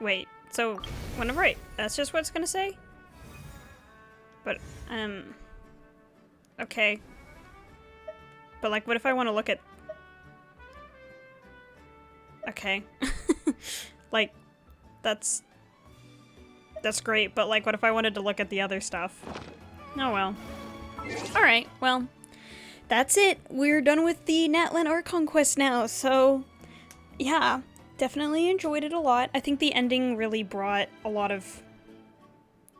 Wait, so, when I'm right, that's just what it's gonna say? But, okay. But, like, what if I want to look at... Okay. Like, that's great, but, like, what if I wanted to look at the other stuff? Oh, well. Alright, well, that's it. We're done with the Natlan Archon Quest now, so, yeah. Definitely enjoyed it a lot. I think the ending really brought a lot of...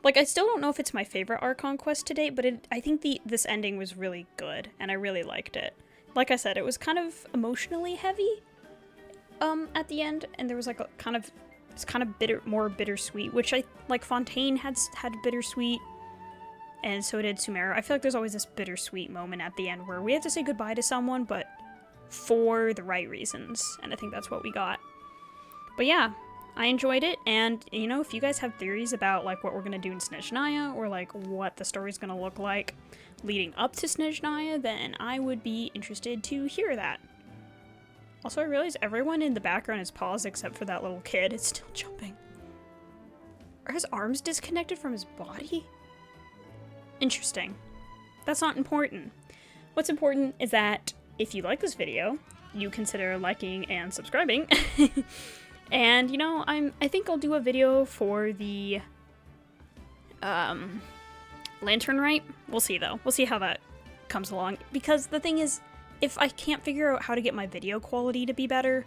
Like, I still don't know if it's my favorite Archon Quest to date, but I think this ending was really good, and I really liked it. Like I said, it was kind of emotionally heavy, at the end, and there was, like, it's kind of more bittersweet, which like, Fontaine had bittersweet, and so did Sumeru. I feel like there's always this bittersweet moment at the end where we have to say goodbye to someone, but for the right reasons, and I think that's what we got. But yeah, I enjoyed it, and, you know, if you guys have theories about, like, what we're gonna do in Snezhnaya, or, like, what the story's gonna look like leading up to Snezhnaya, then I would be interested to hear that. Also, I realize everyone in the background is paused except for that little kid. It's still jumping. Are his arms disconnected from his body? Interesting. That's not important. What's important is that if you like this video, you consider liking and subscribing. And, you know, I think I'll do a video for the, Lantern Rite. We'll see, though. We'll see how that comes along. Because the thing is, if I can't figure out how to get my video quality to be better,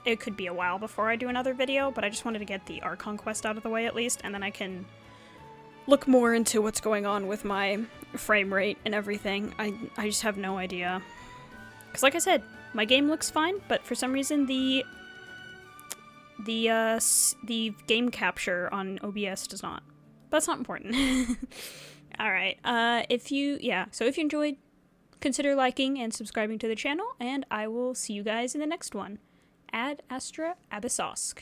it could be a while before I do another video, but I just wanted to get the Archon Quest out of the way, at least, and then I can look more into what's going on with my frame rate and everything. I just have no idea. Because like I said, my game looks fine, but for some reason the game capture on OBS does not. But that's not important. Alright, so if you enjoyed, consider liking and subscribing to the channel, and I will see you guys in the next one. Ad Astra Abyssosk.